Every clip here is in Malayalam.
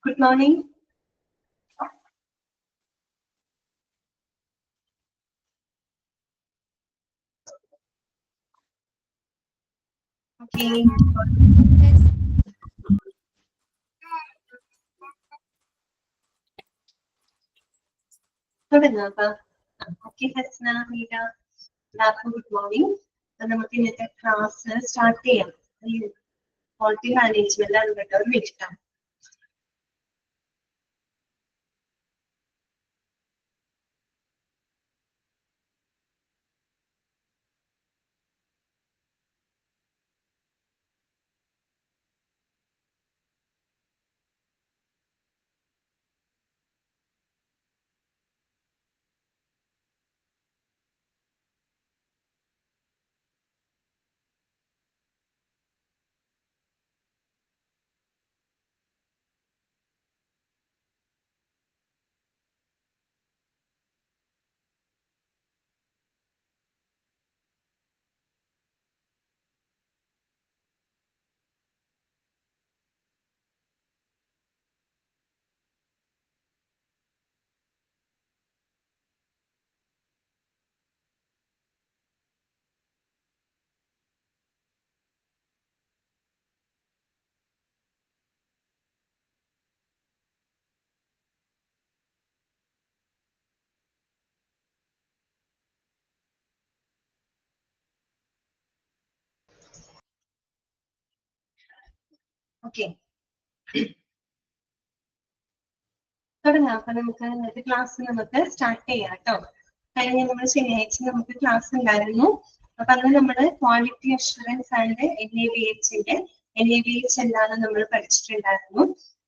Good morning. Okay. Okay, Hasna, Meera, good morning. നമുക്ക് ഇന്നത്തെ ക്ലാസ് സ്റ്റാർട്ട് ചെയ്യാം. ക്വാളിറ്റി മാനേജ്മെന്റ് ആണ് കേട്ടോ ഒരു വിഷയം. ഓക്കെ, തുടങ്ങാം. അപ്പൊ നമുക്ക് ഇന്നത്തെ ക്ലാസ് നമുക്ക് സ്റ്റാർട്ട് ചെയ്യാം കേട്ടോ. കഴിഞ്ഞ നമ്മൾ ശനിയാഴ്ച നമുക്ക് ക്ലാസ് ഉണ്ടായിരുന്നു. അപ്പൊ അന്ന് നമ്മള് ക്വാളിറ്റി അഷുറൻസ് ആൻഡ് NABHന്റെ NABH എന്താണെന്ന് നമ്മൾ പഠിച്ചിട്ടുണ്ടായിരുന്നു.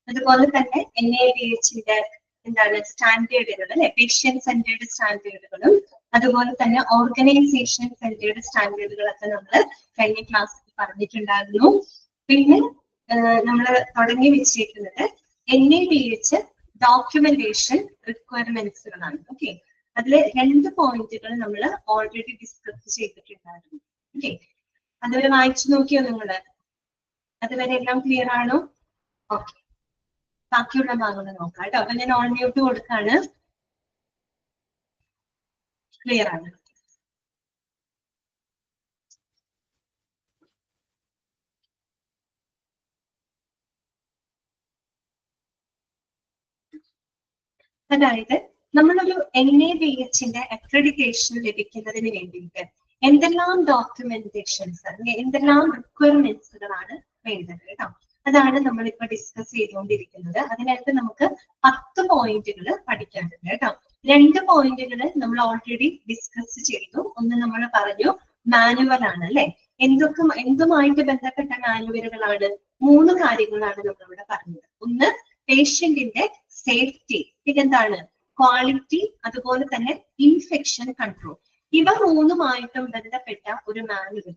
അതുപോലെ തന്നെ NABHന്റെ എന്താണ് സ്റ്റാൻഡേർഡുകൾ അല്ലെ, പേഷ്യന്റ് സെന്റേർഡ് സ്റ്റാൻഡേർഡുകളും അതുപോലെ തന്നെ ഓർഗനൈസേഷൻ സെന്റേർഡ് സ്റ്റാൻഡേർഡുകളൊക്കെ നമ്മൾ കഴിഞ്ഞ ക്ലാസ്സിൽ പറഞ്ഞിട്ടുണ്ടായിരുന്നു. പിന്നെ നമ്മൾ തുടങ്ങി വെച്ചിരിക്കുന്നത് NABH ഡോക്യുമെന്റേഷൻ റിക്വയർമെന്റ്സുകളാണ്. ഓക്കെ, അതില് 2 പോയിന്റുകൾ നമ്മൾ ഓൾറെഡി ഡിസ്കസ് ചെയ്തിട്ടുണ്ടായിരുന്നു. ഓക്കെ, അതുവരെ വായിച്ചു നോക്കിയോ നിങ്ങള്? അതുവരെ എല്ലാം ക്ലിയർ ആണോ? ഓക്കെ, ബാക്കിയുള്ള ഭാഗങ്ങൾ നോക്കാം കേട്ടോ. അപ്പൊ ഞാൻ ഓൺ മ്യൂട്ട് കൊടുക്കാണ്. ക്ലിയർ ആണ്? അതായത് നമ്മളൊരു NABHന്റെ അക്രഡിറ്റേഷൻ ലഭിക്കുന്നതിന് വേണ്ടിയിട്ട് എന്തെല്ലാം ഡോക്യുമെന്റേഷൻസ് അല്ലെങ്കിൽ എന്തെല്ലാം റിക്വയർമെന്റ്സുകളാണ് വേണ്ടത് കേട്ടോ. അതാണ് നമ്മളിപ്പോ ഡിസ്കസ് ചെയ്തുകൊണ്ടിരിക്കുന്നത്. അതിനകത്ത് നമുക്ക് 10 പോയിന്റുകൾ പഠിക്കാനുണ്ട് കേട്ടോ. 2 പോയിന്റുകൾ നമ്മൾ ഓൾറെഡി ഡിസ്കസ് ചെയ്തു. ഒന്ന് നമ്മൾ പറഞ്ഞു മാനുവൽ ആണ് അല്ലെ. എന്തുമായിട്ട് ബന്ധപ്പെട്ട മാനുവലുകളാണ്? 3 കാര്യങ്ങളാണ് നമ്മളിവിടെ പറഞ്ഞത്. ഒന്ന് പേഷ്യന്റിന്റെ സേഫ്റ്റി, പിന്നെന്താണ് ക്വാളിറ്റി, അതുപോലെ തന്നെ ഇൻഫെക്ഷൻ കൺട്രോൾ. ഇവ 3ഉമായിട്ടും ബന്ധപ്പെട്ട ഒരു മാനുവൽ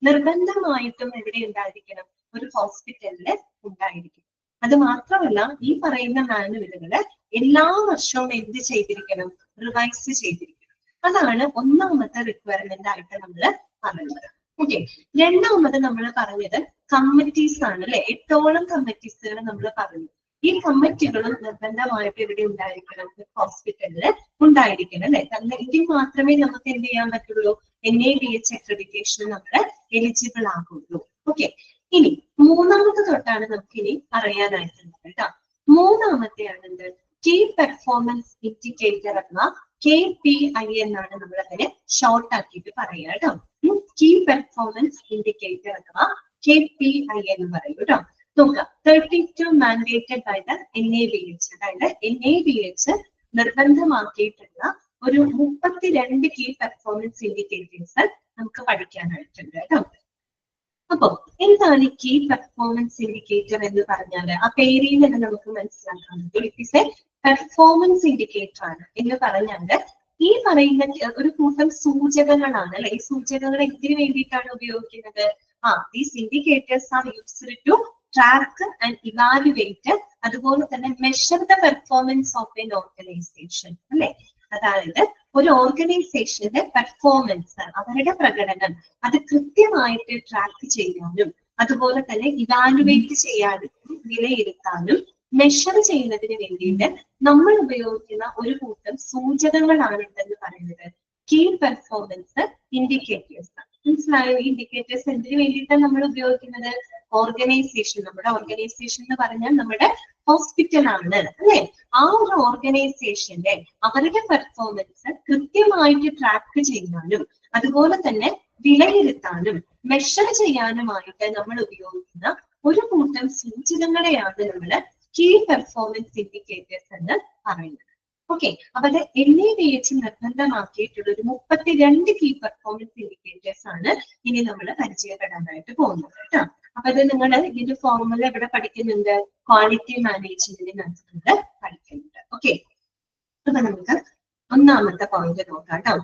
നിർബന്ധമായിട്ടും എവിടെ ഉണ്ടായിരിക്കണം? ഒരു ഹോസ്പിറ്റലില് ഉണ്ടായിരിക്കും. അത് മാത്രമല്ല, ഈ പറയുന്ന മാനുവലുകള് എല്ലാ വർഷവും എന്ത് ചെയ്തിരിക്കണം? റിവൈസ് ചെയ്തിരിക്കണം. അതാണ് ഒന്നാമത്തെ റിക്വയർമെന്റ് ആയിട്ട് നമ്മൾ പറയുന്നത്. ഓക്കെ, രണ്ടാമത് നമ്മൾ പറഞ്ഞത് കമ്മിറ്റീസ് ആണ് അല്ലെ. 8ഓളം കമ്മിറ്റീസുകൾ നമ്മൾ പറഞ്ഞു. ഈ കമ്മിറ്റികളും നിർബന്ധമായിട്ട് ഇവിടെ ഉണ്ടായിരിക്കണം, ഹോസ്പിറ്റലില് ഉണ്ടായിരിക്കണം അല്ലെ. എങ്കിൽ മാത്രമേ നമുക്ക് എന്ത് ചെയ്യാൻ പറ്റുള്ളൂ? NABH അക്രഡിറ്റേഷൻ നമ്മൾ എലിജിബിൾ ആകുള്ളൂ. ഓക്കെ, ഇനി 3ാമത്തെ തൊട്ടാണ് നമുക്ക് ഇനി അറിയാനായിട്ടുള്ളത് കേട്ടോ. 3ാമത്തെയാണ് എന്ത്? കീ പെർഫോമൻസ് ഇൻഡിക്കേറ്റർ അഥവാ KPI എന്നാണ് നമ്മൾ അതിനെ ഷോർട്ട് ആക്കിയിട്ട് പറയുക കേട്ടോ. കീ പെർഫോമൻസ് ഇൻഡിക്കേറ്റർ അഥവാ KPI എന്ന് പറയും കേട്ടോ. നോക്കുക, 32 മാൻഡേറ്റഡ് ബൈ ദ NABH. അതായത് NABH നിർബന്ധമാക്കിയിട്ടുള്ള ഒരു 32 കീ പെർഫോമൻസ് ഇൻഡിക്കേറ്റേഴ്സ് നമുക്ക് പഠിക്കാനായിട്ടുണ്ട് കേട്ടോ. അപ്പൊ എന്താണ് ഈ കീ പെർഫോമൻസ് ഇൻഡിക്കേറ്റർ എന്ന് പറഞ്ഞാല്? ആ പേരിൽ തന്നെ നമുക്ക് മനസ്സിലാക്കാൻ പറ്റും. It is A performance indicator ആണ് എന്ന് പറഞ്ഞാല് ഈ പറയുന്ന ഒരു കൂട്ടം സൂചകങ്ങളാണ് അല്ലെ. ഈ സൂചകങ്ങൾ എന്തിനു വേണ്ടിയിട്ടാണ് ഉപയോഗിക്കുന്നത്? These indicators are used to track and evaluate, അതുപോലെ തന്നെ measure the performance of an organisation അല്ലെ. അതായത് ഒരു ഓർഗനൈസേഷന്റെ പെർഫോമൻസ്, അവരുടെ പ്രകടനം അത് കൃത്യമായിട്ട് ട്രാക്ക് ചെയ്യാനും അതുപോലെ തന്നെ ഇവാലുവേറ്റ് ചെയ്യാനും വിലയിരുത്താനും മെഷർ ചെയ്യുന്നതിന് വേണ്ടിയിട്ട് നമ്മൾ ഉപയോഗിക്കുന്ന ഒരു കൂട്ടം സൂചകങ്ങളാണ് എന്തെന്ന് പറയുന്നത് കീ പെർഫോമൻസ് ഇൻഡിക്കേറ്റേഴ്സ്. മനസ്സിലായോ? ഇൻഡിക്കേറ്റേഴ്സ് എന്തിനു വേണ്ടിയിട്ടാണ് നമ്മൾ ഉപയോഗിക്കുന്നത്? ഓർഗനൈസേഷൻ, നമ്മുടെ ഓർഗനൈസേഷൻ എന്ന് പറഞ്ഞാൽ നമ്മുടെ ഹോസ്പിറ്റൽ ആണ് അല്ലെ. ആ ഒരു ഓർഗനൈസേഷന്റെ അവരുടെ പെർഫോമൻസ് കൃത്യമായിട്ട് ട്രാക്ക് ചെയ്യാനും അതുപോലെ തന്നെ വിലയിരുത്താനും മെഷർ ചെയ്യാനുമായിട്ട് നമ്മൾ ഉപയോഗിക്കുന്ന ഒരു കൂട്ടം സൂചകങ്ങളെയാണ് നമ്മൾ കീ പെർഫോമൻസ് ഇൻഡിക്കേറ്റേഴ്സ് എന്ന് പറയുന്നത്. ഓക്കെ, അപ്പൊ അത് NABH നിർബന്ധമാക്കിയിട്ടുള്ള ഒരു 32 കീ പെർഫോമൻസ് ഇൻഡിക്കേറ്റേഴ്സ് ആണ് ഇനി നമ്മൾ പരിചയപ്പെടാനായിട്ട് പോകുന്നത് കേട്ടോ. അപ്പൊ അത് നിങ്ങൾ ഇതിന്റെ ഫോർമുല ഇവിടെ പഠിക്കുന്നുണ്ട്, ക്വാളിറ്റി മാനേജ്മെന്റിനകത്ത് പഠിക്കുന്നുണ്ട്. ഓക്കെ, അപ്പൊ നമുക്ക് ഒന്നാമത്തെ പോയിന്റ് നോക്കാം കേട്ടോ.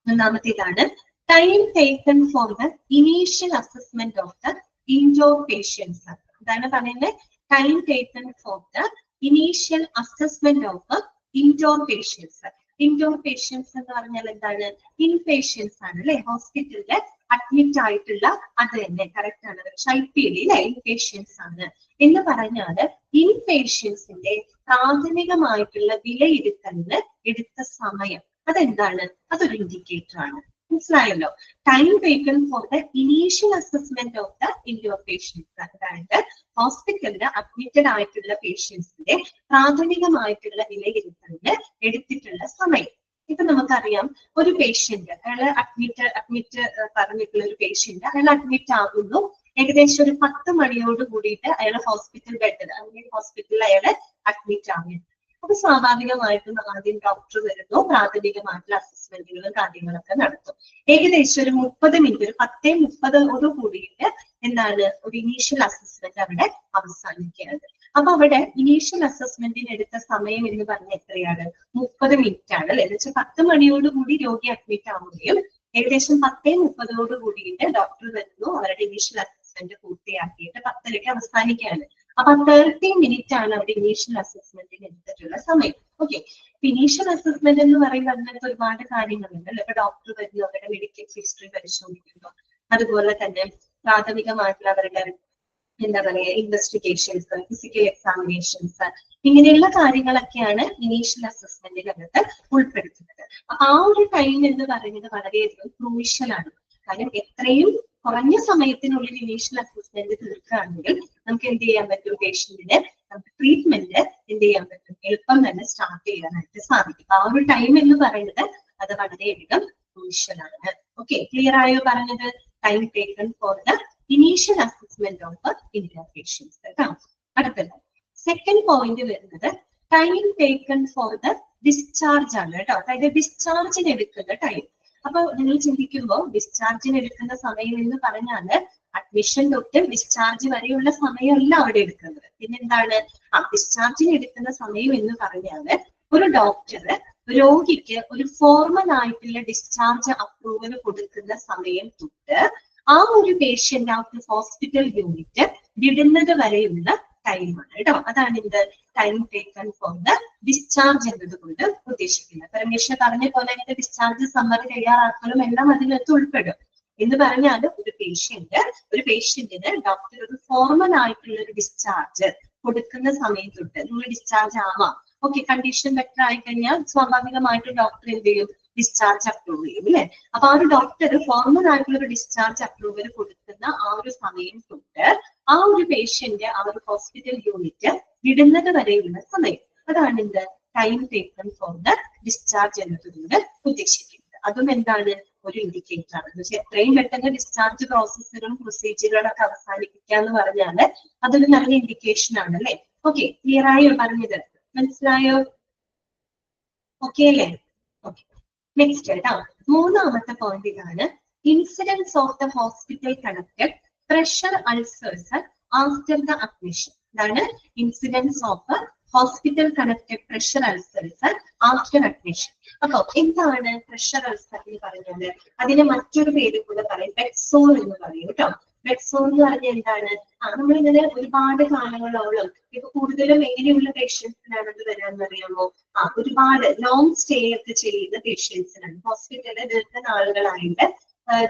ഒന്നാമത്തെ ഇതാണ് time taken for the initial assessment of the indoor patients. ഇതാണ് പറയുന്നത് time taken for the initial assessment of indoor patients. Indoor patients എന്ന് പറഞ്ഞാൽ എന്താണ്? ഇൻ പേഷ്യൻസ് ആണ് അല്ലെ, ഹോസ്പിറ്റലില് അഡ്മിറ്റ് ആയിട്ടുള്ള, അത് തന്നെ കറക്റ്റ് ആണ്, IPD അല്ലെ, ഇൻ പേഷ്യൻസ് ആണ് എന്ന് പറഞ്ഞാല് ഇൻ പേഷ്യൻസിന്റെ പ്രാഥമികമായിട്ടുള്ള വിലയിരുത്തലിന് എടുത്ത സമയം അതെന്താണ്? അതൊരു ഇൻഡിക്കേറ്റർ ആണ്. മനസ്സിലായല്ലോ? Time taken for the initial assessment of the indoor patients, അതായത് ഹോസ്പിറ്റലിൽ അഡ്മിറ്റഡ് ആയിട്ടുള്ള പേഷ്യൻസിന്റെ പ്രാഥമികമായിട്ടുള്ള വിലയിരുത്തലിന് എടുത്തിട്ടുള്ള സമയം. ഇപ്പൊ നമുക്കറിയാം ഒരു പേഷ്യന്റ്, അയാള് അഡ്മിറ്റ് പറഞ്ഞിട്ടുള്ള ഒരു പേഷ്യന്റ്, അയാൾ അഡ്മിറ്റ് ആകുന്നു ഏകദേശം ഒരു 10 മണിയോട് കൂടിയിട്ട് അയാൾ ഹോസ്പിറ്റൽ ബെഡിൽ, അല്ലെങ്കിൽ ഹോസ്പിറ്റലിൽ അയാള് അഡ്മിറ്റ് ആകുന്നു. അപ്പൊ സ്വാഭാവികമായിട്ടും ആദ്യം ഡോക്ടർ വരുന്നു, പ്രാഥമികമായിട്ടുള്ള അസസ്മെന്റുകളും കാര്യങ്ങളൊക്കെ നടത്തും. ഏകദേശം ഒരു 30 മിനിറ്റ്, ഒരു 10:30 കൂടിയിട്ട് എന്താണ് ഒരു ഇനീഷ്യൽ അസസ്മെന്റ് അവിടെ അവസാനിക്കുകയാണ്. അപ്പൊ അവിടെ ഇനീഷ്യൽ അസസ്മെന്റിന് എടുത്ത സമയം എന്ന് പറഞ്ഞാൽ എത്രയാണ്? 30 മിനിറ്റ് ആണ് അല്ലെ. എന്ന് വെച്ചാൽ 10 മണിയോട് കൂടി രോഗി അഡ്മിറ്റ് ആവുകയും ഏകദേശം 10:30 കൂടിയിട്ട് ഡോക്ടർ വരുന്നു, അവരുടെ ഇനീഷ്യൽ അസസ്മെന്റ് പൂർത്തിയാക്കിയിട്ട് 10:30 അവസാനിക്കുകയാണ്. അപ്പൊ 30 മിനിറ്റ് ആണ് അവിടെ ഇനീഷ്യൽ അസസ്മെന്റിന് എടുത്തിട്ടുള്ള സമയം. ഓക്കെ, ഇനീഷ്യൽ അസസ്മെന്റ് എന്ന് പറയുമ്പോൾ അതിനകത്ത് ഒരുപാട് കാര്യങ്ങളുണ്ട് അല്ലെ. ഇപ്പൊ ഡോക്ടർ വരുന്നു, അവരുടെ മെഡിക്കൽ ഹിസ്റ്ററി പരിശോധിക്കുന്നു, അതുപോലെ തന്നെ പ്രാഥമികമായിട്ടുള്ള അവരുടെ എന്താ പറയുക ഇൻവെസ്റ്റിഗേഷൻസ്, ഫിസിക്കൽ എക്സാമിനേഷൻസ്, ഇങ്ങനെയുള്ള കാര്യങ്ങളൊക്കെയാണ് ഇനീഷ്യൽ അസസ്മെന്റിനകത്ത് ഉൾപ്പെടുത്തുന്നത്. ആ ഒരു ടൈം എന്ന് പറയുന്നത് വളരെയധികം ക്രൂഷ്യൽ ആണ്. കാര്യം എത്രയും കുറഞ്ഞ സമയത്തിനുള്ളിൽ ഇനീഷ്യൽ അസസ്മെന്റ് തീർക്കുകയാണെങ്കിൽ നമുക്ക് എന്ത് ചെയ്യാൻ പറ്റും? പേഷ്യന്റിന് നമുക്ക് ട്രീറ്റ്മെന്റ് എന്ത് ചെയ്യാൻ പറ്റും? എളുപ്പം തന്നെ സ്റ്റാർട്ട് ചെയ്യാനായിട്ട് സാധിക്കും. ആ ഒരു ടൈം എന്ന് പറയുന്നത് അത് വളരെയധികം ക്രൂഷ്യൽ ആണ്. ഓക്കെ, ക്ലിയർ ആയോ പറഞ്ഞത്? Time taken for the initial assessment of indoor patients കേട്ടോ. അടുത്തത് സെക്കൻഡ് പോയിന്റ് വരുന്നത് time taken for the discharge ആണ് കേട്ടോ. അതായത് ഡിസ്ചാർജിന് എടുക്കുന്ന ടൈം. അപ്പൊ നിങ്ങൾ ചിന്തിക്കുമ്പോൾ ഡിസ്ചാർജിന് എടുക്കുന്ന സമയം എന്ന് പറഞ്ഞാല് അഡ്മിഷൻ തൊട്ട് ഡിസ്ചാർജ് വരെയുള്ള സമയമല്ല അവിടെ എടുക്കുന്നത്. പിന്നെന്താണ്? ഡിസ്ചാർജിന് എടുക്കുന്ന സമയം എന്ന് പറഞ്ഞാല് ഒരു ഡോക്ടർ രോഗിക്ക് ഒരു ഫോർമൽ ആയിട്ടുള്ള ഡിസ്ചാർജ് അപ്രൂവൽ കൊടുക്കുന്ന സമയം തൊട്ട് ആ ഒരു പേഷ്യന്റ് ആ ഒരു ഹോസ്പിറ്റൽ യൂണിറ്റ് വിടുന്നത് വരെയുള്ള ടൈമാണ് കേട്ടോ. അതാണ് ഇത് time taken for the discharge എന്നതുകൊണ്ട് ഉദ്ദേശിക്കുന്നത്. പരമേശ്വർ പറഞ്ഞ പോലെ അതിന്റെ ഡിസ്ചാർജ് സമ്മറി തയ്യാറാക്കലും എല്ലാം അതിനകത്ത് ഉൾപ്പെടും. എന്ന് പറഞ്ഞാൽ ഒരു പേഷ്യന്റിന് ഡോക്ടർ ഒരു ഫോർമൽ ആയിട്ടുള്ള ഒരു ഡിസ്ചാർജ് കൊടുക്കുന്ന സമയം തൊട്ട് നിങ്ങൾ ഡിസ്ചാർജ് ആവാം. ഓക്കെ, കണ്ടീഷൻ ബെറ്റർ ആയി കഴിഞ്ഞാൽ സ്വാഭാവികമായിട്ടും ഡോക്ടർ എന്ത് ചെയ്യും? ഡിസ്ചാർജ് അപ്രൂവ് ചെയ്യും അല്ലെ. അപ്പൊ ആ ഒരു ഡോക്ടർ ഫോർമൽ ആയിട്ടുള്ള ഒരു ഡിസ്ചാർജ് അപ്രൂവൽ കൊടുക്കുന്ന ആ ഒരു സമയം തൊട്ട് ആ ഒരു പേഷ്യന്റ് ആ ഒരു ഹോസ്പിറ്റൽ യൂണിറ്റ് വിടുന്നത് വരെയുള്ള സമയം, അതാണ് എന്ത്? Time taken for the discharge എന്നതുകൊണ്ട് ഉദ്ദേശിക്കുന്നത്. അതും എന്താണ്? ഒരു ഇൻഡിക്കേറ്റർ ആണ്. എന്ന് വെച്ചാൽ എത്രയും പെട്ടെന്ന് ഡിസ്ചാർജ് പ്രോസസ്സുകളും പ്രൊസീജിയറുകളൊക്കെ അവസാനിപ്പിക്കുക എന്ന് പറഞ്ഞാല് അതൊരു നല്ല ഇൻഡിക്കേഷൻ ആണ് അല്ലെ. ഓക്കെ, ക്ലിയർ ആയോ പറഞ്ഞത്? മനസ്സിലായോ? ഓക്കെ അല്ലേ? ഓക്കെ, നെക്സ്റ്റ് കേട്ടോ. മൂന്നാമത്തെ പോയിന്റ് ഇതാണ് incidence of the hospital connected pressure ulcers after the admission. ഇതാണ് incidence of hospital connected pressure ulcers after admission. അപ്പൊ എന്താണ് പ്രഷർ അൾസർ എന്ന് പറഞ്ഞാല്? അതിന് മറ്റൊരു പേര് കൂടെ പറയും, ബെഡ്സോർ എന്ന് പറയും കേട്ടോ. ബെഡ്സോർ എന്ന് പറഞ്ഞാൽ എന്താണ്? നമ്മളിങ്ങനെ ഒരുപാട് കാലങ്ങളോളം ഇപ്പൊ കൂടുതലും എങ്ങനെയുള്ള പേഷ്യൻസിനാണ് അത് വരാന്ന് അറിയാമോ? ഒരുപാട് ലോങ് സ്റ്റേ ഒക്കെ ചെയ്യുന്ന പേഷ്യൻസിനാണ്. ഹോസ്പിറ്റലിൽ ദീർഘനാളുകളായിട്ട്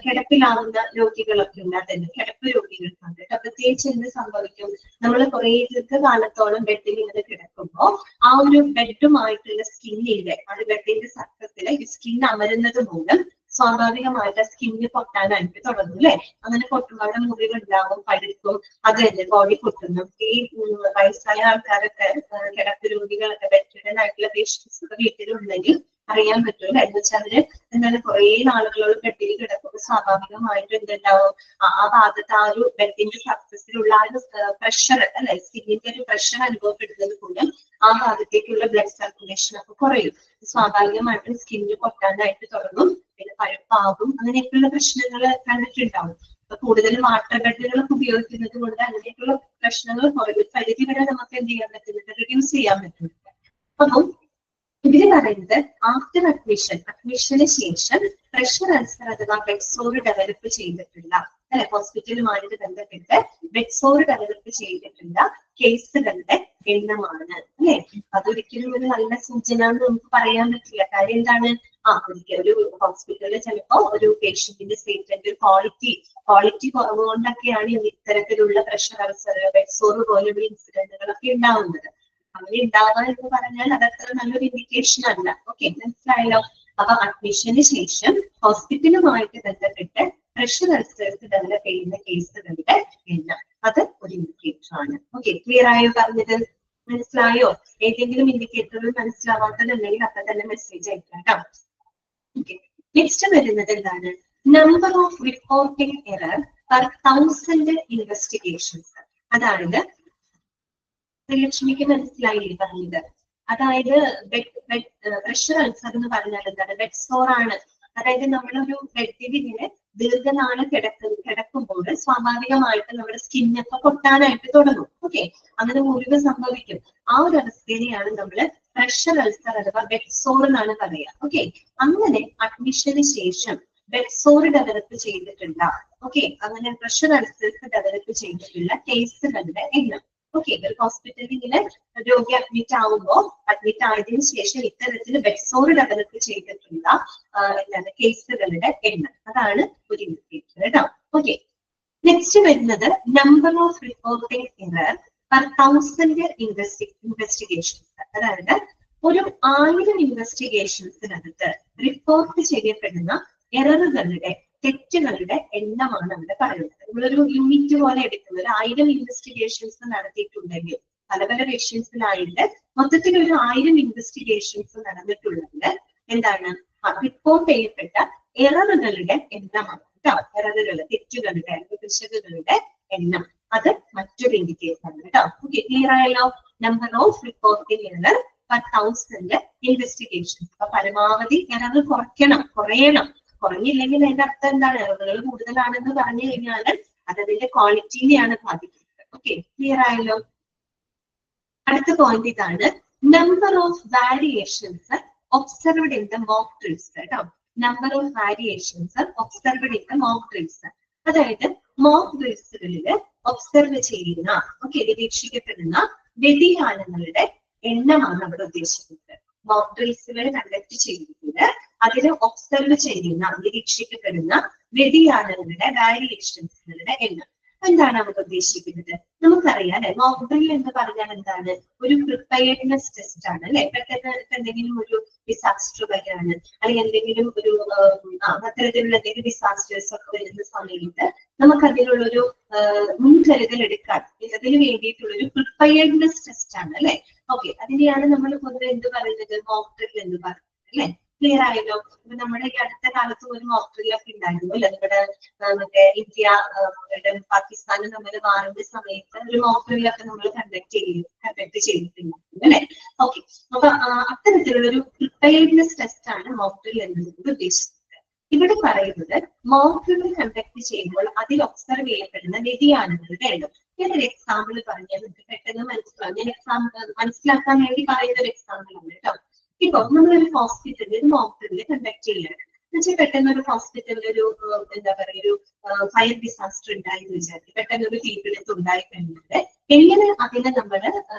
കിടപ്പിലാവുന്ന രോഗികളൊക്കെ ഉണ്ട്, അതന്നെ കിടപ്പ് രോഗികൾക്കുണ്ട് കേട്ടോ. പ്രത്യേകിച്ച് എന്ത് സംഭവിക്കും, നമ്മൾ കുറെ ദീർഘകാലത്തോളം ബെഡിൽ ഇങ്ങനെ കിടക്കുമ്പോൾ ആ ഒരു ബെഡുമായിട്ടുള്ള സ്കിന്നിന്റെ, അത് ബെഡിന്റെ സർഫസിലെ സ്കിൻ അമരുന്നത് മൂലം സ്വാഭാവികമായിട്ട് സ്കിന്ന് പൊട്ടാനായിട്ട് തുടങ്ങും അല്ലെ. അങ്ങനെ പൊട്ടുമ്പോൾ അവിടെ മുറിവ് ഉണ്ടാവും, പഴുക്കും, അത് തന്നെ ബോഡി പൊട്ടുന്നു. ഈ വയസ്സായ ആൾക്കാരൊക്കെ, കിടപ്പ് രോഗികളൊക്കെ, ബെഡ്രിഡൻ ആയിട്ടുള്ള പേഷ്യൻസ് ഒക്കെ വീട്ടിലുണ്ടെങ്കിൽ അറിയാൻ പറ്റും അല്ലെ. എന്ന് വെച്ചാൽ അവര് എന്താണ് കുറെ നാളുകളോട് ബെഡിൽ കിടക്കുമ്പോൾ സ്വാഭാവികമായിട്ടും എന്തുണ്ടാവും, ആ ഭാഗത്ത് ആ ഒരു ബെഡിന്റെ സർഫസിലുള്ള ആ ഒരു പ്രഷർ അല്ലെ, സ്കിന്നിന്റെ ഒരു പ്രഷർ അനുഭവപ്പെടുന്നത് മൂലം ആ ഭാഗത്തേക്കുള്ള ബ്ലഡ് സർക്കുലേഷൻ ഒക്കെ കുറയും. സ്വാഭാവികമായിട്ടും സ്കിന്ന് പൊട്ടാനായിട്ട് തുടങ്ങും, പിന്നെ പഴുപ്പാകും, അങ്ങനെയൊക്കെയുള്ള പ്രശ്നങ്ങൾ കണ്ടിട്ടുണ്ടാവും. അപ്പൊ കൂടുതൽ വാട്ടർ ബെഡുകളൊക്കെ ഉപയോഗിക്കുന്നത് കൊണ്ട് അങ്ങനെയൊക്കെയുള്ള പ്രശ്നങ്ങൾ കുറയും. പരിധി വരെ നമുക്ക് എന്ത് ചെയ്യാൻ പറ്റുന്നുണ്ട്, റിഡ്യൂസ് ചെയ്യാൻ പറ്റുന്നുണ്ട്. അപ്പം ഇതിൽ പറയുന്നത് ആഫ്റ്റർ അഡ്മിഷന് ശേഷം പ്രഷർ അൾസർ അഥവാ ബെഡ് സോർ ഡെവലപ്പ് ചെയ്തിട്ടുള്ള അല്ലെ, ഹോസ്പിറ്റലുമായിട്ട് ബന്ധപ്പെട്ട് ബെഡ് സോർ ഡെവലപ്പ് ചെയ്തിട്ടുള്ള കേസുകളുടെ എണ്ണമാണ് അല്ലെ. അതൊരിക്കലും ഒരു നല്ല സൂചന എന്ന് നമുക്ക് പറയാൻ പറ്റില്ല. കാര്യം എന്താണ്, ഒരിക്കൽ ഒരു ഹോസ്പിറ്റലിൽ ചിലപ്പോ ഒരു പേഷ്യന്റിന്റെ സ്റ്റേറ്റ്മെന്റ് ക്വാളിറ്റി കുറവ് കൊണ്ടൊക്കെയാണ് ഇത്തരത്തിലുള്ള പ്രഷർ അൾസർ, ബെഡ് സോർ പോലുള്ള ഇൻസിഡന്റുകളൊക്കെ ഉണ്ടാവുന്നത്. അങ്ങനെ ഉണ്ടാവുക എന്ന് പറഞ്ഞാൽ അതത്ര നല്ലൊരു ഇൻഡിക്കേഷൻ അല്ല. ഓക്കെ, മനസ്സിലായല്ലോ. അപ്പൊ അഡ്മിഷന് ശേഷം ഹോസ്പിറ്റലുമായിട്ട് ബന്ധപ്പെട്ട് പ്രഷർ അൾസേഴ്സ് ഡെവലപ്പ് ചെയ്യുന്ന കേസുകളുടെ എണ്ണം, അത് ഒരു ഇൻഡിക്കേറ്റർ ആണ്. ഓക്കെ, ക്ലിയർ ആയോ പറഞ്ഞത്? മനസ്സിലായോ? ഏതെങ്കിലും ഇൻഡിക്കേറ്ററുകൾ മനസ്സിലാവാത്തതുണ്ടെങ്കിൽ അപ്പൊ തന്നെ മെസ്സേജ് അയക്കാം കേട്ടോ. ഓക്കെ, നെക്സ്റ്റ് വരുന്നത് എന്താണ്, number of reporting error per 1000 investigations. അതായത് ലക്ഷ്മിക്ക് മനസ്സിലായില്ലേ പറഞ്ഞത്? അതായത് പ്രഷർ അൾസർ എന്ന് പറഞ്ഞാൽ എന്താണ്, ബെഡ് സോർ ആണ്. അതായത് നമ്മളൊരു ബെഡിൽ ഇങ്ങനെ ദീർഘനാള് കിടക്കുമ്പോൾ സ്വാഭാവികമായിട്ട് നമ്മുടെ സ്കിന്നൊക്കെ പൊട്ടാനായിട്ട് തുടങ്ങും. ഓക്കെ, അങ്ങനെ മുറിവ് സംഭവിക്കും. ആ ഒരു അവസ്ഥയെയാണ് നമ്മൾ പ്രഷർ അൾസർ അഥവാ ബെഡ് സോർ എന്നാണ് പറയുക. ഓക്കെ, അങ്ങനെ അഡ്മിഷന് ശേഷം ബെഡ് സോർ ഡെവലപ്പ് ചെയ്തിട്ടുള്ള, ഓക്കെ, അങ്ങനെ പ്രഷർ അൾസേഴ്സ് ഡെവലപ്പ് ചെയ്തിട്ടുള്ള കേസുകളുടെ എണ്ണം. ഓക്കെ, ഒരു ഹോസ്പിറ്റലിൽ ഇങ്ങനെ രോഗി അഡ്മിറ്റ് ആയതിനു ശേഷം ഇത്തരത്തിൽ ബെഡ് സോർ ഡെവലപ്പ് ചെയ്തിട്ടുള്ള എന്താണ് കേസുകളുടെ എണ്ണം, അതാണ് ഒരു ഇൻഡിക്കേറ്റർ കേട്ടോ. ഓക്കെ, നെക്സ്റ്റ് വരുന്നത് number of reporting error per 1000 investigations. അതായത് ഒരു 1000 ഇൻവെസ്റ്റിഗേഷൻസിനകത്ത് റിപ്പോർട്ട് ചെയ്യപ്പെടുന്ന എററുകളുടെ, തെറ്റുകളുടെ എണ്ണമാണ് അവിടെ പറയുന്നത്. നമ്മളൊരു യൂണിറ്റ് പോലെ എടുക്കുന്നത്, 1000 ഇൻവെസ്റ്റിഗേഷൻസ് നടത്തിയിട്ടുണ്ടെങ്കിൽ പല പല പേഷ്യൻസിനായിട്ട് മൊത്തത്തിൽ ഒരു 1000 ഇൻവെസ്റ്റിഗേഷൻസ് നടന്നിട്ടുള്ളത് എന്താണ്, റിപ്പോർട്ട് ചെയ്യപ്പെട്ട എററുകളുടെ എണ്ണമാണ് കേട്ടോ. എററുകൾ, തെറ്റുകളുടെ, പിശകുകളുടെ എണ്ണം, അത് മറ്റൊരു ഇൻഡിക്കേറ്റർ ആണ് കേട്ടോ. ഓക്കെ, ക്ലിയർ ആയല്ലോ. Number of reporting error per 1000 investigations. അപ്പൊ പരമാവധി എറർ കുറയണം. കുറഞ്ഞില്ലെങ്കിൽ അതിന്റെ അർത്ഥം എന്താണ്, എററുകൾ കൂടുതലാണെന്ന് പറഞ്ഞു കഴിഞ്ഞാൽ അത് അതിന്റെ ക്വാളിറ്റിനെയാണ് ബാധിക്കുന്നത്. ഓക്കെ, ക്ലിയർ ആയല്ലോ. അടുത്ത പോയിന്റ് ഇതാണ്, number of variations observed in the mock drills കേട്ടോ. Number of variations observed in the mock drills. അതായത് മോക്ക് ഡ്രിൽസുകളിൽ ഒബ്സർവ് ചെയ്യുന്ന, ഓക്കെ, നിരീക്ഷിക്കപ്പെടുന്ന വ്യതിയാനങ്ങളുടെ എണ്ണമാണ് അവിടെ ഉദ്ദേശിക്കുന്നത്. മോക്ക് ഡ്രിൽസുകൾ കണ്ടക്ട് ചെയ്തിട്ടുണ്ട്, അതിൽ ഒബ്സർവ് ചെയ്യുന്ന, നിരീക്ഷിക്കപ്പെടുന്ന വ്യതിയാനങ്ങളുടെ, വാരിയേഷൻസുകളുടെ എണ്ണം. എന്താണ് അവിടെ ഉദ്ദേശിക്കുന്നത്? നമുക്കറിയാം അല്ലെ, മോക്ക് ഡ്രിൽ എന്ന് പറഞ്ഞാൽ എന്താണ്, ഒരു പ്രിപ്പയർഡ്നെസ് ടെസ്റ്റ് ആണ് അല്ലെ. പെട്ടെന്ന് എന്തെങ്കിലും ഒരു ഡിസാസ്റ്റർ വരികയാണ്, അല്ലെങ്കിൽ എന്തെങ്കിലും ഒരു അത്തരത്തിലുള്ള എന്തെങ്കിലും ഡിസാസ്റ്റേഴ്സ് ഒക്കെ വരുന്ന സമയത്ത് നമുക്ക് അതിനുള്ളൊരു മുൻകരുതൽ എടുക്കാൻ, അതിന് വേണ്ടിയിട്ടുള്ളൊരു പ്രിപ്പയർഡ്നെസ് ടെസ്റ്റ് ആണ് അല്ലെ. ഓക്കെ, അതിനെയാണ് നമ്മൾ പൊതുവെ എന്ത് പറയുന്നത്, മോക്ക് ഡ്രിൽ എന്ന് പറയുന്നത് അല്ലെ. ക്ലിയർ ആയല്ലോ. ഇപ്പൊ നമ്മുടെ ഈ അടുത്ത കാലത്ത് ഒരു മോക്ക് ഡ്രിൽ ഒക്കെ ഉണ്ടായിരുന്നു അല്ലെ. നമ്മുടെ മറ്റേ ഇന്ത്യ പാകിസ്ഥാനും തമ്മിൽ വാറിന്റെ സമയത്ത് ഒരു മോക്ക് ഡ്രിൽ ഒക്കെ നമ്മൾ കണ്ടക്ട് ചെയ്തിട്ടുണ്ടായിരുന്നു അല്ലെ. ഓക്കെ, അപ്പൊ അത്തരത്തിലുള്ള ഒരു പ്രിപ്പയർഡ്നെസ് ടെസ്റ്റ് ആണ് മോക്ക് ഡ്രിൽ എന്നതുകൊണ്ട് ഉദ്ദേശിക്കുന്നത്. ഇവിടെ പറയുന്നത് മോക്ക് ഡ്രിൽ കണ്ടക്ട് ചെയ്യുമ്പോൾ അതിൽ ഒബ്സർവ് ചെയ്യപ്പെടുന്ന വ്യതിയാനങ്ങളുടെ എണ്ണം. ഞാനൊരു എക്സാമ്പിൾ പറഞ്ഞാൽ നിങ്ങൾക്ക് പെട്ടെന്ന് മനസ്സിലാവും. ഞാൻ മനസ്സിലാക്കാൻ വേണ്ടി പറയുന്ന ഒരു എക്സാമ്പിൾ ആണ് കേട്ടോ. ഇപ്പൊ നമ്മളൊരു ഹോസ്പിറ്റലിൽ ഒരു മോക്ക് ഡ്രിൽ കണ്ടക്ട് ചെയ്യാണ്. എന്നുവെച്ചാൽ പെട്ടെന്ന് ഒരു ഹോസ്പിറ്റലിൽ ഒരു എന്താ പറയുക, ഒരു ഫയർ ഡിസാസ്റ്റർ ഉണ്ടായി എന്ന് വിചാരിക്കും. പെട്ടെന്ന് ഒരു തീപിടുത്തം ഉണ്ടായി കഴിഞ്ഞാൽ എങ്ങനെ അതിനെ നമ്മൾ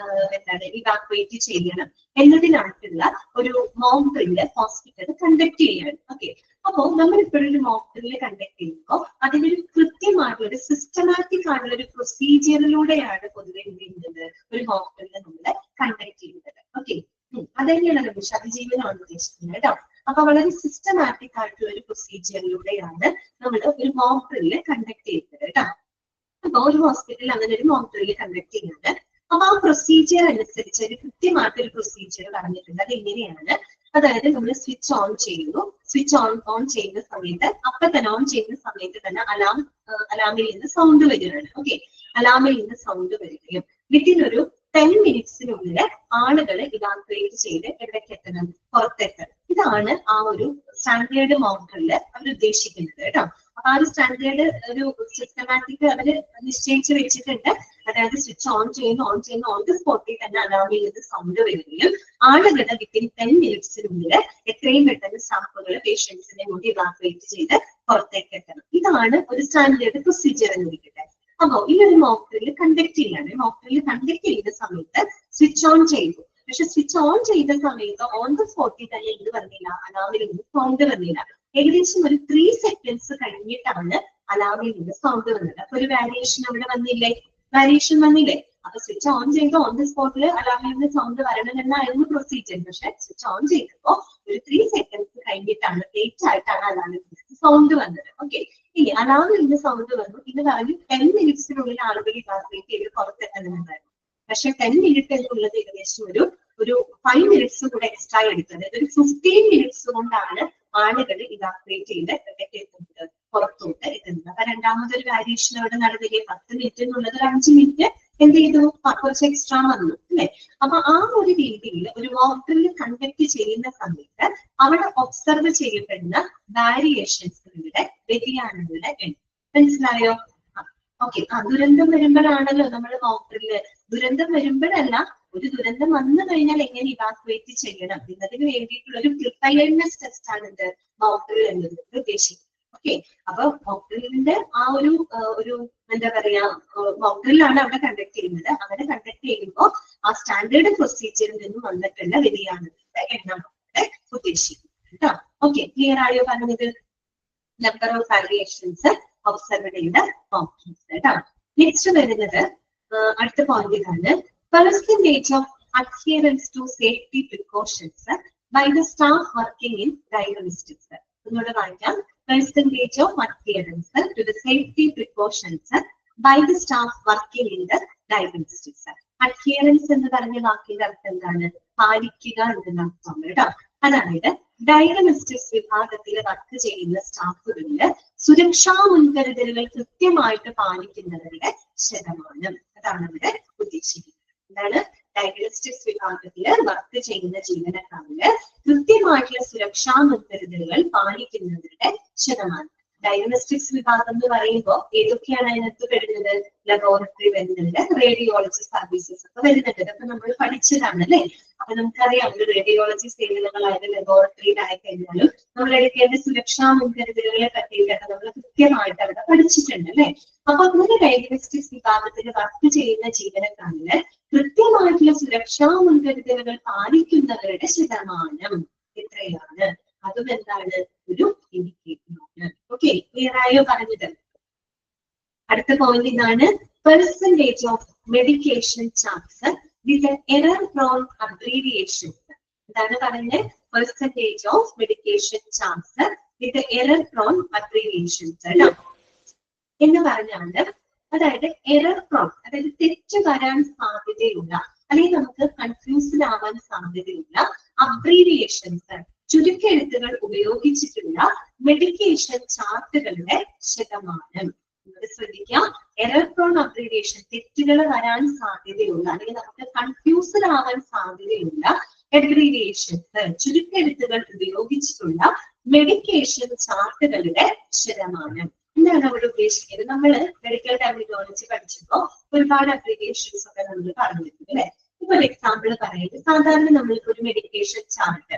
എന്താണ് ഇവാക്യുവേറ്റ് ചെയ്യണം എന്നതിനായിട്ടുള്ള ഒരു മോക്ക് ഡ്രിൽ ഹോസ്പിറ്റൽ കണ്ടക്ട് ചെയ്യാണ്. ഓക്കെ, അപ്പോൾ നമ്മൾ ഇപ്പോഴൊരു മോക്ക് ഡ്രിൽ കണ്ടക്ട് ചെയ്യുമ്പോൾ അതിനൊരു കൃത്യമായിട്ടുള്ള ഒരു സിസ്റ്റമാറ്റിക് ആയിട്ടുള്ള ഒരു പ്രൊസീജിയറിലൂടെയാണ് പൊതുവെ എന്ത് ചെയ്യുന്നത്, ഒരു മോക്ക് ഡ്രിൽ നമ്മൾ കണ്ടക്ട് ചെയ്യുന്നത്. ഓക്കെ, അതന്നെയാണ് നമ്മൾ അതിജീവനമാണ് ഉദ്ദേശിക്കുന്നത് കേട്ടോ. അപ്പൊ വളരെ സിസ്റ്റമാറ്റിക് ആയിട്ടുള്ള ഒരു പ്രൊസീജിയറിലൂടെയാണ് നമ്മൾ ഒരു മോക്ക് ഡ്രിൽ കണ്ടക്ട് ചെയ്യുന്നത് കേട്ടോ. അപ്പൊ ഒരു ഹോസ്പിറ്റലിൽ അങ്ങനെ ഒരു മോക്ക് ഡ്രിൽ കണ്ടക്ട് ചെയ്യുന്നത്. അപ്പൊ ആ പ്രൊസീജിയർ അനുസരിച്ച് ഒരു കൃത്യമായിട്ടൊരു പ്രൊസീജിയർ പറഞ്ഞിട്ടുണ്ട്. അത് എങ്ങനെയാണ്, അതായത് നമ്മൾ സ്വിച്ച് ഓൺ ചെയ്യുന്നു. സ്വിച്ച് ഓൺ ചെയ്യുന്ന സമയത്ത് അപ്പൊ തന്നെ ഓൺ ചെയ്യുന്ന സമയത്ത് തന്നെ അലാമിൽ നിന്ന് സൗണ്ട് വരികയാണ്. ഓക്കെ, അലാമിൽ നിന്ന് സൗണ്ട് വരികയും വിത്തിൻ ഒരു 10 മിനിറ്റ്സിനുള്ളിൽ ആളുകളെ ഇവാക്യുവേറ്റ് ചെയ്ത് എവിടേക്ക് എത്തണം, പുറത്തെത്തണം. ഇതാണ് ആ ഒരു സ്റ്റാൻഡേർഡ് മോക്ക് ഡ്രിൽ അവർ ഉദ്ദേശിക്കുന്നത് കേട്ടോ. അപ്പൊ ആ ഒരു സ്റ്റാൻഡേർഡ് ഒരു സിസ്റ്റമാറ്റിക് അവര് നിശ്ചയിച്ച് വെച്ചിട്ടുണ്ട്. അതായത് സ്വിച്ച് ഓൺ ചെയ്യുന്ന ഓൺ ദ സ്പോട്ടിൽ തന്നെ അലാമിൽ നിന്ന് സൗണ്ട് വരികയും ആളുകളെ വിത്തിൻ 10 മിനിറ്റ്സിനുള്ളിൽ എത്രയും പെട്ടെന്ന് സ്റ്റാഫുകൾ പേഷ്യൻസിനെ കൂടി ഇവാക്യുവേറ്റ് ചെയ്ത് പുറത്തേക്ക് എത്തണം. ഇതാണ് ഒരു സ്റ്റാൻഡേർഡ് പ്രൊസീജിയർ എന്ന് വിളിക്കുന്നത്. അപ്പോ ഈ ഒരു മോക്ക് ഡ്രിൽ കണ്ടക്ട് ചെയ്യാണ്. മോക്ക് ഡ്രിൽ കണ്ടക്ട് ചെയ്യുന്ന സമയത്ത് സ്വിച്ച് ഓൺ ചെയ്തു. പക്ഷെ സ്വിച്ച് ഓൺ ചെയ്ത സമയത്ത് ഓൺ ദ സ്പോട്ടിൽ തന്നെ എന്ത് വന്നില്ല, അലാമിൽ നിന്ന് സൗണ്ട് വന്നില്ല. ഏകദേശം ഒരു 3 സെക്കൻഡ്സ് കഴിഞ്ഞിട്ടാണ് അലാമിൽ നിന്ന് സൗണ്ട് വന്നത്. അപ്പൊ ഒരു വാരിയേഷൻ അവിടെ വന്നില്ലേ, വാരിയേഷൻ വന്നില്ലേ. അപ്പൊ സ്വിച്ച് ഓൺ ചെയ്ത് ഓൺ ദ സ്പോട്ടിൽ അലാമിൽ നിന്ന് സൗണ്ട് വരണമെന്നായിരുന്നു പ്രൊസീജിയർ. പക്ഷെ സ്വിച്ച് ഓൺ ചെയ്തപ്പോ ഒരു 3 സെക്കൻഡ്സ് കഴിഞ്ഞിട്ടാണ്, ലേറ്റ് ആയിട്ടാണ് അലാമിൽ നിന്ന് സൗണ്ട് വന്നത്. ഓക്കെ, ഇനി അലാമിൽ നിന്ന് സൗണ്ട് വന്നു. ഇത് പറഞ്ഞ് 10 മിനിറ്റ്സിനുള്ളിൽ ആളുകൾ ഇവാക്യുവേറ്റ് ചെയ്ത് പുറത്തെത്തണമെന്നായിരുന്നു. പക്ഷെ 10 മിനിറ്റ് എന്നുള്ളത് ഏകദേശം ഒരു 5 മിനിറ്റ്സ് കൂടെ എക്സ്ട്രാ എടുത്തത്. ഒരു 15 മിനിറ്റ്സ് കൊണ്ടാണ് ആളുകൾ ഇവാക്യുവേറ്റ് ചെയ്ത് എത്തുന്നത്, പുറത്തോട്ട് എത്തുന്നത്. അപ്പൊ രണ്ടാമതൊരു വാരിയേഷൻ അവിടെ നടന്നില്ലേ, 10 മിനിറ്റ് എന്നുള്ളത് ഒരു 5 മിനിറ്റ് എന്ത് ചെയ്തു, കുറച്ച് എക്സ്ട്രാ വന്നു അല്ലെ. അപ്പൊ ആ ഒരു രീതിയിൽ ഒരു മോക്ക് ഡ്രിൽ കണ്ടക്ട് ചെയ്യുന്ന സമയത്ത് അവിടെ ഒബ്സർവ് ചെയ്യപ്പെടുന്ന വാരിയേഷൻസുകളുടെ വ്യതിയാനങ്ങളുടെ എണ്ണം മനസ്സിലായോ? ഓക്കെ, ദുരന്തം വരുമ്പോഴാണല്ലോ നമ്മൾ മോക്ക് ഡ്രിൽ, ദുരന്തം വരുമ്പോഴല്ല, ഒരു ദുരന്തം വന്നു കഴിഞ്ഞാൽ എങ്ങനെ ഇവാക്യുവേറ്റ് ചെയ്യണം എന്നതിന് വേണ്ടിയിട്ടുള്ള ഒരു പ്രിപ്പയർനെസ് ടെസ്റ്റ് ആണ് ഇത് മോക്ക് ഡ്രിൽ എന്നത് ഉദ്ദേശിക്കുന്നത്. ഓക്കെ, അപ്പൊ മോക്ക് ഡ്രില്ലിന്റെ ആ ഒരു എന്താ പറയാ, മോക്ക് ഡ്രില്ലാണ് അവിടെ കണ്ടക്ട് ചെയ്യുന്നത്. അങ്ങനെ കണ്ടക്ട് ചെയ്യുമ്പോൾ ആ സ്റ്റാൻഡേർഡ് പ്രൊസീജിയറിൽ നിന്നും വന്നിട്ടുള്ള വ്യതിയാനങ്ങളുടെ എണ്ണം ഉദ്ദേശിക്കുന്നത് കേട്ടോ. ഓക്കെ, ക്ലിയർ ആയോ പറഞ്ഞത്? നമ്പർ ഓഫ് വാരിയേഷൻസ് ഒബ്സർവ് ചെയ്ത മോക്ക് ഡ്രിൽസ് കേട്ടോ. നെക്സ്റ്റ് വരുന്നത് അടുത്ത പോയിന്റ് ഇതാണ്, percentage of adherence to safety precautions by the staff working in diagnostics. ഒന്നുകൂടെ വായിക്കാം. Percentage of adherence to the safety precautions by the staff working in the diagnostics. Adherence എന്ന് പറഞ്ഞ വാക്കിന്റെ അർത്ഥം എന്താണ്? പാലിക്കുക എന്നുള്ള അർത്ഥം കേട്ടോ. അതായത് ഡയഗ്നോസ്റ്റിക്സ് വിഭാഗത്തിൽ വർക്ക് ചെയ്യുന്ന സ്റ്റാഫുകളില് സുരക്ഷാ മുൻകരുതലുകൾ കൃത്യമായിട്ട് പാലിക്കുന്നവരുടെ ശതമാനം, അതാണ് ഇവിടെ ഉദ്ദേശിക്കുന്നത്. എന്താണ്? ഡയഗ്നോസ്റ്റിക്സ് വിഭാഗത്തില് വർക്ക് ചെയ്യുന്ന ജീവനക്കാരില് കൃത്യമായിട്ടുള്ള സുരക്ഷാ മുൻകരുതലുകൾ പാലിക്കുന്നവരുടെ ശതമാനം. ഡയഗ്നോസ്റ്റിക്സ് വിഭാഗം എന്ന് പറയുമ്പോൾ ഏതൊക്കെയാണ് അതിനകത്ത് വരുന്നത്? ലബോറട്ടറി വരുന്നുണ്ട്, റേഡിയോളജി സർവീസസ് ഒക്കെ വരുന്നുണ്ട്. ഇതൊക്കെ നമ്മൾ പഠിച്ചതാണ് അല്ലെ. അപ്പൊ നമുക്കറിയാം, ഒരു റേഡിയോളജി സേവനങ്ങളായത് ലബോറട്ടറിയിലായി കഴിഞ്ഞാലും നമ്മൾ എടുക്കേണ്ട സുരക്ഷാ മുൻകരുതലുകളെ പറ്റിയിട്ടൊക്കെ നമ്മൾ കൃത്യമായിട്ട് അവിടെ പഠിച്ചിട്ടുണ്ട് അല്ലെ. അപ്പൊ അങ്ങനെ ഡയഗ്നോസ്റ്റിക്സ് വിഭാഗത്തിൽ വർക്ക് ചെയ്യുന്ന ജീവനക്കാരില് കൃത്യമായിട്ടുള്ള സുരക്ഷാ മുൻകരുതലുകൾ പാലിക്കുന്നവരുടെ ശതമാനം എത്രയാണ്? അതും എന്താണ്? ഒരു ഇൻഡിക്കേറ്ററാണ്. ഓക്കെ, ക്ലിയർ ആയോ പറഞ്ഞത്? അടുത്ത പോയിന്റ് ഇതാണ്, percentage of medication charts with error from abbreviations. എന്താണ് പറഞ്ഞത്? Percentage of medication charts with error from abbreviations എന്ന് പറഞ്ഞാല്, അതായത് എറർ ഫ്രോം, അതായത് തെറ്റ് വരാൻ സാധ്യതയുള്ള അല്ലെങ്കിൽ നമുക്ക് കൺഫ്യൂസ്ഡ് ആവാൻ സാധ്യതയുള്ള അബ്രീവിയേഷൻസ്, ചുരുക്കെഴുത്തുകൾ ഉപയോഗിച്ചിട്ടുള്ള മെഡിക്കേഷൻ ചാർട്ടുകളുടെ ശതമാനം. ശ്രദ്ധിക്കാം, എറർ ഫ്രോം അബ്രീവിയേഷൻ, തെറ്റുകൾ വരാൻ സാധ്യതയുള്ള അല്ലെങ്കിൽ നമുക്ക് കൺഫ്യൂസ്ഡ് ആവാൻ സാധ്യതയുള്ള അബ്രീവിയേഷൻസ്, ചുരുക്കെഴുത്തുകൾ ഉപയോഗിച്ചിട്ടുള്ള മെഡിക്കേഷൻ ചാർട്ടുകളുടെ ശതമാനം. എന്താണ് അവിടെ ഉദ്ദേശിക്കുന്നത്? നമ്മള് മെഡിക്കൽ ടെർമിനോളജി പഠിച്ചപ്പോ ഒരുപാട് അബ്രീവിയേഷൻസ് ഒക്കെ നമ്മൾ പറഞ്ഞിട്ടുണ്ട് അല്ലെ. ഇപ്പൊ ഒരു എക്സാമ്പിൾ പറയുന്നത്, സാധാരണ നമ്മൾക്ക് ഒരു മെഡിക്കേഷൻ ചാർട്ട്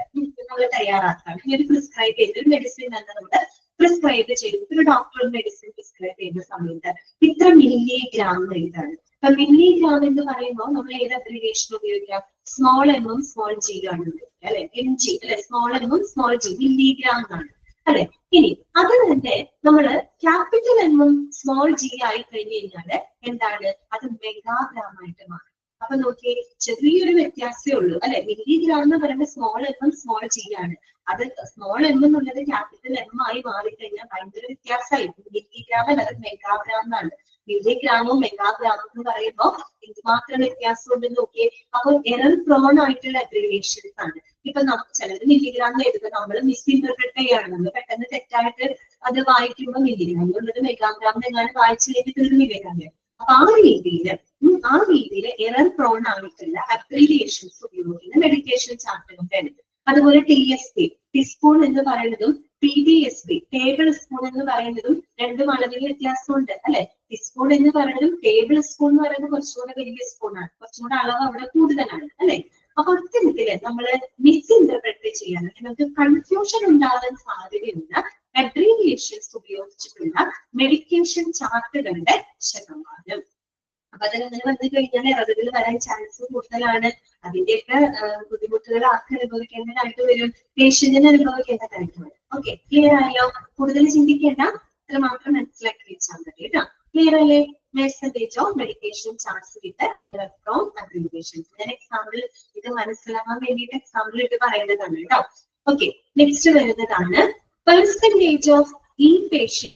നമ്മൾ തയ്യാറാക്കാം. ഈ ഒരു പ്രിസ്ക്രൈബ് ചെയ്ത ഒരു മെഡിസിൻ തന്നെ നമ്മൾ പ്രിസ്ക്രൈബ് ചെയ്തിട്ട് ഒരു ഡോക്ടർ മെഡിസിൻ പ്രിസ്ക്രൈബ് ചെയ്യുന്ന സമയത്ത് ഇത്ര മില്ലിഗ്രാം എഴുതാണ്. അപ്പൊ മില്ലിഗ്രാം എന്ന് പറയുമ്പോൾ നമ്മൾ ഏത് അബ്രീവിയേഷൻ ഉപയോഗിക്കാം? സ്മോൾ എമ്മും സ്മോൾ ജി ആണ് ഉപയോഗിക്കുക അല്ലെ. എം ജി അല്ലെ, സ്മോൾ എമ്മും സ്മോൾ ജി, മില്ലിഗ്രാം എന്നാണ്. അല്ലെ? ഇനി അത് തന്നെ നമ്മള് ക്യാപിറ്റൽ എന്നും സ്മോൾ ജി ആയി കഴിഞ്ഞു കഴിഞ്ഞാല് എന്താണ്? അത് മെഗാഗ്രാം ആയിട്ട് മാറും. അപ്പൊ നോക്കിയേ, ചെറിയൊരു വ്യത്യാസമേ ഉള്ളൂ അല്ലെ? മില്ലിഗ്രാം എന്ന് പറയുമ്പോൾ സ്മോൾ എന്നും സ്മോൾ ജി ആണ്. അത് സ്മോൾ എം എന്നുള്ളത് ക്യാപിറ്റൽ എം ആയി മാറിക്കഴിഞ്ഞാൽ ഭയങ്കര വ്യത്യാസമായി. മില്ലിഗ്രാം അല്ല, അത് മെഗാഗ്രാം എന്നാണ്. മില്ലിഗ്രാമും മെഗാഗ്രാമും എന്ന് പറയുമ്പോൾ എന്തുമാത്രം വ്യത്യാസം ഉണ്ടെന്ന് നോക്കിയേ. അപ്പൊ എറർ പ്രോൺ ആയിട്ടുള്ള അബ്രിവിയേഷൻസ് ആണ്. ഇപ്പൊ ചിലത് മില്ലിഗ്രാം എഴുതുക, നമ്മൾ മിസ്ഇന്റർപ്രറ്റ് ചെയ്യാണ്. നമ്മൾ പെട്ടെന്ന് തെറ്റായിട്ട് അത് വായിക്കുമ്പോൾ മില്ലിഗ്രാം എന്നുള്ളത് മെഗാഗ്രാം എങ്ങാനും വായിച്ചിലേക്ക് തീർന്നില്ലേ? അപ്പൊ ആ രീതിയിൽ എറർ പ്രോൺ ആയിട്ടുള്ള അബ്രിവിയേഷൻസ് ഉപയോഗിക്കുന്ന മെഡിക്കേഷൻ ചാർട്ടുകളുണ്ട്. അതുപോലെ TSP, ടീസ്പൂൺ എന്ന് പറയുന്നതും TBSB, ടേബിൾ സ്പൂൺ എന്ന് പറയുന്നതും രണ്ടും അളവിൽ വ്യത്യാസമുണ്ട് അല്ലെ? ടീസ്പൂൺ എന്ന് പറയുന്നതും ടേബിൾ സ്പൂൺ എന്ന് പറയുന്നത് കുറച്ചുകൂടെ വലിയ സ്പൂണാണ്, കുറച്ചുകൂടെ അളവ് അവിടെ കൂടുതലാണ് അല്ലെ? അപ്പൊ അത്തരത്തില് നമ്മള് മിസ്ഇന്റർപ്രറ്റ് ചെയ്യാൻ, നമുക്ക് കൺഫ്യൂഷൻ ഉണ്ടാകാൻ സാധ്യതയുള്ള അബ്രീവിയേഷൻസ് ഉപയോഗിച്ചിട്ടുള്ള മെഡിക്കേഷൻ ചാർട്ടുകളുടെ ശതമാനം. അപ്പൊ അതിലങ്ങനെ വന്നു കഴിഞ്ഞാൽ എററുകൾ വരാൻ ചാൻസ് കൂടുതലാണ്. അതിന്റെയൊക്കെ ബുദ്ധിമുട്ടുകൾ ആർക്ക് അനുഭവിക്കേണ്ടതായിട്ട് വരും? പേഷ്യന്റിന് അനുഭവിക്കേണ്ടതായിട്ട് വരും. ഓക്കെ, ക്ലിയർ ആയോ? കൂടുതൽ ചിന്തിക്കേണ്ട, ഇത്ര മാത്രം മനസ്സിലാക്കി വെച്ചാൽ മതി കേട്ടോ. ക്ലിയർ അല്ലേ? Percentage of medication charts with from abbreviations. ഞാൻ എക്സാമ്പിൾ ഇത് മനസ്സിലാക്കാൻ വേണ്ടിയിട്ട് എക്സാമ്പിൾ ഇട്ട് പറയുന്നതാണ് കേട്ടോ. ഓക്കെ, നെക്സ്റ്റ് വരുന്നതാണ് percentage of inpatient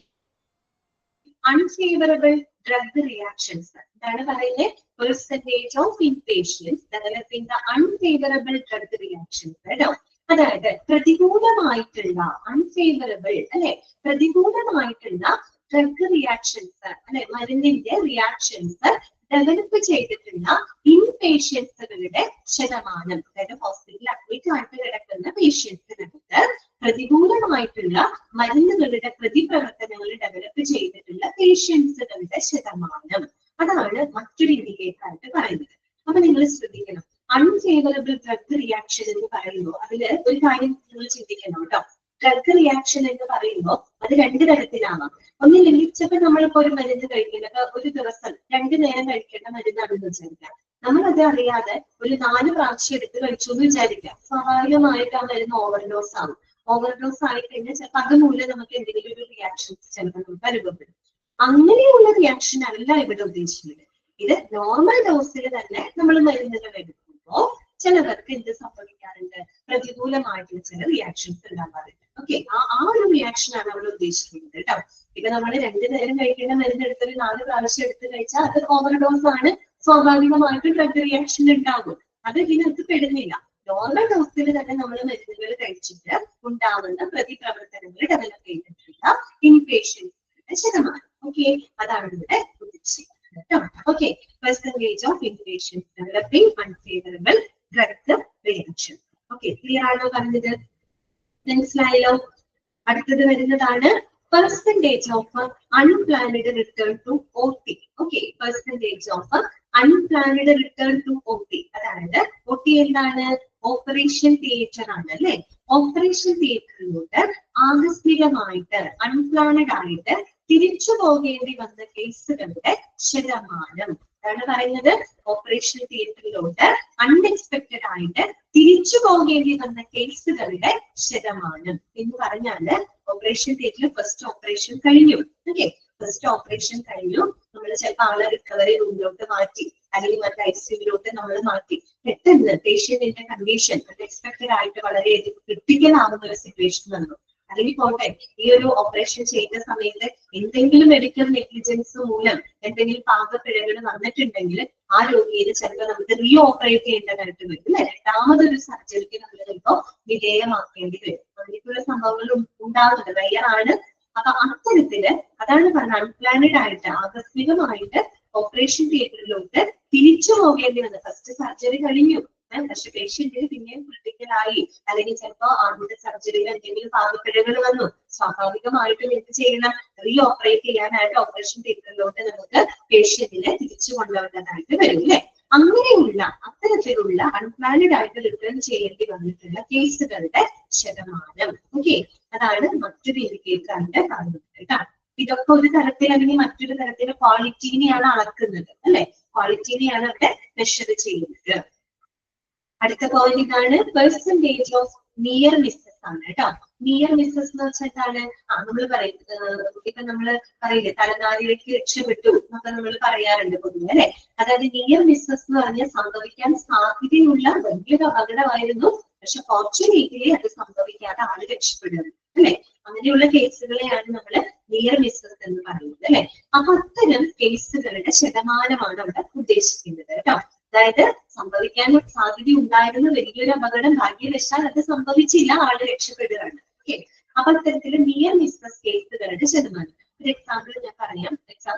unfavorable drug reactions. എന്താണ് പറയുന്നത്? Percentage of inpatients developing the unfavourable drug reactions കേട്ടോ. അതായത് പ്രതികൂലമായിട്ടുള്ള അൺഫേവറബിൾ അല്ലെ, പ്രതികൂലമായിട്ടുള്ള ഡ്രഗ് റിയാക്ഷൻസ് അല്ലെ, മരുന്നിന്റെ റിയാക്ഷൻസ് ഡെവലപ്പ് ചെയ്തിട്ടുള്ള ഇൻപേഷ്യൻസുകളുടെ ശതമാനം. അതായത് ഹോസ്പിറ്റലിൽ അഡ്മിറ്റ് ആയിട്ട് കിടക്കുന്ന പേഷ്യൻസിനകത്ത് പ്രതികൂലമായിട്ടുള്ള മരുന്നുകളുടെ പ്രതിപ്രവർത്തനങ്ങൾ ഡെവലപ്പ് ചെയ്തിട്ടുള്ള പേഷ്യൻസുകളുടെ ശതമാനം. അതാണ് മറ്റൊരു ഇൻഡിക്കേറ്റർ ആയിട്ട് പറയുന്നത്. അപ്പൊ നിങ്ങൾ ശ്രദ്ധിക്കണം, അൺഫേവറബിൾ ഡ്രഗ് റിയാക്ഷൻ എന്ന് പറയുമ്പോൾ അതില് ഒരു കാര്യം നിങ്ങൾ ചിന്തിക്കണം കേട്ടോ. ഡ്രഗ് റിയാക്ഷൻ എന്ന് പറയുമ്പോൾ അത് രണ്ട് തരത്തിലാവാം. ഒന്നില്ലെങ്കിൽ ചിലപ്പോൾ നമ്മളിപ്പോ ഒരു മരുന്ന് കഴിക്കുന്നത് ഒരു ദിവസം 2 നേരം കഴിക്കേണ്ട മരുന്നാണെന്ന് വിചാരിക്കാം. നമ്മളത് അറിയാതെ ഒരു 4 പ്രാവശ്യം എടുത്ത് കഴിച്ചു എന്ന് വിചാരിക്കാം. സ്വാഭാവികമായിട്ട് ആ മരുന്ന് ഓവർഡോസ് ആവും. ഓവർഡോസ് ആയി കഴിഞ്ഞാൽ ചിലപ്പോൾ അതുമൂലം നമുക്ക് എന്തെങ്കിലും ഒരു റിയാക്ഷൻസ് ചിലപ്പോൾ നമുക്ക് അനുഭവപ്പെടും. അങ്ങനെയുള്ള റിയാക്ഷൻ അല്ല ഇവിടെ ഉദ്ദേശിക്കുന്നത്. ഇത് നോർമൽ ഡോസിൽ തന്നെ നമ്മൾ മരുന്നുകൾ എടുക്കുമ്പോൾ ചിലവർക്ക് എന്ത് സംഭവിക്കാറുണ്ട്? പ്രതികൂലമായിട്ടുള്ള ചില റിയാക്ഷൻസ് ഉണ്ടാവാറുണ്ട്. ഓക്കെ, ആ ഒരു റിയാക്ഷൻ ആണ് അവിടെ ഉദ്ദേശിക്കുന്നത് കേട്ടോ. ഇപ്പൊ നമ്മൾ 2 നേരം കഴിക്കേണ്ട മരുന്ന് എടുത്തൊരു 4 പ്രാവശ്യം എടുത്ത് കഴിച്ചാൽ അത് ഓവർഡോസ് ആണ്. സ്വാഭാവികമായിട്ടും ഡ്രഗ് റിയാക്ഷൻ ഉണ്ടാകും. അത് ഇതിനകത്ത് പെടുന്നില്ല. നോർമൽ ഡോസിൽ തന്നെ നമ്മൾ മരുന്നുകൾ കഴിച്ചിട്ട് ഉണ്ടാവുന്ന പ്രതിപ്രവർത്തനങ്ങൾ ഡെവലപ്പ് ചെയ്തിട്ടുള്ള ഇൻപേഷ്യൻസിന്റെ ശതമാനം. ഓക്കെ, അതാണ് ഇവിടെ ഉദ്ദേശിക്കുന്നത് കേട്ടോ. Okay, percentage of inpatients developing unfavourable drug reaction. Okay, clear ആണോ പറഞ്ഞത്? മനസ്സിലായല്ലോ? അടുത്തത് വരുന്നതാണ് percentage of unplanned return to OT. Okay, percentage of unplanned return to OT. അതായത് OT എന്താണ്? ഓപ്പറേഷൻ തിയേറ്റർ ആണ് അല്ലെ? ഓപ്പറേഷൻ തിയേറ്ററിലോട്ട് ആകസ്മികമായിട്ട് അൺപ്ലാനഡ് ആയിട്ട് തിരിച്ചു പോകേണ്ടി വന്ന കേസുകളുടെ ശതമാനം. അതാണ് പറയുന്നത് ഓപ്പറേഷൻ തിയേറ്ററിലോട്ട് അൺഎക്സ്പെക്ടഡ് ആയിട്ട് തിരിച്ചു പോകേണ്ടി വന്ന കേസുകളുടെ ശതമാനം എന്ന് പറഞ്ഞാല് ഓപ്പറേഷൻ തിയേറ്ററിൽ ഫസ്റ്റ് ഓപ്പറേഷൻ കഴിഞ്ഞു. ഓക്കെ, ഫസ്റ്റ് ഓപ്പറേഷൻ കഴിഞ്ഞു, നമ്മൾ ചിലപ്പോൾ ആളെ റിക്കവറി റൂമിലോട്ട് മാറ്റി അല്ലെങ്കിൽ മറ്റേ ICUവിലോട്ട് നമ്മൾ മാറ്റി. പെട്ടെന്ന് പേഷ്യന്റിന്റെ കണ്ടീഷൻ അൺഎക്സ്പെക്ടഡ് ആയിട്ട് വളരെയധികം ക്രിട്ടിക്കൽ ആവുന്ന ഒരു സിറ്റുവേഷൻ വന്നു. അല്ലെങ്കിൽ പോട്ടെ, ഈ ഒരു ഓപ്പറേഷൻ ചെയ്യുന്ന സമയത്ത് എന്തെങ്കിലും മെഡിക്കൽ നെഗ്ലിജൻസ് മൂലം എന്തെങ്കിലും പാകപ്പിഴകൾ വന്നിട്ടുണ്ടെങ്കിൽ ആ രോഗിയെ ചിലപ്പോൾ നമുക്ക് റീ ഓപ്പറേറ്റ് ചെയ്യേണ്ടതായിട്ട് വരും അല്ലെ? രണ്ടാമതൊരു സർജറിക്ക് നമ്മൾ ചിലപ്പോൾ വിധേയമാക്കേണ്ടി വരും. അങ്ങനെയൊക്കെയുള്ള സംഭവങ്ങൾ ഉണ്ടാകുന്നത് റയറാണ്. അപ്പൊ അത്തരത്തില് അതാണ് പറഞ്ഞത് അൺപ്ലാനഡ് ആയിട്ട് ആകസ്മികമായിട്ട് ഓപ്പറേഷൻ തിയേറ്ററിലോട്ട് തിരിച്ചു പോകേണ്ടി വന്നത്. ഫസ്റ്റ് സർജറി കഴിഞ്ഞു, പക്ഷെ പേഷ്യന്റിന് പിന്നെയും ക്രിട്ടിക്കൽ ആയി, അല്ലെങ്കിൽ ചിലപ്പോൾ ആദ്യത്തെ സർജറിയിൽ എന്തെങ്കിലും പാകപ്പിഴകൾ വന്നു. സ്വാഭാവികമായിട്ടും എന്ത് ചെയ്യണം? റീ ഓപ്പറേറ്റ് ചെയ്യാനായിട്ട് ഓപ്പറേഷൻ തിയേറ്ററിലോട്ട് നമുക്ക് പേഷ്യന്റിനെ തിരിച്ചു കൊണ്ടുവരേണ്ടതായിട്ട് വരും അല്ലെ? അങ്ങനെയുള്ള അത്തരത്തിലുള്ള അൺപ്ലാനഡ് ആയിട്ട് റിട്ടേൺ ചെയ്യേണ്ടി വന്നിട്ടുള്ള കേസുകളുടെ ശതമാനം. ഓക്കെ, അതാണ് മറ്റൊരു ഇൻഡിക്കേറ്റർ ആയിട്ട് കാണുന്നത് കേട്ടോ. ഇതൊക്കെ ഒരു തരത്തിൽ അല്ലെങ്കിൽ മറ്റൊരു തരത്തിൽ ക്വാളിറ്റീനെയാണ് അളക്കുന്നത് അല്ലെ? ക്വാളിറ്റീനെയാണ് അവിടെ മെഷർ ചെയ്യുന്നത്. അടുത്ത പോയിന്റ് ഇതാണ് പെർസെന്റേജ് ഓഫ് നിയർ മിസ്സസ്. ആണ് കേട്ടോ. നിയർ മിസ്സസ് എന്ന് വെച്ചാൽ എന്താണ്? നമ്മൾ പറയും, ഇപ്പൊ നമ്മള് പറയില്ലേ തലനാരിഴയ്ക്ക് രക്ഷപ്പെട്ടു എന്നൊക്കെ നമ്മൾ പറയാറുണ്ട് പൊതുവെ അല്ലെ. അതായത് നിയർ മിസ്സസ് എന്ന് പറഞ്ഞാൽ സംഭവിക്കാൻ സാധ്യതയുള്ള വലിയൊരു അപകടമായിരുന്നു, പക്ഷെ ഫോർച്യുനേറ്റ്ലി അത് സംഭവിക്കാതെ ആള് രക്ഷപ്പെടുന്നത് അല്ലെ. അങ്ങനെയുള്ള കേസുകളെയാണ് നമ്മൾ നിയർ മിസ്സസ് എന്ന് പറയുന്നത് അല്ലെ. അപ്പൊ അത്തരം കേസുകളുടെ ശതമാനമാണ് അവിടെ ഉദ്ദേശിക്കുന്നത് കേട്ടോ. അതായത് സംഭവിക്കാൻ സാധ്യത ഉണ്ടായിരുന്ന വലിയൊരു അപകടം ഭാഗ്യവശാൽ അത് സംഭവിച്ചില്ല, ആള് രക്ഷപ്പെടുകയാണ്. ഓക്കെ, അപ്പൊ അത്തരത്തില് നിയർ മിസ്സസ് കേസുകളുടെ ശതമാനം. ഒരു എക്സാമ്പിൾ ഞാൻ പറയാം,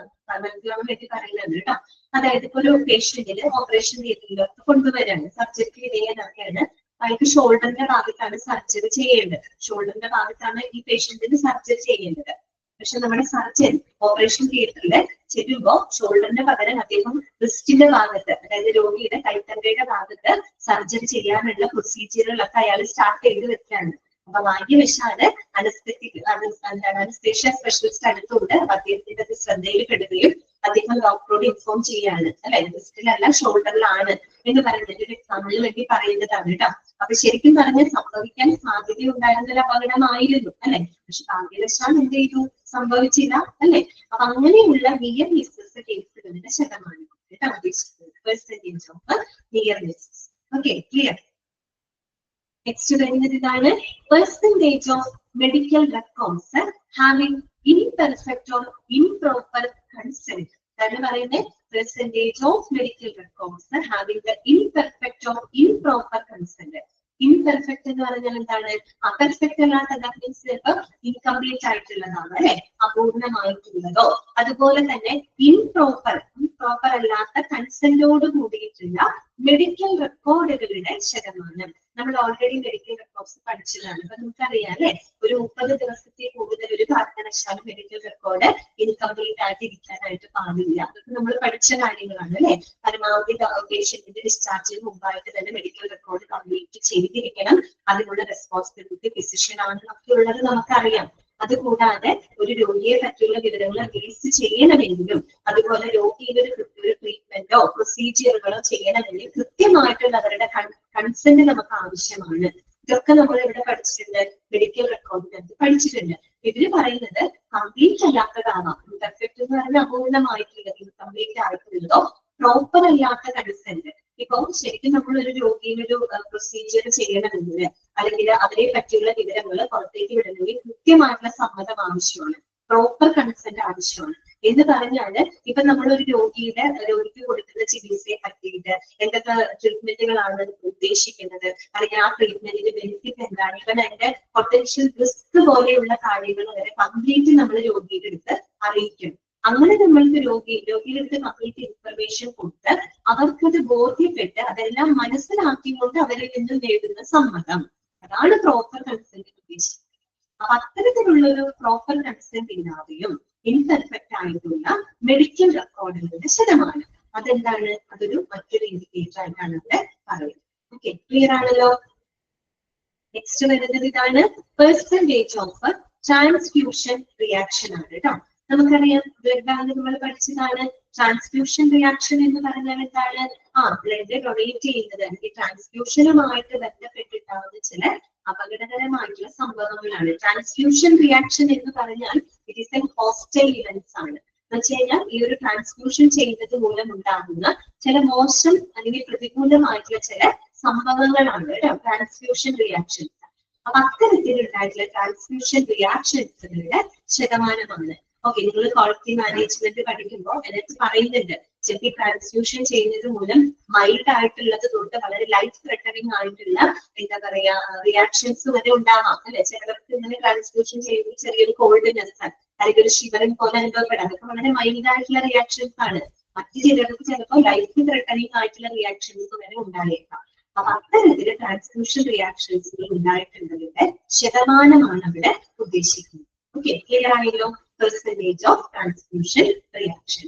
മനസ്സിലാവാൻ വേണ്ടി പറയുന്നത് കേട്ടോ. അതായത് ഇപ്പൊ ഒരു പേഷ്യന്റിന് ഓപ്പറേഷൻ തിയേറ്ററിലൊക്കെ കൊണ്ടുവരാണ്, സർജറിക്ക് വിധേയനാക്കുകയാണ്. അയാൾക്ക് ഷോൾഡറിന്റെ ഭാഗത്താണ് സർജറി ചെയ്യേണ്ടത്. ഷോൾഡറിന്റെ ഭാഗത്താണ് ഈ പേഷ്യന്റിന് സർജറി ചെയ്യേണ്ടത്. പക്ഷെ നമ്മുടെ സർജൻ ഓപ്പറേഷൻ തിയേറ്ററിൽ ചെല്ലുമ്പോൾ ഷോൾഡറിന്റെ പകരം അദ്ദേഹം റിസ്റ്റിന്റെ ഭാഗത്ത്, അതായത് രോഗിയുടെ കൈത്തണ്ടയുടെ ഭാഗത്ത് സർജറി ചെയ്യാനുള്ള പ്രൊസീജിയറുകളൊക്കെ അയാൾ സ്റ്റാർട്ട് ചെയ്ത് വെക്കാണ്. അപ്പൊ ഭാഗ്യവശാല് അനസ്തേഷ്യ സ്പെഷ്യലിസ്റ്റ് അടുത്തുണ്ട്. അദ്ദേഹത്തിന്റെ അത് ശ്രദ്ധയിൽപ്പെടുകയും അദ്ദേഹം ഡോക്ടറോട് ഇൻഫോം ചെയ്യാണ് അല്ലെ, റിസ്റ്റിലല്ല ഷോൾഡറിലാണ് എന്ന് പറയുന്നത് ഒരു എക്സാമ്പിളിന് വേണ്ടി പറയുന്നതാണ് കേട്ടോ. അപ്പൊ ശരിക്കും പറഞ്ഞാൽ സംഭവിക്കാൻ സാധ്യതയുണ്ടായിരുന്ന ഒരു അപകടമായിരുന്നു അല്ലെ, പക്ഷെ ഭാഗ്യവശാൽ എന്ത് ചെയ്തു, സംഭവിച്ചില്ല അല്ലെ. അപ്പൊ അങ്ങനെയുള്ള നിയർ മിസ്സസ് കേസുകളുടെ ശതമാനം ഉദ്ദേശിക്കുന്നത് percentage of near misses. Okay, clear. Next വരുന്നത് ഇതാണ്, percentage of medical records having imperfect or improper consent. അതാണ് പറയുന്നത് percentage of medical records having the imperfect or improper consent. Imperfect എന്ന് പറഞ്ഞാൽ എന്താണ്? പെർഫെക്റ്റ് അല്ലാത്ത മീൻസ് ചിലപ്പോൾ ഇൻകംപ്ലീറ്റ് ആയിട്ടുള്ളതാണ് അല്ലെ, അപൂർണമായിട്ടുള്ളതോ. അതുപോലെ തന്നെ ഇംപ്രോപ്പർ അല്ലാത്ത കൺസെന്റോട് കൂടിയിട്ടുള്ള മെഡിക്കൽ റെക്കോർഡുകളുടെ ശതമാനം. നമ്മൾ ഓൾറെഡി മെഡിക്കൽ റെക്കോർഡ്സ് പഠിച്ചതാണ്. അപ്പൊ നമുക്കറിയാം അല്ലെ, ഒരു 30 ദിവസത്തിൽ കൂടുതൽ ഒരു കാരണവശാലും മെഡിക്കൽ റെക്കോർഡ് ഇൻകംപ്ലീറ്റ് ആയിട്ട് ഇരിക്കാനായിട്ട് പാടില്ല. അതൊക്കെ നമ്മൾ പഠിച്ച കാര്യങ്ങളാണ് അല്ലെ. പരമാവധി പേഷ്യന്റിന്റെ ഡിസ്ചാർജിന് മുമ്പായിട്ട് തന്നെ മെഡിക്കൽ റെക്കോർഡ് കംപ്ലീറ്റ് ചെയ്തിരിക്കണം. അതിനുള്ള റെസ്പോൺസിബിലിറ്റി ഫിസിഷ്യൻ ആണെന്നൊക്കെ ഉള്ളത് നമുക്കറിയാം. അതുകൂടാതെ ഒരു രോഗിയെ പറ്റിയുള്ള വിവരങ്ങൾ റിലീസ് ചെയ്യണമെങ്കിലും, അതുപോലെ രോഗിയുടെ ഒരു ട്രീറ്റ്മെന്റോ പ്രൊസീജിയറുകളോ ചെയ്യണമെങ്കിൽ കൃത്യമായിട്ടുള്ള അവരുടെ കൺസെന്റ് നമുക്ക് ആവശ്യമാണ്. ഇതൊക്കെ നമ്മൾ ഇവിടെ പഠിച്ചിട്ടുണ്ട്, മെഡിക്കൽ റെക്കോർഡിനകത്ത് പഠിച്ചിട്ടുണ്ട്. ഇവര് പറയുന്നത് കംപ്ലീറ്റ് അല്ലാത്തതാവാം. പെർഫെക്റ്റ് എന്ന് പറഞ്ഞാൽ അപൂർണമായിട്ടുള്ളത്, ഇൻകംപ്ലീറ്റ് ആയിട്ടുള്ളതോ പ്രോപ്പർ അല്ലാത്ത കൺസെന്റ്. ഇപ്പൊ ശരിക്കും നമ്മൾ ഒരു രോഗിയുടെ ഒരു പ്രൊസീജിയർ ചെയ്യണമെങ്കിൽ, അല്ലെങ്കിൽ അവരെ പറ്റിയുള്ള വിവരങ്ങൾ പുറത്തേക്ക് വിടണമെങ്കിൽ കൃത്യമായിട്ടുള്ള സമ്മതം ആവശ്യമാണ്, പ്രോപ്പർ കൺസെന്റ് ആവശ്യമാണ്. എന്ന് പറഞ്ഞാല് ഇപ്പൊ നമ്മളൊരു രോഗിക്ക് കൊടുക്കുന്ന ചികിത്സയെ പറ്റിയിട്ട് എന്തൊക്കെ ട്രീറ്റ്മെന്റുകളാണ് ഉദ്ദേശിക്കുന്നത്, അല്ലെങ്കിൽ ആ ട്രീറ്റ്മെന്റിന്റെ ബെനിഫിറ്റ് എന്താണ്, ഇവൻ അതിന്റെ പൊട്ടൻഷ്യൽ റിസ്ക് പോലെയുള്ള കാര്യങ്ങൾ വരെ കംപ്ലീറ്റ് നമ്മൾ രോഗിയുടെ അടുത്ത് അറിയിക്കണം. അങ്ങനെ നമ്മൾക്ക് രോഗിയുടെ അടുത്ത് കംപ്ലീറ്റ് ഇൻഫർമേഷൻ കൊടുത്ത് അവർക്കത് ബോധ്യപ്പെട്ട് അതെല്ലാം മനസ്സിലാക്കിക്കൊണ്ട് അവരിൽ നിന്ന് നേടുന്ന സമ്മതം, അതാണ് പ്രോപ്പർ കൺസെന്റ് ഉദ്ദേശിക്കുന്നത്. അപ്പൊ അത്തരത്തിലുള്ള ഒരു പ്രോപ്പർ കൺസെന്റ് ഇല്ലാതെയും ഇൻപെർഫെക്റ്റ് ആയിട്ടുള്ള മെഡിക്കൽ റെക്കോർഡുകളുടെ ശതമാനം അതെന്താണ്, അതൊരു മറ്റൊരു ഇൻഡിക്കേറ്റർ ആയിട്ടാണ് ഇവിടെ പറയുന്നത്. ഓക്കെ, ക്ലിയർ ആണല്ലോ. നെക്സ്റ്റ് വരുന്നത് ഇതാണ്, പെർസെന്റേജ് ഓഫ് ട്രാൻസ്ഫ്യൂഷൻ റിയാക്ഷൻ ആണ് കേട്ടോ. നമുക്കറിയാം ബ്ലഡ് ബാങ്ക് നമ്മൾ പഠിച്ചതാണ്. ട്രാൻസ്ഫ്യൂഷൻ റിയാക്ഷൻ എന്ന് പറഞ്ഞാൽ എന്താണ്? ബ്ലഡ് ഡൊണേറ്റ് ചെയ്യുന്നത് അല്ലെങ്കിൽ ട്രാൻസ്ഫ്യൂഷനുമായിട്ട് ബന്ധപ്പെട്ടിട്ടാവുന്ന ചില അപകടകരമായിട്ടുള്ള സംഭവങ്ങളാണ്. ട്രാൻസ്ഫ്യൂഷൻ റിയാക്ഷൻ എന്ന് പറഞ്ഞാൽ it is N hostile events ആണ്. എന്ന് വെച്ച് കഴിഞ്ഞാൽ ഈ ഒരു ട്രാൻസ്ഫ്യൂഷൻ ചെയ്യുന്നത് മൂലം ഉണ്ടാകുന്ന ചില മോശം അല്ലെങ്കിൽ പ്രതികൂലമായിട്ടുള്ള ചില സംഭവങ്ങളാണ് കേട്ടോ ട്രാൻസ്ഫ്യൂഷൻ റിയാക്ഷൻസ്. അപ്പൊ അത്തരത്തിലുണ്ടായിട്ടുള്ള ട്രാൻസ്ഫ്യൂഷൻ റിയാക്ഷൻസുകളുടെ ശതമാനമാണ്. ഓക്കെ, നിങ്ങൾ ക്വാളിറ്റി മാനേജ്മെന്റ് പഠിക്കുമ്പോൾ അതിനകത്ത് പറയുന്നുണ്ട് ചിലപ്പോൾ ട്രാൻസ്ഫ്യൂഷൻ ചെയ്യുന്നത് മൂലം മൈൽഡ് ആയിട്ടുള്ളത് തൊട്ട് വളരെ ലൈഫ് ത്രെട്ടനിങ് ആയിട്ടുള്ള എന്താ പറയാ റിയാക്ഷൻസ് വരെ ഉണ്ടാവാം അല്ലെ. ചിലർക്ക് ഇങ്ങനെ ട്രാൻസ്ഫ്യൂഷൻ ചെയ്യുമ്പോൾ ചെറിയൊരു കോൾഡ്നെസ് അല്ലെങ്കിൽ ഒരു ഷിവറിംഗ് പോലെ അനുഭവപ്പെടാം. അതൊക്കെ വളരെ മൈൽഡ് ആയിട്ടുള്ള റിയാക്ഷൻസ് ആണ്. മറ്റു ചിലർക്ക് ചിലപ്പോൾ ലൈഫ് ത്രെട്ടനിങ് ആയിട്ടുള്ള റിയാക്ഷൻസ് വരെ ഉണ്ടായേക്കാം. അപ്പൊ അത്തരത്തില് ട്രാൻസ്ഫ്യൂഷൻ റിയാക്ഷൻസുകൾ ഉണ്ടായിട്ടുള്ളതിന്റെ ശതമാനമാണ് അവിടെ ഉദ്ദേശിക്കുന്നത്. ഓക്കെ, ക്ലിയർ ആയല്ലോ. Percentage of transfusion reaction.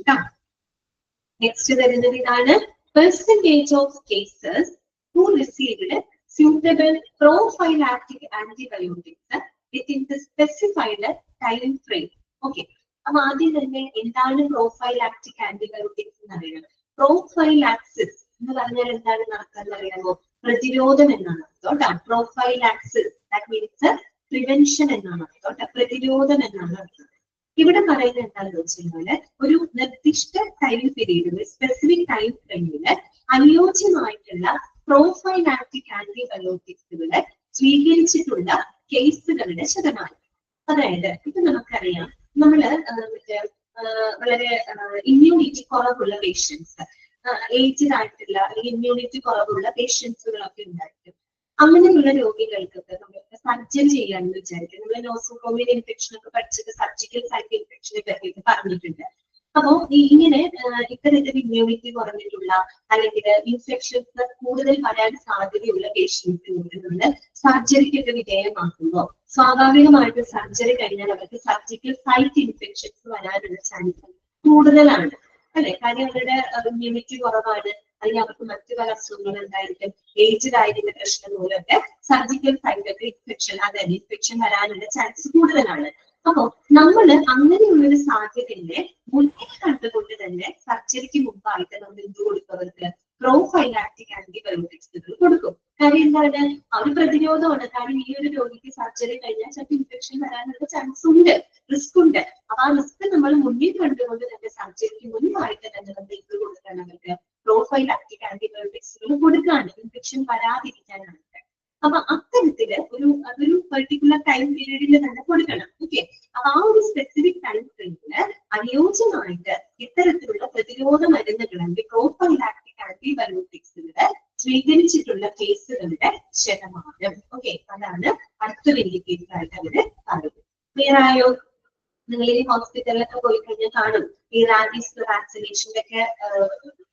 Next വരുന്നത് ഇതാണ്, percentage of cases who received suitable prophylactic antibiotics within the specified time frame. Okay, അപ്പൊ ആദ്യം തന്നെ എന്താണ് പ്രോഫൈലാക്റ്റിക് ആന്റിബയോട്ടിക്സ് എന്ന് പറയുന്നത്? പ്രോഫൈലാക്സിസ് എന്ന് പറഞ്ഞാൽ എന്താണ് നടക്കുന്നത് അറിയാമോ? പ്രതിരോധം എന്നാണ് അർത്ഥം. പ്രോഫൈലാക്സിസ് ദാറ്റ് മീൻസ് പ്രിവെൻഷൻ എന്നാണ് അർത്ഥം, പ്രതിരോധം എന്നാണ് അർത്ഥം. ഇവിടെ പറയുന്നത് എന്താണെന്ന് വെച്ചാൽ ഒരു നിർദ്ദിഷ്ട ടൈം പീരീഡിൽ സ്പെസിഫിക് ടൈം ഫ്രെയിമില് അനുയോജ്യമായിട്ടുള്ള പ്രോഫൈലാക്റ്റിക് ആന്റിബയോട്ടിക്സുകളെ സ്വീകരിച്ചിട്ടുള്ള കേസുകളുടെ ശതമാനം. അതായത് ഇപ്പൊ നമുക്കറിയാം നമ്മള് വളരെ ഇമ്മ്യൂണിറ്റി കുറവുള്ള പേഷ്യൻസ്, ഏജ്ഡ് ആയിട്ടുള്ള അല്ലെങ്കിൽ ഇമ്മ്യൂണിറ്റി കുറവുള്ള പേഷ്യൻസുകളൊക്കെ ഉണ്ടായിരിക്കും. അങ്ങനെയുള്ള രോഗികൾക്കൊക്കെ നമ്മൾക്ക് സർജറി ചെയ്യാമെന്ന് വിചാരിക്കും. നമ്മൾ നോസോകോമിയൽ ഇൻഫെക്ഷൻ ഒക്കെ പഠിച്ചത് സർജിക്കൽ സൈറ്റ് ഇൻഫെക്ഷനെ പറ്റിയിട്ട് പറഞ്ഞിട്ടുണ്ട്. അപ്പോ ഇങ്ങനെ ഇത്തരത്തിൽ ഇമ്മ്യൂണിറ്റി കുറഞ്ഞിട്ടുള്ള അല്ലെങ്കിൽ ഇൻഫെക്ഷൻസ് കൂടുതൽ വരാൻ സാധ്യതയുള്ള പേഷ്യൻസിനോട് നമ്മൾ സർജറിക്കൊക്കെ വിധേയമാക്കുമ്പോൾ സ്വാഭാവികമായിട്ട് സർജറി കഴിഞ്ഞാൽ അവർക്ക് സർജിക്കൽ സൈറ്റ് ഇൻഫെക്ഷൻസ് വരാനുള്ള ചാൻസ് കൂടുതലാണ് അല്ലെ. കാര്യം അവരുടെ ഇമ്മ്യൂണിറ്റി കുറവാണ്, അല്ലെങ്കിൽ അവർക്ക് മറ്റു പല അസുഖങ്ങൾ ഉണ്ടായിരിക്കും, ഏജ്ഡ് ആയതിന്റെ പ്രശ്നം മൂലമൊക്കെ സർജിക്കൽ സൈറ്റൊക്കെ ഇൻഫെക്ഷൻ, അതായത് ഇൻഫെക്ഷൻ വരാനുള്ള ചാൻസ് കൂടുതലാണ്. അപ്പോ നമ്മൾ അങ്ങനെയുള്ളൊരു സാധ്യതയെ മുന്നിൽ കണ്ടുകൊണ്ട് തന്നെ സർജറിക്ക് മുമ്പായിട്ട് നമ്മൾ എന്ത് കൊടുക്കും, അവർക്ക് പ്രോഫൈലാക്റ്റിക് ആന്റിബയോട്ടിക്സുകൾ കൊടുക്കും. കാര്യം എന്താണ്, അവർ പ്രതിരോധമാണ്. കാരണം ഈ ഒരു രോഗിക്ക് സർജറി കഴിഞ്ഞാൽ ചിലപ്പോൾ ഇൻഫെക്ഷൻ വരാനുള്ള ചാൻസ് ഉണ്ട്, റിസ്ക് ഉണ്ട്. അപ്പൊ ആ റിസ്ക് നമ്മൾ മുന്നിൽ കണ്ടുകൊണ്ട് തന്നെ സർജറിക്ക് മുൻപായിട്ട് തന്നെ നമ്മൾ എന്ത് കൊടുക്കാൻ, അവർക്ക് പ്രോഫൈലാക്റ്റിക് ആന്റിബയോട്ടിക്സുകൾ കൊടുക്കാണ്, ഇൻഫെക്ഷൻ വരാതിരിക്കാനാണ്. അപ്പൊ അത്തരത്തില് അതൊരു പെർട്ടിക്കുലർ ടൈം പീരീഡിൽ തന്നെ കൊടുക്കണം. ഓക്കെ, അപ്പൊ ആ ഒരു സ്പെസിഫിക് ടൈം പീരീഡില് അനുയോജ്യമായിട്ട് ഇത്തരത്തിലുള്ള പ്രതിരോധ മരുന്നുകളുടെ പ്രോഫൈലാക്റ്റിക് ആന്റിബയോട്ടിക്സുകള് സ്വീകരിച്ചിട്ടുള്ള കേസുകളുടെ ശതമാനം. ഓക്കെ, അതാണ് അടുത്തൊരു ഇൻഡിക്കേറ്റർ ആയിട്ട് അവര് പറയുന്നത്. ക്ലിയർ ആയോ? നിങ്ങൾ ഈ ഹോസ്പിറ്റലിലൊക്കെ പോയി കഴിഞ്ഞാൽ കാണും ഈ റാബീസ് വാക്സിനേഷന്റെ ഒക്കെ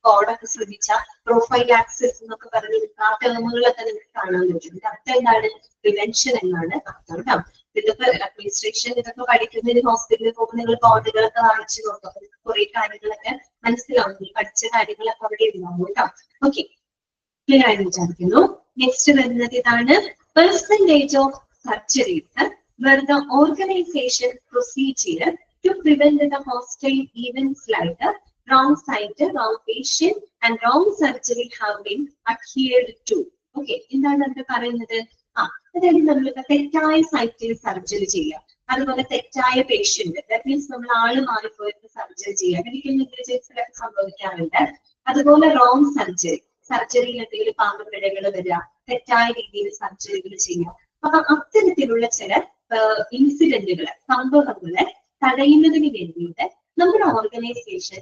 കോഡൊക്കെ ശ്രദ്ധിച്ച പ്രൊഫൈലാക്സിസ് എന്നൊക്കെ പറഞ്ഞ ആ ടേമുകളൊക്കെ നിങ്ങൾക്ക് കാണാൻ പറ്റും. ഇത് അർത്ഥം എന്താണ്? പ്രിവെൻഷൻ എന്നാണ് അർത്ഥം കേട്ടോ. ഇതൊക്കെ അഡ്മിനിസ്ട്രേഷൻ ഇതൊക്കെ പഠിക്കുന്നതിന് ഹോസ്പിറ്റലിൽ പോകുമ്പോൾ നിങ്ങൾ കോഡുകളൊക്കെ വായിച്ചു നോക്കാം, കുറെ കാര്യങ്ങളൊക്കെ മനസ്സിലാവും, പഠിച്ച കാര്യങ്ങളൊക്കെ അവിടെ ഉണ്ടാവും കേട്ടോ. ഓക്കെ, ക്ലിയർ ആയി വിചാരിക്കുന്നു. നെക്സ്റ്റ് വരുന്നത് ഇതാണ്, percentage of surgeries where the organization procedure to prevent the hostile events like wrong site, wrong patient and wrong surgery have been adhered to. Okay, എന്താണ് അത് പറയുന്നത്? അതായത് നമ്മൾ തെറ്റായ സൈറ്റിൽ സർജറി ചെയ്യാം, അതുപോലെ തെറ്റായ പേഷ്യന്റ്, ദാറ്റ് മീൻസ് നമ്മൾ ആള് മാറിപ്പോയിട്ട് സർജറി ചെയ്യാം, മെഡിക്കൽ നെഗ്ലിജൻസിലൊക്കെ സംഭവിക്കാറുണ്ട്. അതുപോലെ റോങ് സർജറിയിൽ എന്തെങ്കിലും പാമ്പുപിഴകൾ വരിക, തെറ്റായ രീതിയിൽ സർജറികൾ ചെയ്യാം. അപ്പൊ അത്തരത്തിലുള്ള ചില ഇൻസിഡന്റുകള്, സംഭവങ്ങളെ തടയുന്നതിന് വേണ്ടിയിട്ട് നമ്മുടെ ഓർഗനൈസേഷൻ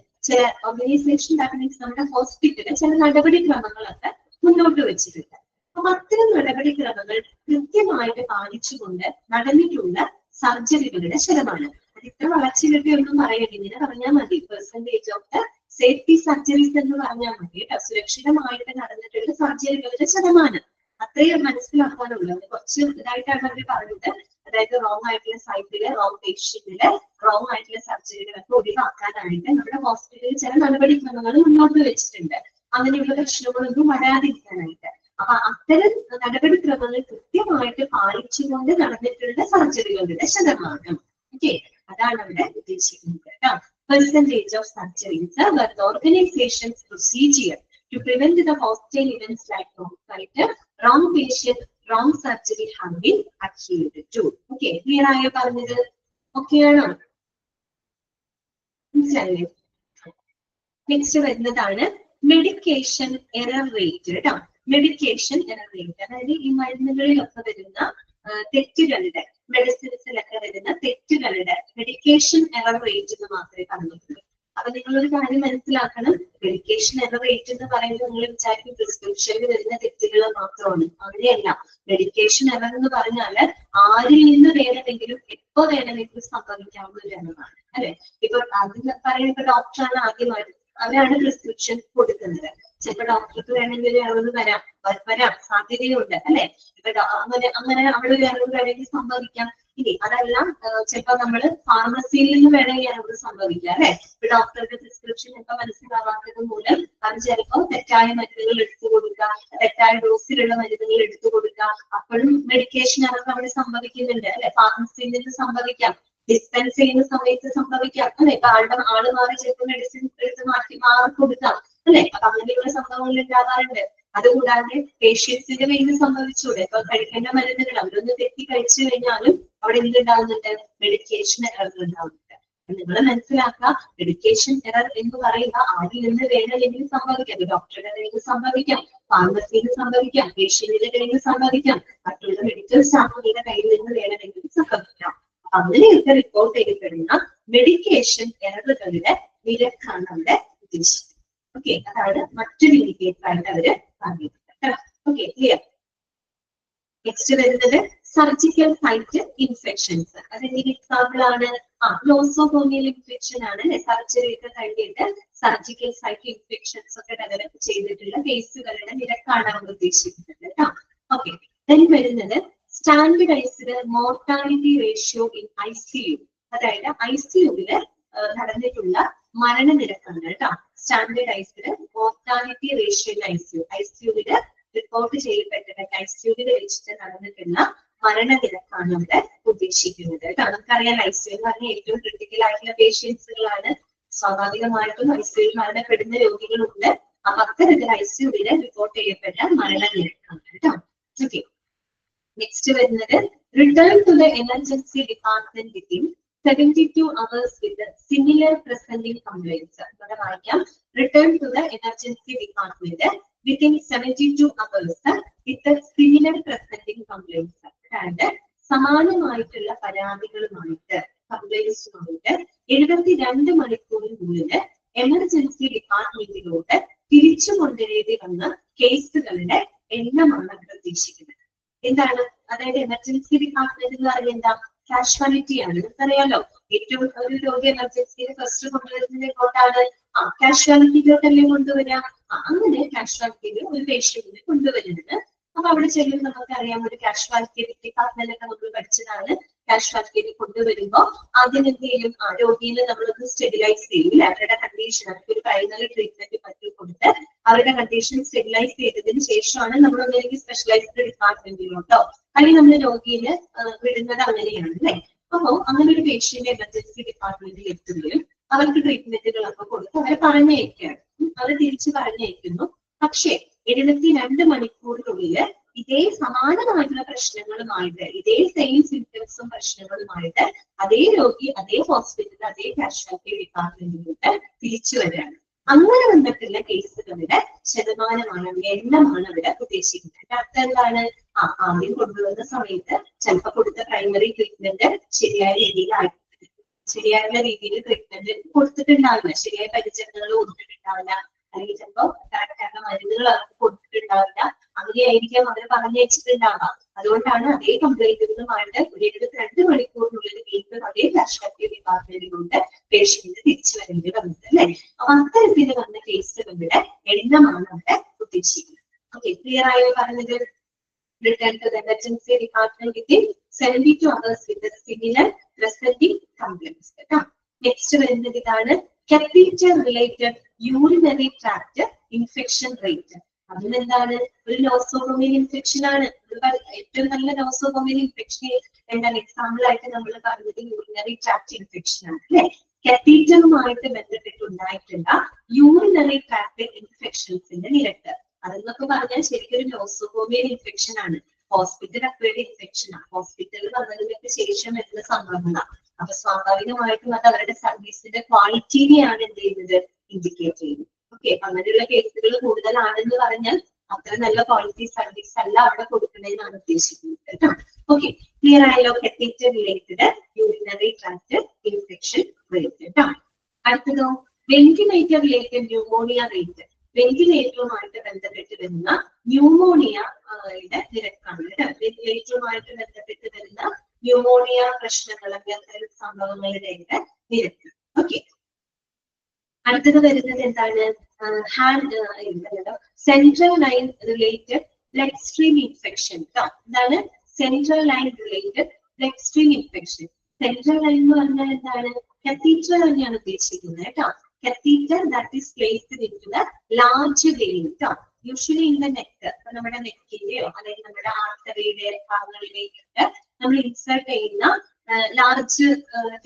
ദാറ്റ് മീൻസ് നമ്മുടെ ഹോസ്പിറ്റല് ചില നടപടിക്രമങ്ങളൊക്കെ മുന്നോട്ട് വെച്ചിട്ടുണ്ട്. അപ്പൊ അത്തരം നടപടിക്രമങ്ങൾ കൃത്യമായിട്ട് പാലിച്ചുകൊണ്ട് നടന്നിട്ടുള്ള സർജറികളുടെ ശതമാനം. അത് ഇത്ര വളർച്ചയിലൊക്കെ ഒന്നും പറയണ്ട, ഇങ്ങനെ പറഞ്ഞാൽ മതി. Percentage of the safety surgeries എന്ന് പറഞ്ഞാൽ മതി കേട്ടോ. സുരക്ഷിതമായിട്ട് നടന്നിട്ടുള്ള സർജറികളുടെ ശതമാനം അത്രയും മനസ്സിലാക്കാനുള്ളത്. കുറച്ച് ഇതായിട്ടാണ് അവർ പറഞ്ഞത്. അതായത് റോങ് ആയിട്ടുള്ള സൈറ്റില്, റോങ് പേഷ്യന്റില്, റോങ് ആയിട്ടുള്ള സർജറികളൊക്കെ ഒഴിവാക്കാനായിട്ട് നമ്മുടെ ഹോസ്പിറ്റലിൽ ചില നടപടിക്രമങ്ങൾ മുന്നോട്ട് വെച്ചിട്ടുണ്ട്, അങ്ങനെയുള്ള പ്രശ്നങ്ങളൊന്നും വരാതിരിക്കാനായിട്ട്. അപ്പൊ അത്തരം നടപടിക്രമങ്ങൾ കൃത്യമായിട്ട് പാലിച്ചുകൊണ്ട് നടന്നിട്ടുള്ള സർജറികളുടെ ശതമാനം. ഓക്കെ, അതാണ് അവിടെ ഉദ്ദേശിക്കുന്നത് കേട്ടോ. Percentage of surgeries where the organization's procedure to prevent the hostile events like wrong site, wrong patient, wrong surgery have been adhered to. Okay, clear ആയോ പറഞ്ഞത്? ഓക്കെ ആണോ? മനസ്സിലായില്ലേ? നെക്സ്റ്റ് വരുന്നതാണ് മെഡിക്കേഷൻ എറർ റേറ്റ് കേട്ടോ. മെഡിക്കേഷൻ എറർ റേറ്റ് അതായത് ഈ മരുന്നുകളിലൊക്കെ വരുന്ന തെറ്റുകളുടെ, മെഡിസിൻസിലൊക്കെ വരുന്ന തെറ്റുകളുടെ മെഡിക്കേഷൻ എറർ റേറ്റ് എന്ന് മാത്രമേ പറഞ്ഞിട്ടുള്ളൂ. അപ്പൊ നിങ്ങളൊരു കാര്യം മനസ്സിലാക്കണം, മെഡിക്കേഷൻ എറർ റേറ്റ് എന്ന് പറയുമ്പോൾ നിങ്ങൾ വിചാരിക്കും പ്രിസ്ക്രിപ്ഷനിൽ വരുന്ന തെറ്റുകൾ മാത്രമാണ്. അങ്ങനെയല്ല. മെഡിക്കേഷൻ എറർ എന്ന് പറഞ്ഞാല് ആരിൽ നിന്ന് വേണമെങ്കിലും എപ്പോ വേണമെങ്കിലും സംഭവിക്കാവുന്ന ഒരു എററാണ് അല്ലെ. ഇപ്പൊ അതിന് പറയുന്ന ഡോക്ടറാണ് ആദ്യമായിട്ട് അവരാണ് പ്രിസ്ക്രിപ്ഷൻ കൊടുക്കുന്നത്. ചിലപ്പോൾ ഡോക്ടർക്ക് വേണമെങ്കിൽ ഒരു എറർ വരാം സാധ്യതയുണ്ട് അല്ലെ. ഇപ്പൊ അങ്ങനെ അവിടെ ഒരു എറർ വേണമെങ്കിൽ സംഭവിക്കാം. ഇനി അതെല്ലാം ചിലപ്പോ നമ്മള് ഫാർമസിയിൽ നിന്ന് വേണമെങ്കിൽ എറർ സംഭവിക്കാം അല്ലെ. ഇപ്പൊ ഡോക്ടറുടെ പ്രിസ്ക്രിപ്ഷൻ ഇപ്പൊ മനസ്സിലാവാത്തത് മൂലം അത് ചിലപ്പോൾ തെറ്റായ മരുന്നുകൾ എടുത്തു കൊടുക്കുക, തെറ്റായ ഡോസിലുള്ള മരുന്നുകൾ എടുത്തു കൊടുക്കുക. അപ്പോഴും മെഡിക്കേഷൻ എറർ അവിടെ സംഭവിക്കുന്നുണ്ട് അല്ലെ. ഫാർമസിയിൽ നിന്ന് സംഭവിക്കാം, ഡിസ്പെൻസ് ചെയ്യുന്ന സമയത്ത് സംഭവിക്കാം അല്ലെ. ഇപ്പൊ ആള് മാറി ചിലപ്പോൾ മെഡിസിൻ എടുത്ത് മാറി കൊടുക്കാം അല്ലെ. അപ്പൊ അങ്ങനെയുള്ള സംഭവങ്ങൾ ഉണ്ടാകാറുണ്ട്. അതുകൂടാതെ പേഷ്യൻസിന്റെ പേരിൽ സംഭവിച്ചൂടെ? ഇപ്പൊ കഴിക്കേണ്ട മരുന്നുകൾ അവരൊന്ന് തെറ്റി കഴിച്ചു കഴിഞ്ഞാലും അവിടെ എന്തുണ്ടാവുന്നുണ്ട്? മെഡിക്കേഷൻ എറർ ഉണ്ടാവുന്നുണ്ട്. നിങ്ങൾ മനസ്സിലാക്കുക, മെഡിക്കേഷൻ എറർ എന്ന് പറയുക ആരിൽ നിന്ന് വേണമെങ്കിലും സംഭവിക്കാം. ഡോക്ടറുടെ കയ്യിൽ സംഭവിക്കാം, ഫാർമസിയിൽ സംഭവിക്കാം, പേഷ്യന്റിന്റെ കയ്യിൽ സംഭവിക്കാം, മറ്റുള്ള മെഡിക്കൽ സ്റ്റാഫുകളുടെ കയ്യിൽ നിന്ന് വേണമെങ്കിലും സംഭവിക്കാം. അങ്ങനെയൊക്കെ റിപ്പോർട്ട് ചെയ്യപ്പെടുന്ന മെഡിക്കേഷൻ എററുകളുടെ നിരക്കാണ് അവിടെ ഉദ്ദേശിക്കുന്നത്. ഓക്കെ, അതാണ് മറ്റൊരു ഇൻഡിക്കേറ്റർ ആയിട്ട് അവര് പറഞ്ഞിട്ടുണ്ട്. Okay, clear. നെക്സ്റ്റ് വരുന്നത് സർജിക്കൽ സൈറ്റ് ഇൻഫെക്ഷൻസ്. അതിന്റെ എക്സാമ്പിൾ ആണ് നോസോകോമിയൽ ഇൻഫെക്ഷൻ ആണ്. സർജറി ഒക്കെ കഴിഞ്ഞിട്ട് സർജിക്കൽ സൈറ്റ് ഇൻഫെക്ഷൻസ് ഒക്കെ ഡെവലപ്പ് ചെയ്തിട്ടുള്ള കേസുകളുടെ നിരക്കാണ് അവർ ഉദ്ദേശിക്കുന്നത് കേട്ടോ. ഓക്കെ, വരുന്നത് standardised mortality ratio in ICU. അതായത് ICUവില് നടന്നിട്ടുള്ള മരണനിരക്കാണ് കേട്ടോ. സ്റ്റാൻഡേർഡൈസ്ഡ് മോർട്ടാലിറ്റി റേഷ്യോ ഇൻ ICUവില് റിപ്പോർട്ട് ചെയ്യപ്പെട്ടിട്ട് ICUവിൽ വെച്ചിട്ട് നടന്നിട്ടുള്ള മരണനിരക്കാണ് ഇവിടെ ഉദ്ദേശിക്കുന്നത് കേട്ടോ. നമുക്കറിയാം ICU എന്ന് പറഞ്ഞാൽ ഏറ്റവും ക്രിട്ടിക്കൽ ആയിട്ടുള്ള പേഷ്യൻസുകളാണ്. സ്വാഭാവികമായിട്ടും ICUവിൽ മരണപ്പെടുന്ന രോഗികളുണ്ട്. അപ്പൊ അത്തരത്തിൽ ICUവില് റിപ്പോർട്ട് ചെയ്യപ്പെട്ട മരണനിരക്കാണ് കേട്ടോ. ഓക്കെ, നെക്സ്റ്റ് വരുന്നത് return to the emergency department within 72 hours with similar presenting complaints. ഇവിടെ വായിക്കാം, return to the emergency department within 72 hours with similar presenting complaints. അതായത് സമാനമായിട്ടുള്ള പരാതികളുമായിട്ട് കംപ്ലൈൻസുമായിട്ട് 72 മണിക്കൂറിനുള്ളിൽ എമർജൻസി ഡിപ്പാർട്ട്മെന്റിലോട്ട് തിരിച്ചു കൊണ്ടുവരേണ്ടി വന്ന കേസുകളുടെ എണ്ണമാണ് അവർ ഉദ്ദേശിക്കുന്നത്. എന്താണ്? അതായത് എമർജൻസി ഡിപ്പാർട്ട്മെന്റ് എന്ന് പറയുന്നത് എന്താ? കാഷ്വാലിറ്റി ആണ്. നിങ്ങൾക്കറിയാലോ, ഏറ്റവും ഒരു രോഗി എമർജൻസിയിൽ ഫസ്റ്റ് കൊണ്ടുവരുന്നത് എങ്ങോട്ടാണ്? കാഷ്വാലിറ്റിയിലോട്ടല്ലേ കൊണ്ടുവരിക. അങ്ങനെ കാഷ്വാലിറ്റിയിൽ ഒരു പേഷ്യന്റിനെ കൊണ്ടുവരുന്നത്. അപ്പൊ അവിടെ ചെല്ലും, നമുക്കറിയാം ഒരു കാഷ്വാലിറ്റി ഡിപ്പാർട്ട്മെന്റ് ഒക്കെ നമ്മൾ പഠിച്ചതാണ്. കാഷ്വാലിറ്റിയിൽ കൊണ്ടുവരുമ്പോൾ ആദ്യം എന്ത് ചെയ്യും? ആ രോഗിയെ നമ്മളൊന്ന് സ്റ്റെബിലൈസ് ചെയ്യും. അവരുടെ കണ്ടീഷൻ, അവർക്ക് ഒരു പ്രൈമറി ട്രീറ്റ്മെന്റ് പറ്റി കൊടുത്ത് അവരുടെ കണ്ടീഷൻ സ്റ്റെബിലൈസ് ചെയ്തതിന് ശേഷമാണ് നമ്മൾ ഒന്നെങ്കിൽ സ്പെഷ്യലൈസ്ഡ് ഡിപ്പാർട്ട്മെന്റിലോട്ടോ അല്ലെങ്കിൽ നമ്മൾ രോഗിയെ വിടുന്നത്. അങ്ങനെയാണ് അല്ലെ? അപ്പോ അങ്ങനെ ഒരു പേഷ്യന്റ് എമർജൻസി ഡിപ്പാർട്ട്മെന്റിൽ എത്തുകയും അവർക്ക് ട്രീറ്റ്മെന്റുകളൊക്കെ കൊടുത്ത് അവരെ പറഞ്ഞയക്കുകയാണ്. അവർ തിരിച്ചു പറഞ്ഞയക്കുന്നു. പക്ഷേ 72 മണിക്കൂറിനുള്ളിൽ ഇതേ സമാനമായിട്ടുള്ള പ്രശ്നങ്ങളുമായിട്ട്, ഇതേ സെയിം സിംറ്റംസും പ്രശ്നങ്ങളുമായിട്ട് അതേ രോഗി അതേ ഹോസ്പിറ്റലിൽ അതേ കാഷ്വാലിറ്റി ഡിപ്പാർട്ട്മെന്റിലോട്ട് തിരിച്ചു വരികയാണ്. അങ്ങനെ വന്നിട്ടുള്ള കേസുകളുടെ ശതമാനമാണ്, എണ്ണമാണ് അവിടെ ഉദ്ദേശിക്കുന്നത്. അർത്ഥം എന്താണ്? ആദ്യം കൊണ്ടുവന്ന സമയത്ത് ചിലപ്പോൾ കൊടുത്ത പ്രൈമറി ട്രീറ്റ്മെന്റ് ശരിയായ രീതിയിൽ ട്രീറ്റ്മെന്റ് കൊടുത്തിട്ടുണ്ടാവില്ല, ശരിയായ പരിചരണങ്ങൾ കൊടുത്തിട്ടുണ്ടാവില്ല, അല്ലെങ്കിൽ ചിലപ്പോൾ കറക്റ്റായ മരുന്നുകൾ അവർക്ക് കൊടുത്തിട്ടുണ്ടാവില്ല. അങ്ങനെയായിരിക്കാം അവർ പറഞ്ഞയച്ചിട്ടുണ്ടാവാം. അതുകൊണ്ടാണ് അതേ കംപ്ലൈന്റുകളുമായിട്ട് 72 മണിക്കൂറിനുള്ളിൽ വീണ്ടും അതേ കാഷ്വാലിറ്റി ഡിപ്പാർട്ട്മെന്റിലുണ്ട് പേഷ്യന്റ് തിരിച്ചു വരേണ്ടി വന്നത് അല്ലെ? അപ്പൊ അത്തരത്തിൽ വന്ന കേസുകളുടെ എണ്ണമാണ് അവിടെ ഉദ്ദേശിക്കുന്നത്. ഓക്കെ, ക്ലിയർ ആയോ പറഞ്ഞത്? Return to the emergency department within 72 hours with the similar presenting complaints. Next വരുന്നത് ഇതാണ് catheter related urinary tract infection rate. അതിനെന്താണ്? ഒരു നോസോകോമിയൽ ഇൻഫെക്ഷൻ ആണ്. ഏറ്റവും നല്ല നോസോകോമിയൽ ഇൻഫെക്ഷൻ എന്താണ്? എക്സാമ്പിൾ ആയിട്ട് നമ്മൾ പറഞ്ഞത് യൂറിനറി ട്രാക്ട് ഇൻഫെക്ഷൻ ആണ് അല്ലെ? കത്തീറ്ററുമായിട്ട് ബന്ധപ്പെട്ടുണ്ടായിട്ടുള്ള യൂറിനറി ട്രാക്ട് ഇൻഫെക്ഷൻസിന്റെ നിരക്ക് അതെന്നൊക്കെ പറഞ്ഞാൽ ശരിക്കും ഒരു നോസോകോമിയൽ ഇൻഫെക്ഷൻ ആണ്. ഹോസ്പിറ്റൽ അക്വയർഡ് ഇൻഫെക്ഷൻ ആണ്. ഹോസ്പിറ്റലിൽ വന്നതിനൊക്കെ ശേഷം വരുന്ന സംഭവങ്ങളാണ്. അപ്പൊ സ്വാഭാവികമായിട്ടും അത് അവരുടെ സർവീസിന്റെ ക്വാളിറ്റിനെയാണ് എന്ത് ചെയ്യുന്നത്? ഇൻഡിക്കേറ്റ് ചെയ്യുന്നത്. ഓക്കെ, അങ്ങനെയുള്ള കേസുകൾ കൂടുതലാണെന്ന് പറഞ്ഞാൽ അത്ര നല്ല ക്വാളിറ്റി സർവീസ് അല്ല അവിടെ കൊടുക്കുന്നതെന്നാണ് ഉദ്ദേശിക്കുന്നത് കേട്ടോ. ഓക്കെ, ക്ലിയർ ആയല്ലോ? Catheter related urinary tract infection rate കേട്ടോ. അടുത്തതോ വെന്റിലേറ്റർ റിലേറ്റഡ് ന്യൂമോണിയ റേറ്റ്. വെന്റിലേറ്ററുമായിട്ട് ബന്ധപ്പെട്ട് വരുന്ന ന്യൂമോണിയയുടെ നിരക്കാണ് കേട്ടോ. വെന്റിലേറ്ററുമായിട്ട് ബന്ധപ്പെട്ട് വരുന്ന ന്യൂമോണിയ പ്രശ്നങ്ങൾ, അങ്ങനത്തെ സംഭവങ്ങളുടെ നിരക്ക്. ഓക്കെ, അടുത്തത് വരുന്നത് എന്താണ്? Central line related blood stream infection കേട്ടോ. എന്താണ് central line related blood stream infection? Central line എന്ന് പറഞ്ഞാൽ എന്താണ്? കത്തീറ്റർ തന്നെയാണ് ഉദ്ദേശിക്കുന്നത് കേട്ടോ. catheter that is placed into the large vein. Usually in the neck, നമ്മുടെ നെക്കിന്റെയോ അല്ലെങ്കിൽ നമ്മുടെ ആർട്ടറിയുടെ ഭാഗങ്ങളിലേക്കൊക്കെ നമ്മൾ ഇൻസേർട്ട് ചെയ്യുന്ന ലാർജ്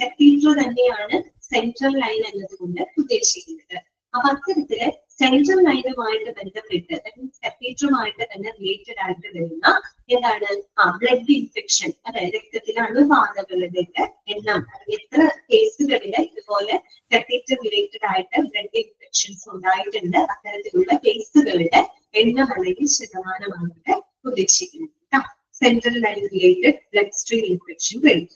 കത്തീറ്റർ തന്നെയാണ് സെൻട്രൽ ലൈൻ എന്നതുകൊണ്ട് ഉദ്ദേശിക്കുന്നത്. അപ്പൊ അത്തരത്തില് സെൻട്രൽ ലൈനുമായിട്ട് ബന്ധപ്പെട്ട് കത്തീഡ്രുമായിട്ട് തന്നെ റിലേറ്റഡ് ആയിട്ട് വരുന്ന എന്താണ് ബ്ലഡ് ഇൻഫെക്ഷൻ, അതായത് രക്തത്തിലെ അണുബാധകളുടെ എണ്ണം, എത്ര കേസുകളിൽ ഇതുപോലെ കത്തീഡ്രം റിലേറ്റഡ് ആയിട്ട് ബ്ലഡ് ഇൻഫെക്ഷൻസ് ഉണ്ടായിട്ടുണ്ട്, അത്തരത്തിലുള്ള കേസുകളുടെ എണ്ണം അല്ലെങ്കിൽ ശതമാനമാണ് ഇവിടെ ഉദ്ദേശിക്കുന്നത്. Central line related blood stream infection rate.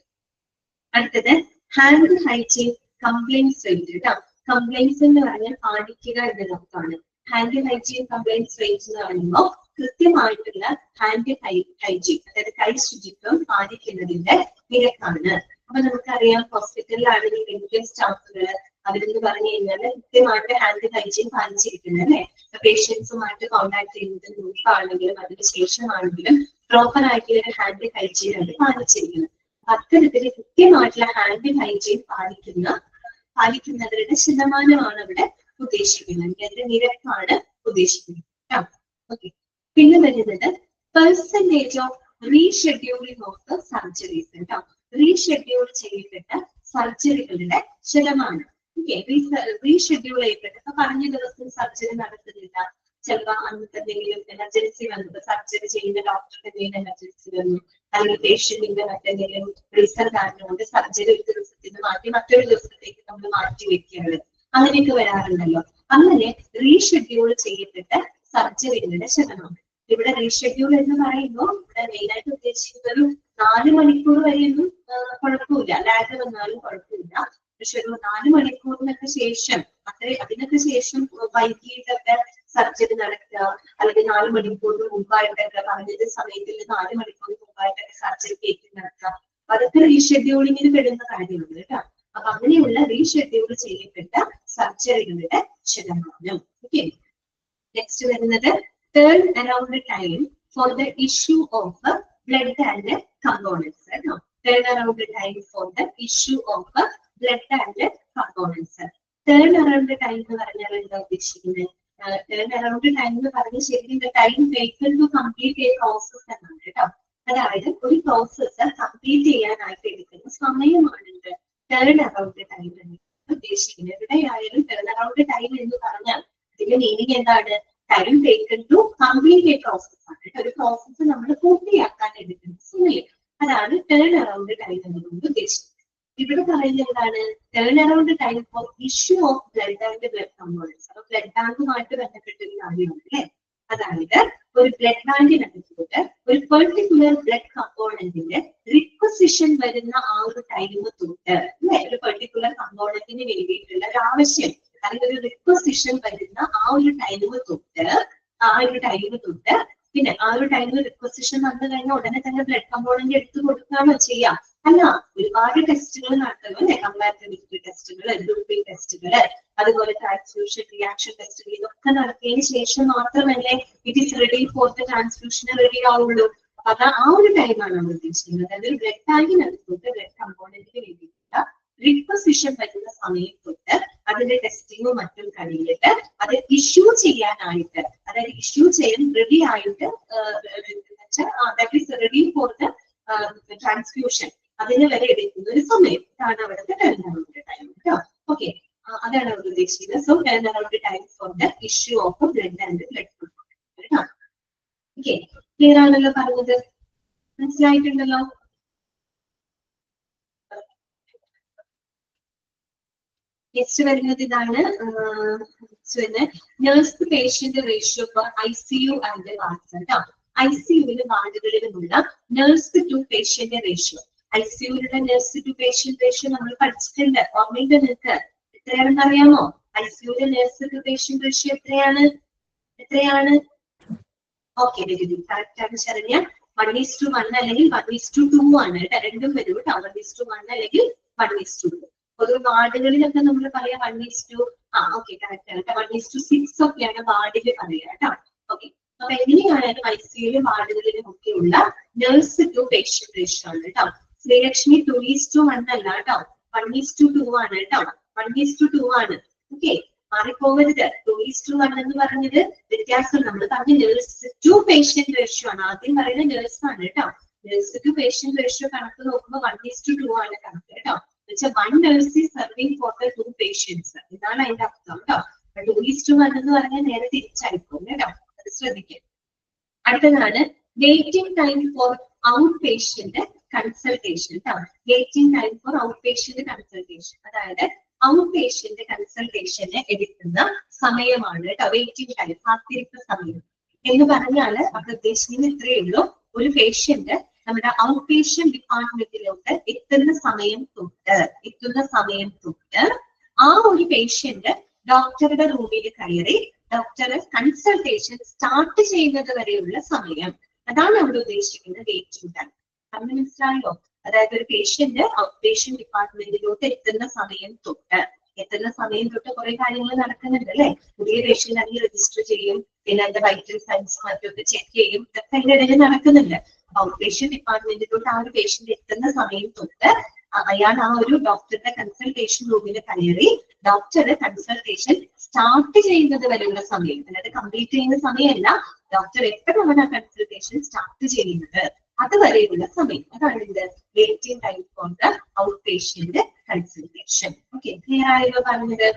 അടുത്തത് ഹാൻഡ് ഹൈജീൻ കംപ്ലൈൻസ് റേറ്റ് കേട്ടോ. കംപ്ലൈൻസ് എന്ന് പറഞ്ഞാൽ പാലിക്കുക എന്നതാണ്. ഹാൻഡ് ഹൈജീൻ കംപ്ലൈൻസ് റേറ്റ് എന്ന് പറയുമ്പോൾ കൃത്യമായിട്ടുള്ള ഹാൻഡ് ഹൈജീൻ, അതായത് കൈ ശുചിത്വം പാലിക്കുന്നതിന്റെ നിരക്കാണ്. അപ്പൊ നമുക്കറിയാം ഹോസ്പിറ്റലിലാണെങ്കിൽ മെഡിക്കൽ സ്റ്റാഫുകള് അവരെന്ന് പറഞ്ഞു കഴിഞ്ഞാൽ കൃത്യമായിട്ട് ഹാൻഡ് ഹൈജീൻ പാലിച്ചിരിക്കുന്നത് അല്ലെ. പേഷ്യൻസുമായിട്ട് കോൺടാക്ട് ചെയ്യുന്നതിന് മുൻപാണെങ്കിലും അതിന് ശേഷമാണെങ്കിലും പ്രോപ്പർ ആയിട്ടുള്ള ഒരു ഹാൻഡ് ഹൈജീൻ ആണ് പാലിച്ചിരിക്കുന്നത്. അത്തരത്തിൽ കൃത്യമായിട്ടുള്ള ഹാൻഡ് ഹൈജീൻ പാലിക്കുന്നവരുടെ ശതമാനമാണ് ഇവിടെ ഉദ്ദേശിക്കുന്നത്, അതിന്റെ നിരക്കാണ് ഉദ്ദേശിക്കുന്നത്. ഓക്കെ, പിന്നെ വരുന്നത് percentage of rescheduling of the surgeries കേട്ടോ. റീഷെഡ്യൂൾ ചെയ്യപ്പെട്ട സർജറികളുടെ ശതമാനം. റീഷെഡ്യൂൾ ചെയ്യപ്പെട്ട ഇപ്പൊ പറഞ്ഞ ദിവസം സർജറി നടത്തുന്നില്ല, ചിലപ്പോ അന്നത്തെ എന്തെങ്കിലും എമർജൻസി വന്നത്, സർജറി ചെയ്യുന്ന ഡോക്ടർക്ക് എന്തെങ്കിലും എമർജൻസി വന്നു, അല്ലെങ്കിൽ പേഷ്യന്റിന്റെ മറ്റെന്തെങ്കിലും റീസൺ കാരണം കൊണ്ട് സർജറി ഒരു ദിവസത്തിൽ നിന്ന് മാറ്റി മറ്റൊരു ദിവസത്തേക്ക് നമ്മൾ മാറ്റി വെക്കുകയാണ്, അങ്ങനെയൊക്കെ വരാറുണ്ടല്ലോ. അങ്ങനെ റീഷെഡ്യൂൾ ചെയ്യപ്പെട്ട സർജറികളുടെ ശതമാനം. ഇവിടെ റീഷെഡ്യൂൾ എന്ന് പറയുമ്പോൾ ഇവിടെ മെയിനായിട്ട് ഉദ്ദേശിക്കുന്നത് ഒരു 4 മണിക്കൂർ വരെയൊന്നും കുഴപ്പമില്ല, ലാഗ് വന്നാലും കുഴപ്പമില്ല. പക്ഷെ ഒരു 4 മണിക്കൂറിനൊക്കെ ശേഷം അതിനൊക്കെ ശേഷം വൈകിട്ടൊക്കെ സർജറി നടക്കുക, അല്ലെങ്കിൽ 4 മണിക്കൂറിന് മുമ്പായിട്ടൊക്കെ പറഞ്ഞത് സമയത്തിൽ 4 മണിക്കൂർ മുമ്പായിട്ടൊക്കെ സർജറി കേട്ട് നടക്കുക, അതൊക്കെ റീഷെഡ്യൂളിങ്ങിന് പെടുന്ന കാര്യമാണ് കേട്ടോ. അപ്പൊ അങ്ങനെയുള്ള റീഷെഡ്യൂൾ ചെയ്യപ്പെട്ട സർജറികളുടെ ശതമാനം. ഓക്കെ, നെക്സ്റ്റ് വരുന്നത് turn around time for the issue of blood and components കേട്ടോ. Turn around time for the issue of blood and components. Turn around time എന്ന് പറഞ്ഞാൽ എന്താ ഉദ്ദേശിക്കുന്നത്? ടേൺ അറൌണ്ട് ടൈം എന്ന് പറഞ്ഞാൽ ശരിക്കും time taken to complete a process എന്നാണ് കേട്ടോ. അതായത് ഒരു പ്രോസസ് കംപ്ലീറ്റ് ചെയ്യാനായിട്ട് എടുക്കുന്ന സമയമാണ് ടേൺ അറൌണ്ട് ടൈം എന്ന് ഉദ്ദേശിക്കുന്നത്. എവിടെയായാലും ടേൺ അറൌണ്ട് ടൈം എന്ന് പറഞ്ഞാൽ ഇതിന്റെ മീനിങ് എന്താണ്? Time taken to complete a process ആണ്. ഒരു പ്രോസസ് നമ്മൾ പൂർത്തിയാക്കാൻ എടുക്കുന്ന സമയം, അതാണ് ടേൺ അറൌണ്ട് ടൈം എന്നുകൊണ്ട് ഉദ്ദേശിക്കുന്നത്. ഇവിടെ പറയുന്നത് എന്താണ്? Turn around time four issue of blood and blood components. അപ്പൊ ബ്ലഡ് ബാങ്കുമായിട്ട് ബന്ധപ്പെട്ട ഒരു കാര്യമാണ് അല്ലെ. അതായത് ഒരു ബ്ലഡ് ബാങ്കിനകത്തോട്ട് ഒരു പെർട്ടിക്കുലർ ബ്ലഡ് കമ്പോണന്റിന്റെ റിക്വസിഷൻ വരുന്ന ആ ഒരു ടൈം തൊട്ട് അല്ലെ, ഒരു പെർട്ടിക്കുലർ കമ്പോണന്റിന് വേണ്ടിയിട്ടുള്ള ഒരു ആവശ്യം അല്ലെങ്കിൽ ഒരു റിക്വസിഷൻ വരുന്ന ആ ഒരു ടൈം തൊട്ട് പിന്നെ ആ ഒരു ടൈമിൽ റിക്വസിഷൻ വന്നു കഴിഞ്ഞാൽ ഉടനെ തന്നെ ബ്ലഡ് കമ്പോണന്റ് എടുത്തു കൊടുക്കുകയാണോ ചെയ്യാം? അല്ല, ഒരുപാട് ടെസ്റ്റുകൾ നടത്തണം അല്ലെ. കമ്പാരിറ്റീവ് ടെസ്റ്റുകൾ, ഗ്രൂപ്പിംഗ് ടെസ്റ്റുകൾ, അതുപോലെ ട്രാൻസ്ഫ്യൂഷൻ റിയാക്ഷൻ ടെസ്റ്റുകൾ, ഇതൊക്കെ നടത്തിയതിനു ശേഷം മാത്രമല്ലേ it is ready for the ട്രാൻസ്ഫ്യൂഷന് റെഡി ആവുള്ളൂ. അപ്പൊ ആ ഒരു ടൈമാണ് നമ്മൾ ഉദ്ദേശിക്കുന്നത്. അതായത് ഒരു ബ്ലഡ് ബാങ്കിനകത്തോട്ട് ബ്ലഡ് കമ്പോണന്റിന് വേണ്ടിയിട്ടുള്ള റിക്വസിഷൻ വരുന്ന സമയം തൊട്ട് അതിന്റെ ടെസ്റ്റിങ്ങും മറ്റും കഴിഞ്ഞിട്ട് അത് ഇഷ്യൂ ചെയ്യാനായിട്ട്, അതായത് ഇഷ്യൂ ചെയ്യാൻ റെഡി ആയിട്ട് റെഡി ഫോർ ദ ട്രാൻസ്ഫ്യൂഷൻ അതിന് വരെ എടുക്കുന്ന ഒരു സമയം, ഇതാണ് അവിടുത്തെ ടേൺ അറൌണ്ട് ടൈം കേട്ടോ. ഓക്കെ, അതാണ് അവർ ഉദ്ദേശിക്കുന്നത്. So turn around time for the issue of blood and blood കേട്ടോ. ഓക്കെ, ക്ലിയർ ആണല്ലോ പറഞ്ഞത്? മനസ്സിലായിട്ടുണ്ടല്ലോ? നെക്സ്റ്റ് വരുന്നത് ഇതാണ്. Nurse patient ratio for ICU and wards കേട്ടോ. ICUവിലും വാർഡുകളിലുമുള്ള നഴ്സ് ടു പേഷ്യന്റ് റേഷ്യോ. ICUവിലുള്ള നഴ്സ് ടു പേഷ്യന്റ് റേഷ്യോ നമ്മൾ പഠിച്ചിട്ടുണ്ട്, ഓർമ്മയുണ്ട് നിങ്ങൾക്ക്? എത്രയാണെന്ന് അറിയാമോ? ICUവിലെ നഴ്സ് ടു പേഷ്യന്റ് റേഷ്യോ എത്രയാണ്? ഓക്കെ, വെരി ഗുഡ്, കറക്റ്റ് ആണ് ശരണ്യ. 1:1 അല്ലെങ്കിൽ 1:2 ആണ് കേട്ടോ. രണ്ടും വരും കേട്ടോ. 1:1 അല്ലെങ്കിൽ 1:2. പൊതുവെ വാർഡുകളിലൊക്കെ നമ്മൾ പറയാം 1:2. ഓക്കെ, കറക്റ്റ് ആണ്. 1:6 ഒക്കെയാണ് വാർഡിൽ പറയുക കേട്ടോ. ഓക്കെ, അപ്പൊ എങ്ങനെയാണെങ്കിലും ICUവിലും വാർഡുകളിലും ഒക്കെയുള്ള നഴ്സ് ടു പേഷ്യന്റ് റേഷ്യോ ആണ് കേട്ടോ. ശ്രീലക്ഷ്മി 2:1 അല്ല കേട്ടോ, 1:2 ആണ് കേട്ടോ. 1:2 ആണ്. ഓക്കെ, മാറിപ്പോകരുത്. 2:1 എന്ന് പറഞ്ഞത് വ്യത്യാസം. നമ്മൾ പറഞ്ഞ നഴ്സ് ടു പേഷ്യന്റ് റേഷ്യോ ആണ്. ആദ്യം പറയുന്നത് നഴ്സ് ആണ് കേട്ടോ. നഴ്സ് ടു പേഷ്യന്റ് റേഷ്യോ കണക്ക് നോക്കുമ്പോൾ 1:2 ആണ് കണക്ക് കേട്ടോ. 1 nurse is serving for the 2 patients. ഇതാണ് അതിന്റെ അർത്ഥം കേട്ടോ. 2:1 എന്ന് പറഞ്ഞാൽ നേരെ തിരിച്ചായിരിക്കും കേട്ടോ, അത് ശ്രദ്ധിക്കുക. അടുത്തതാണ് waiting time for outpatient consultation കേട്ടോ. Waiting time for outpatient consultation, അതായത് ഔട്ട് പേഷ്യന്റ് കൺസൾട്ടേഷന് എടുക്കുന്ന സമയമാണ് കേട്ടോ വെയിറ്റിംഗ് ടൈം, കാത്തിരിപ്പ് സമയം എന്ന് പറഞ്ഞാല് അവിടെ ഉദ്ദേശിക്കുന്നത് ഇത്രയേ ഉള്ളൂ. ഒരു പേഷ്യന്റ് നമ്മുടെ ഔട്ട് പേഷ്യന്റ് ഡിപ്പാർട്ട്മെന്റിലോട്ട് എത്തുന്ന സമയം തൊട്ട് ആ ഒരു പേഷ്യന്റ് ഡോക്ടറുടെ റൂമിൽ കയറി ഡോക്ടറെ കൺസൾട്ടേഷൻ സ്റ്റാർട്ട് ചെയ്യുന്നത് വരെയുള്ള സമയം, അതാണ് അവിടെ ഉദ്ദേശിക്കുന്നത് വെയിറ്റിംഗ് ടൈം. പറഞ്ഞു മനസ്സിലായല്ലോ? അതായത് ഒരു പേഷ്യന്റ് ഔട്ട് പേഷ്യന്റ് ഡിപ്പാർട്ട്മെന്റിലോട്ട് എത്തുന്ന സമയം തൊട്ട് കുറെ കാര്യങ്ങൾ നടക്കുന്നുണ്ട് അല്ലെ. പുതിയ പേഷ്യന്റ് അതിൽ രജിസ്റ്റർ ചെയ്യും, പിന്നെ അതിന്റെ വൈറ്റൽ സൈൻസ് മറ്റൊക്കെ ചെക്ക് ചെയ്യും, ഇതൊക്കെ അതിന്റെ ഇടയിൽ നടക്കുന്നുണ്ട്. ഔട്ട് പേഷ്യന്റ് ഡിപ്പാർട്ട്മെന്റിലോട്ട് ആ ഒരു പേഷ്യന്റ് എത്തുന്ന സമയം തൊട്ട് അയാൾ ആ ഒരു ഡോക്ടറുടെ കൺസൾട്ടേഷൻ റൂമിൽ കയറി ഡോക്ടറുടെ കൺസൾട്ടേഷൻ സ്റ്റാർട്ട് ചെയ്യുന്നത് വരെയുള്ള സമയം, അതായത് കംപ്ലീറ്റ് ചെയ്യുന്ന സമയമല്ല, ഡോക്ടർ എപ്പോഴാണ് ആ കൺസൾട്ടേഷൻ സ്റ്റാർട്ട് ചെയ്യുന്നത് അതുവരെയുള്ള സമയം, അതാണ് ഇത് waiting time for the out patient consultation. Okay, clear ആയല്ലോ പറഞ്ഞത്?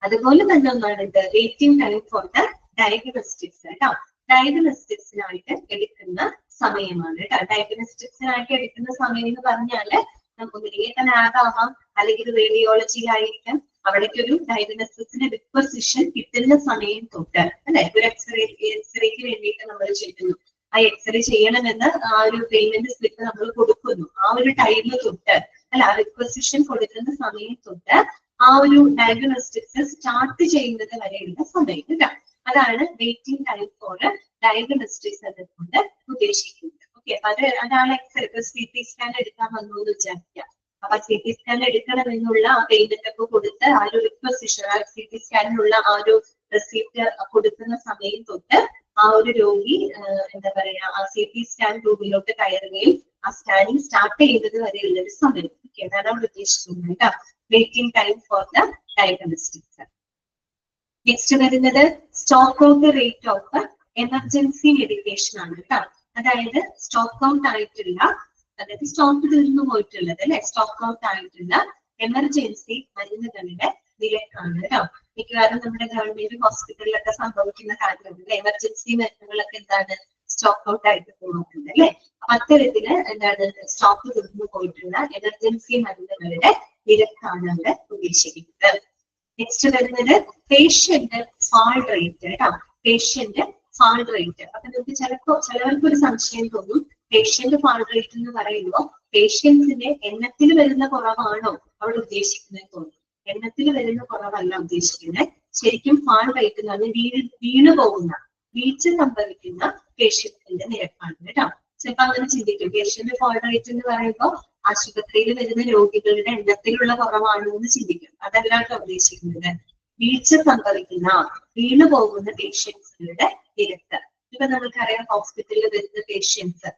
അതുപോലെ തന്നെ ഒന്നാണ് ഇത് waiting time for the diagnostics കേട്ടോ. ഡയഗ്നോസ്റ്റിക്സിനായിട്ട് എടുക്കുന്ന സമയമാണ് കേട്ടോ. ഡയഗ്നോസ്റ്റിക്സിനായിട്ട് എടുക്കുന്ന സമയം എന്ന് പറഞ്ഞാല് നമുക്ക് ലാബ് ആവാം, അല്ലെങ്കിൽ റേഡിയോളജിയിലായിരിക്കാം. അവിടേക്ക് ഒരു ഡയഗ്നോസിസിന്റെ ഡിസ്പൊസിഷൻ കിട്ടുന്ന സമയം തൊട്ട് അല്ലെ, ഒരു എക്സ്റേക്ക് വേണ്ടിയിട്ട് നമ്മൾ ചെയ്യുന്നു, ആ എക്സ്റേ ചെയ്യണമെന്ന് ആ ഒരു പേയ്മെന്റ് സ്ലിപ്പ് നമ്മൾ കൊടുക്കുന്നു, ആ ഒരു ടൈമിൽ തൊട്ട് അല്ല, ആ റിക്വസിഷൻ കൊടുക്കുന്ന സമയം തൊട്ട് ആ ഒരു ഡയഗ്നോസ്റ്റിക്സ് സ്റ്റാർട്ട് ചെയ്യുന്നത് വരെയുള്ള സമയം കേട്ടോ. അതാണ് വെയിറ്റിംഗ് ടൈം ഫോർ ഡയഗ്നോസ്റ്റിക്സ് എന്നുകൊണ്ട് ഉദ്ദേശിക്കുന്നത്. ഓക്കെ, അപ്പൊ അതാണ് എക്സ്റേ. ഇപ്പൊ CT സ്കാൻ എടുക്കാൻ വന്നു എന്ന് വിചാരിക്കാം. അപ്പൊ CT സ്കാൻ എടുക്കണമെന്നുള്ള ആ പേയ്മെന്റ് ഒക്കെ കൊടുത്ത് ആ ഒരു റിക്വസിഷൻ, ആ CT സ്കാനിനുള്ള ആ ഒരു റെസിപ്റ്റ് കൊടുക്കുന്ന സമയം തൊട്ട് ആ ഒരു രോഗി എന്താ പറയാ ആ CT സ്കാൻ റൂമിലോട്ട് കയറുകയും ആ സ്കാനിങ് സ്റ്റാർട്ട് ചെയ്യുന്നത് വരെയുള്ള ഒരു സമയം. ഓക്കെ, അതാണ് അവിടെ ഉദ്ദേശിക്കുന്നത് കേട്ടോ, waiting time for the diagnostics. Next വരുന്നത് stock out rate of emergency medication ആണ് കേട്ടോ. അതായത് സ്റ്റോക്ക് ഔട്ട് ആയിട്ടുള്ള, അതായത് സ്റ്റോക്ക് തീർന്നു പോയിട്ടുള്ളത് അല്ലെ, സ്റ്റോക്ക് ഔട്ട് ആയിട്ടുള്ള എമർജൻസി മരുന്നുകളുടെ നിരക്കാണ് കേട്ടോ. മിക്കവാറും നമ്മുടെ ഗവൺമെന്റ് ഹോസ്പിറ്റലിലൊക്കെ സംഭവിക്കുന്ന കാര്യമാണ്. എമർജൻസി മരുന്നുകളൊക്കെ എന്താണ് സ്റ്റോക്ക് ഔട്ട് ആയിട്ട് പോകുന്നുണ്ട് അല്ലെ. അപ്പൊ അത്തരത്തില് എന്താണ് സ്റ്റോക്ക് തീർന്നു പോയിട്ടുള്ള എമർജൻസി മരുന്നുകളുടെ നിരക്കാണ് അവിടെ ഉദ്ദേശിക്കുന്നത്. നെക്സ്റ്റ് വരുന്നത് പേഷ്യന്റ് ഫാൾ റേറ്റ് കേട്ടോ. Patient fall rate. അപ്പൊ നമുക്ക് ചിലവർക്ക് ഒരു സംശയം തോന്നും, പേഷ്യന്റ് ഫാൾ റേറ്റ് എന്ന് പറയുമ്പോൾ പേഷ്യൻസിന്റെ എണ്ണത്തിൽ വരുന്ന കുറവാണോ അവിടെ ഉദ്ദേശിക്കുന്നത് തോന്നും. എണ്ണത്തിൽ വരുന്ന കുറവല്ല ഉദ്ദേശിക്കുന്നത്. ശരിക്കും ഫാൾ റേറ്റ് എന്ന് പറഞ്ഞാൽ വീണു പോകുന്ന, വീഴ്ച സംഭവിക്കുന്ന പേഷ്യന്റിന്റെ നിരക്കാണ് കേട്ടോ. ചിലപ്പോ അങ്ങനെ ചിന്തിക്കും, പേഷ്യന്റ് ഫാൾ റേറ്റ് എന്ന് പറയുമ്പോൾ ആശുപത്രിയിൽ വരുന്ന രോഗികളുടെ എണ്ണത്തിലുള്ള കുറവാണോ എന്ന് ചിന്തിക്കും. അതല്ലാട്ടോ ഉദ്ദേശിക്കുന്നത്. വീഴ്ച സംഭവിക്കുന്ന, വീണു പോകുന്ന പേഷ്യൻസുകളുടെ നിരക്ക്. ഇപ്പൊ നമുക്കറിയാം ഹോസ്പിറ്റലിൽ വരുന്ന പേഷ്യൻസ്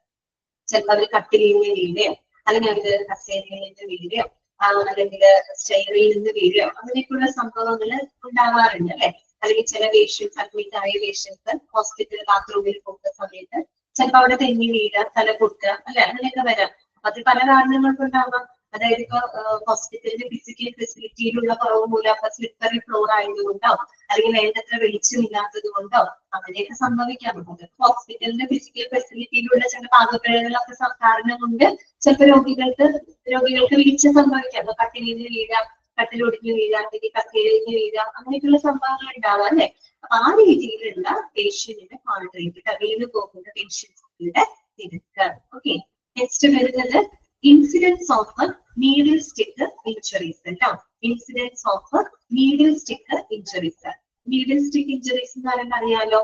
ചിലപ്പോൾ അവർ കട്ടിലിൽ നിന്ന് വീഴുകയോ, അല്ലെങ്കിൽ അവര് കസേരയിൽ നിന്ന് വീഴുകയോ, അല്ലെങ്കിൽ സ്റ്റെയറിൽ നിന്ന് വീഴുകയോ, അങ്ങനെയൊക്കെയുള്ള സംഭവങ്ങൾ ഉണ്ടാവാറുണ്ട് അല്ലെ. അല്ലെങ്കിൽ ചില പേഷ്യൻസ്, അഡ്മിറ്റ് ആയ പേഷ്യൻസ് ഹോസ്പിറ്റൽ ബാത്റൂമിൽ പോകുന്ന സമയത്ത് ചിലപ്പോൾ അവിടെ തെന്നി വീഴുക, തല പൊട്ടുക അല്ലെ, അങ്ങനെയൊക്കെ വരാം. അത് പല കാരണങ്ങൾക്കുണ്ടാവാം. അതായത് ഇപ്പൊ ഹോസ്പിറ്റലിന്റെ ഫിസിക്കൽ ഫെസിലിറ്റിയിലുള്ള കുറവ് മൂലം, അപ്പൊ സ്ലിപ്പറി ഫ്ലോർ ആയതുകൊണ്ടോ, അല്ലെങ്കിൽ വേണ്ടത്ര വെളിച്ചമില്ലാത്തത് കൊണ്ടോ അങ്ങനെയൊക്കെ സംഭവിക്കാം. അത് ഹോസ്പിറ്റലിന്റെ ഫിസിക്കൽ ഫെസിലിറ്റിയിലുള്ള ചില പാകപ്പിഴകളൊക്കെ കാരണം കൊണ്ട് ചിലപ്പോൾ രോഗികൾക്ക് വീഴ്ച സംഭവിക്കാം. അപ്പൊ കട്ടിലിൽ നിന്ന് വീഴാം, കട്ടിലൊടിഞ്ഞു വീഴാം, അല്ലെങ്കിൽ കക്കയിലിഞ്ഞ് വീഴാം, അങ്ങനെയൊക്കെയുള്ള സംഭവങ്ങൾ ഉണ്ടാവാം അല്ലെ. അപ്പൊ ആ രീതിയിലുള്ള പേഷ്യന്റിന്റെ ഫാൾ റേറ്റ്, വീണ് പോകുന്ന പേഷ്യൻസിന്റെ നിരക്ക്. ഓക്കെ, നെക്സ്റ്റ് വരുന്നത് incidence of needle stick injuries കേട്ടോ. Incidence of needle stick injuries. Needle stick injuries എന്ന് പറയുന്നത് അറിയാലോ,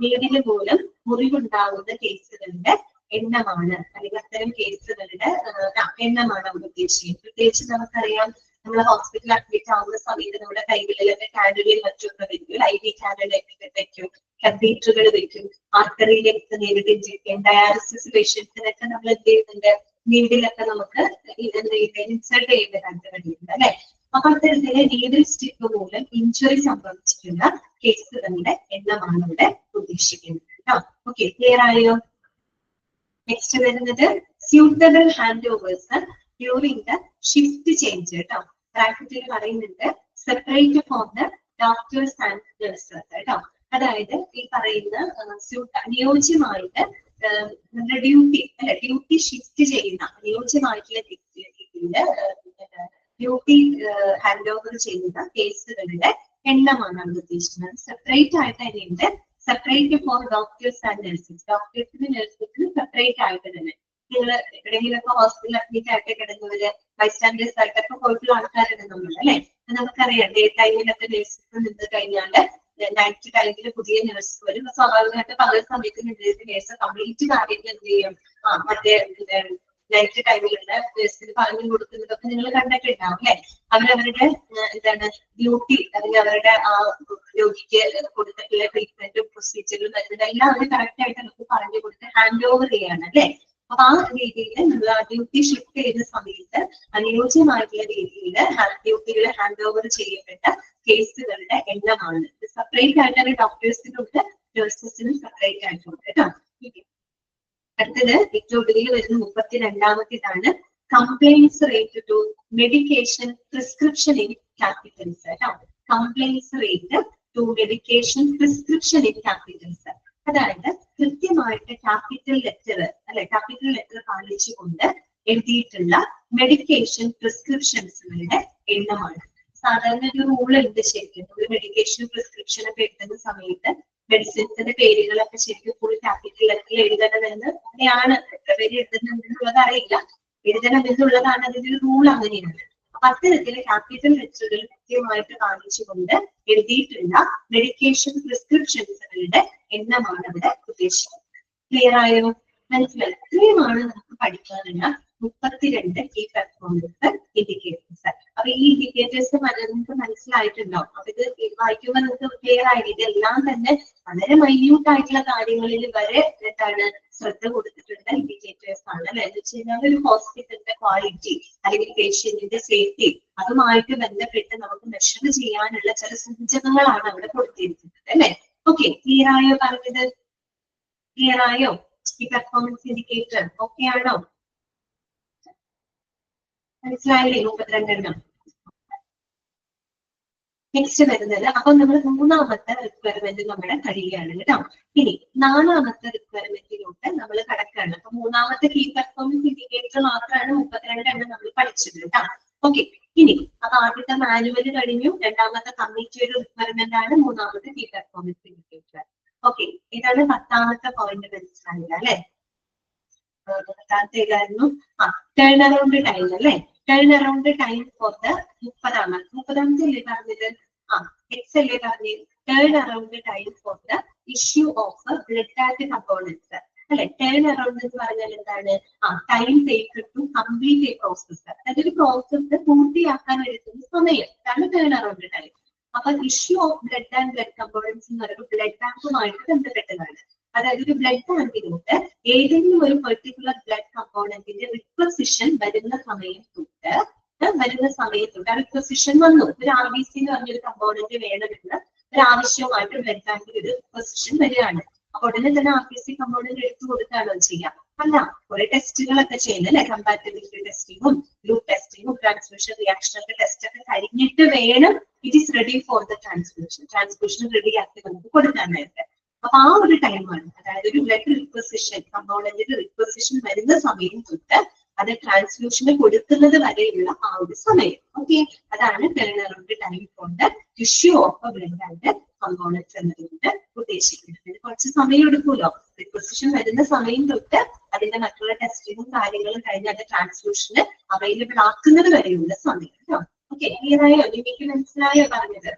നീഡില് മൂലം മുറിവുണ്ടാകുന്ന കേസുകളുടെ എണ്ണമാണ്, അല്ലെങ്കിൽ അത്തരം കേസുകളുടെ എണ്ണമാണ് അവിടെ ഉദ്ദേശിക്കുന്നത്. പ്രത്യേകിച്ച് നമുക്കറിയാം, നമ്മൾ ഹോസ്പിറ്റലിൽ അഡ്മിറ്റ് ആവുന്ന സമയത്ത് നമ്മുടെ കൈകളിലൊക്കെ കാനുലയും മറ്റൊക്കെ വെക്കും, IV കാനുലൊക്കെ വെക്കും, കത്തീറ്ററുകൾ വെക്കും, ആർട്ടറിയിലേക്ക് നേരിട്ട് ഇഞ്ചക്ട് ചെയ്യും. ഡയാലിസിസ് പേഷ്യൻസിനൊക്കെ നമ്മൾ എന്ത് ചെയ്യുന്നുണ്ട്, നീഡിലൊക്കെ നമുക്ക് ഇൻസേർട്ട് ചെയ്യേണ്ടതായിട്ട് കഴിയുന്നുണ്ട് അല്ലെ. അപ്പൊ അത്തരത്തിലെ നീഡിൽ സ്റ്റിക്ക് മൂലം ഇഞ്ചുറി സംഭവിച്ചിട്ടുള്ള കേസുകളുടെ എണ്ണമാണ് ഇവിടെ ഉദ്ദേശിക്കുന്നത് കേട്ടോ. ഓക്കെ, ക്ലിയർ ആയോ? നെക്സ്റ്റ് വരുന്നത് suitable hand overs during the shift change കേട്ടോ. ബ്രാക്കറ്റിൽ പറയുന്നുണ്ട് separate for the doctors and nurses കേട്ടോ. അതായത് ഈ പറയുന്ന അനുയോജ്യമായിട്ട് ഡ്യൂട്ടി അല്ലെ ഡ്യൂട്ടി ഷിഫ്റ്റ് ചെയ്യുന്ന അനുയോജ്യമായിട്ടുള്ള ഡ്യൂട്ടി ഹാൻഡ് ഓവർ ചെയ്യുന്ന കേസുകളുടെ എണ്ണമാണ് നമ്മൾ ഉദ്ദേശിക്കുന്നത്. സെപ്പറേറ്റ് ആയിട്ട് അതിനുണ്ട്, separate for doctors and nurses. ഡോക്ടേഴ്സിന് നഴ്സസിന് സെപ്പറേറ്റ് ആയിട്ട് തന്നെ. നിങ്ങൾ എവിടെയെങ്കിലൊക്കെ ഹോസ്പിറ്റലിൽ അഡ്മിറ്റ് ആയിട്ട് കിടന്നവര് ബൈസ്റ്റാൻഡേഴ്സ് ആയിട്ടൊക്കെ പോയിട്ടുള്ള ആൾക്കാരുണ്ട് നമ്മൾ അല്ലെ. നമുക്കറിയാം ഡേ ടൈമിലൊക്കെ നഴ്സസ് നിന്ന് കഴിഞ്ഞാല് നൈറ്റ് ടൈമിൽ പുതിയ നഴ്സ് വരും. സ്വാഭാവികമായിട്ട് പല സമയത്ത് നേഴ്സ് കംപ്ലീറ്റ് കാര്യങ്ങൾ എന്ത് ചെയ്യും, മറ്റേ നൈറ്റ് ടൈമിലുള്ള നഴ്സിന് പറഞ്ഞു കൊടുക്കുന്നതൊക്കെ നിങ്ങൾ കണ്ടിട്ടുണ്ടാവും അല്ലെ. അവരവരുടെ എന്താണ് ഡ്യൂട്ടി അല്ലെങ്കിൽ അവരുടെ ആ രോഗിക്ക് കൊടുത്തിട്ടുള്ള ട്രീറ്റ്മെന്റും പ്രൊസീജിയറും എല്ലാം അവർ കറക്റ്റ് ആയിട്ട് നമുക്ക് പറഞ്ഞു കൊടുത്ത് ഹാൻഡ് ഓവർ ചെയ്യാണ് അല്ലെ. അപ്പൊ ആ രീതിയിൽ നമ്മൾ ആ ഡ്യൂട്ടി ഷിഫ്റ്റ് ചെയ്യുന്ന സമയത്ത് അനുയോജ്യമായിട്ടുള്ള രീതിയിൽ ഡ്യൂട്ടികൾ ഹാൻഡ് ഓവർ ചെയ്യപ്പെട്ട കേസുകളുടെ എണ്ണമാണ്. സെപ്പറേറ്റ് ആയിട്ടാണ് ഡോക്ടേഴ്സിനുണ്ട്, നഴ്സസിനും സെപ്പറേറ്റ് ആയിട്ടുണ്ട് കേട്ടോ. അടുത്തത് ഇക്ലോബിലിയിൽ വരുന്ന 32ാമത്തേതാണ് compliance rate to medication prescription in capitals കേട്ടോ. Compliance rate to medication prescription in capitals. അതായത് കൃത്യമായിട്ട് ക്യാപിറ്റൽ ലെറ്റർ അല്ലെ, ക്യാപിറ്റൽ ലെറ്റർ പാലിച്ചുകൊണ്ട് എഴുതിയിട്ടുള്ള മെഡിക്കേഷൻ പ്രിസ്ക്രിപ്ഷൻസുകളുടെ എണ്ണമാണ്. സാധാരണ ഒരു റൂൾ ഉണ്ട് ശരിക്കും. ഒരു മെഡിക്കേഷൻ പ്രിസ്ക്രിപ്ഷൻ ഒക്കെ എഴുതുന്ന സമയത്ത് മെഡിസിൻസിന്റെ പേരുകളൊക്കെ ശരിക്കും ഫുൾ ക്യാപിറ്റൽ ലെറ്ററിൽ എഴുതണമെന്ന് അങ്ങനെയാണ്. എത്ര പേര് എഴുതുന്നുള്ളത് അറിയില്ല, എഴുതണമെന്നുള്ളതാണ് അതിന്റെ ഒരു റൂൾ അങ്ങനെയാണ്. അപ്പൊ അത്തരത്തില് ക്യാപിറ്റൽ ലെറ്ററുകൾ കൃത്യമായിട്ട് കാണിച്ചുകൊണ്ട് എഴുതിയിട്ടുള്ള മെഡിക്കേഷൻ പ്രിസ്ക്രിപ്ഷൻസുകളുടെ എണ്ണമാണ് ഇവിടെ ഉദ്ദേശിക്കുന്നത്. ക്ലിയർ ആയോ? മനസ്സിലായി? ഇത്രയുമാണ് നമുക്ക് പഠിക്കാനുള്ള 32 കീ പെർഫോമൻസ് ഇൻഡിക്കേറ്റേഴ്സ്. അപ്പൊ ഈ ഇൻഡിക്കേറ്റേഴ്സ് നിങ്ങൾക്ക് മനസ്സിലായിട്ടുണ്ടാവും. അപ്പൊ ഇത് വായിക്കുമ്പോൾ നിങ്ങൾക്ക് ക്ലിയർ ആയി. ഇതെല്ലാം തന്നെ വളരെ മൈന്യൂട്ട് ആയിട്ടുള്ള കാര്യങ്ങളിൽ വരെ എന്താണ് ശ്രദ്ധ കൊടുത്തിട്ടുള്ള ഇൻഡിക്കേറ്റേഴ്സ് ആണ് അല്ലെ. എന്ന് വെച്ച് കഴിഞ്ഞാൽ ഒരു ഹോസ്പിറ്റലിന്റെ ക്വാളിറ്റി അല്ലെങ്കിൽ പേഷ്യന്റിന്റെ സേഫ്റ്റി അതുമായിട്ട് ബന്ധപ്പെട്ട് നമുക്ക് മെഷർ ചെയ്യാനുള്ള ചില സൂചകങ്ങളാണ് അവിടെ കൊടുത്തിരിക്കുന്നത് അല്ലെ. ഓക്കെ, ക്ലിയർ ആയോ പറഞ്ഞത്? ക്ലിയർ ആയോ? ഈ പെർഫോമൻസ് ഇൻഡിക്കേറ്റർ ഓക്കെ ആണോ? മനസ്സിലായില്ലേ? 32 നെക്സ്റ്റ് വരുന്നത്. അപ്പൊ നമ്മൾ 3ാമത്തെ റിക്വയർമെന്റ് നമ്മുടെ കഴിയുകയാണ് കേട്ടോ. ഇനി 4ാമത്തെ റിക്വയർമെന്റിലോട്ട് നമ്മൾ കടക്കുകയാണ്. അപ്പൊ 3ാമത്തെ കീ പെർഫോമൻസ് ഇൻഡിക്കേറ്റർ മാത്രമാണ് 32 നമ്മൾ പഠിച്ചത് കേട്ടോ. ഓക്കെ, ഇനി അപ്പൊ ആദ്യത്തെ മാനുവൽ കഴിഞ്ഞു, 2ാമത്തെ കമ്മിറ്റിയുടെ റിക്വയർമെന്റ് ആണ്, 3ാമത്തെ കീ പെർഫോമൻസ് ഇൻഡിക്കേറ്റർ. ഓക്കെ, ഇതാണ് 10ാമത്തെ പോയിന്റ് മനസ്സിലായില്ല അല്ലെ. 10ാമത്തെ ഏതായിരുന്നു? ടേൺ അറൗണ്ട് ടൈം അല്ലെ. Turn around time for the 30ാമത്തെ അല്ലേ പറഞ്ഞത്? എക്സ് അല്ലേ പറഞ്ഞത്? Turn around time for the issue of blood and components അല്ലെ. ടേൺ അറൗണ്ട് എന്ന് പറഞ്ഞാൽ എന്താണ്? Time take to complete a process. അതായത് ഒരു പ്രോസസ് പൂർത്തിയാക്കാൻ എടുക്കുന്ന സമയം, അതാണ് ടേൺ അറൗണ്ട് ടൈം. അപ്പൊ issue of blood and blood components എന്ന് പറയുമ്പോൾ ബ്ലഡ് ബാങ്കുമായിട്ട് ബന്ധപ്പെട്ടതാണ്. അതായത് ഒരു ബ്ലഡ് ബാങ്കിലോട്ട് ഏതെങ്കിലും ഒരു പെർട്ടിക്കുലർ ബ്ലഡ് കമ്പോണന്റിന്റെ റിക്വസിഷൻ വരുന്ന സമയത്തൊട്ട് ആ റിക്വസിഷൻ വന്നു, ഒരു RBC എന്ന് പറഞ്ഞൊരു കമ്പോണന്റ് വേണമെന്ന് ഒരു ആവശ്യമായിട്ട് ബ്ലഡ് ബാങ്കിൽ ഒരു റിക്വസിഷൻ വരികയാണ്. അപ്പൊ ഉടനെ തന്നെ RBC കമ്പോണന്റ് എടുത്തു കൊടുക്കുകയാണോ ചെയ്യാം? അല്ല, കുറെ ടെസ്റ്റുകളൊക്കെ ചെയ്യുന്നത് അല്ലെ. കമ്പാറ്റബിലിറ്റി ടെസ്റ്റിങ്ങും ഗ്രൂപ്പ് ടെസ്റ്റിങ്ങും ട്രാൻസ്മിഷൻ റിയാക്ഷന്റെ ടെസ്റ്റ് ഒക്കെ കഴിഞ്ഞിട്ട് വേണം it is ready for the transmission ready ആക്കി നമുക്ക് കൊടുക്കാനായിട്ട്. അപ്പൊ ആ ഒരു ടൈമാണ്, അതായത് ഒരു ബ്ലഡ് റിക്വസിഷൻ കമ്പോണന്റിന്റെ റിക്വസിഷൻ വരുന്ന സമയം തൊട്ട് അത് ട്രാൻസ്ഫ്യൂഷന് കൊടുക്കുന്നത് വരെയുള്ള ആ ഒരു സമയം. ഓക്കെ, അതാണ് turn around time for the issue of blood and components എന്നതുകൊണ്ട് ഉദ്ദേശിക്കുന്നത്. കുറച്ച് സമയം എടുക്കുമല്ലോ, റിക്വസിഷൻ വരുന്ന സമയം തൊട്ട് അതിന്റെ മറ്റുള്ള ടെസ്റ്റിങ്ങും കാര്യങ്ങളും കഴിഞ്ഞ് അത് ട്രാൻസ്ഫ്യൂഷന് അവൈലബിൾ ആക്കുന്നത് വരെയുള്ള സമയം കേട്ടോ. ഓക്കെ, ക്ലിയർ ആയോ? നിങ്ങൾക്ക് മനസ്സിലായോ പറഞ്ഞത്?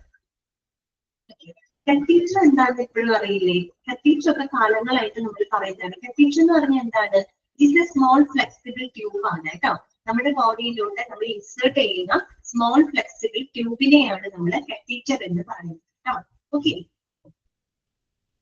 കത്തീഡ്രൽ എന്താണെന്ന് എപ്പോഴും അറിയില്ലേ? കത്തീഡ്രൽ ഒക്കെ കാലങ്ങളായിട്ട് നമ്മൾ പറയുന്നതാണ്. കത്തീഡ്രൽ എന്ന് പറഞ്ഞാൽ എന്താണ്? ഇത് സ്മോൾ ഫ്ലെക്സിബിൾ ട്യൂബ് ആണ് കേട്ടോ. നമ്മുടെ ബോഡിയിലൂടെ നമ്മൾ ഇൻസേർട്ട് ചെയ്യുന്ന സ്മോൾ ഫ്ലെക്സിബിൾ ട്യൂബിനെയാണ് നമ്മൾ കത്തീഡ്രൽ എന്ന് പറയുന്നത് കേട്ടോ. ഓക്കെ,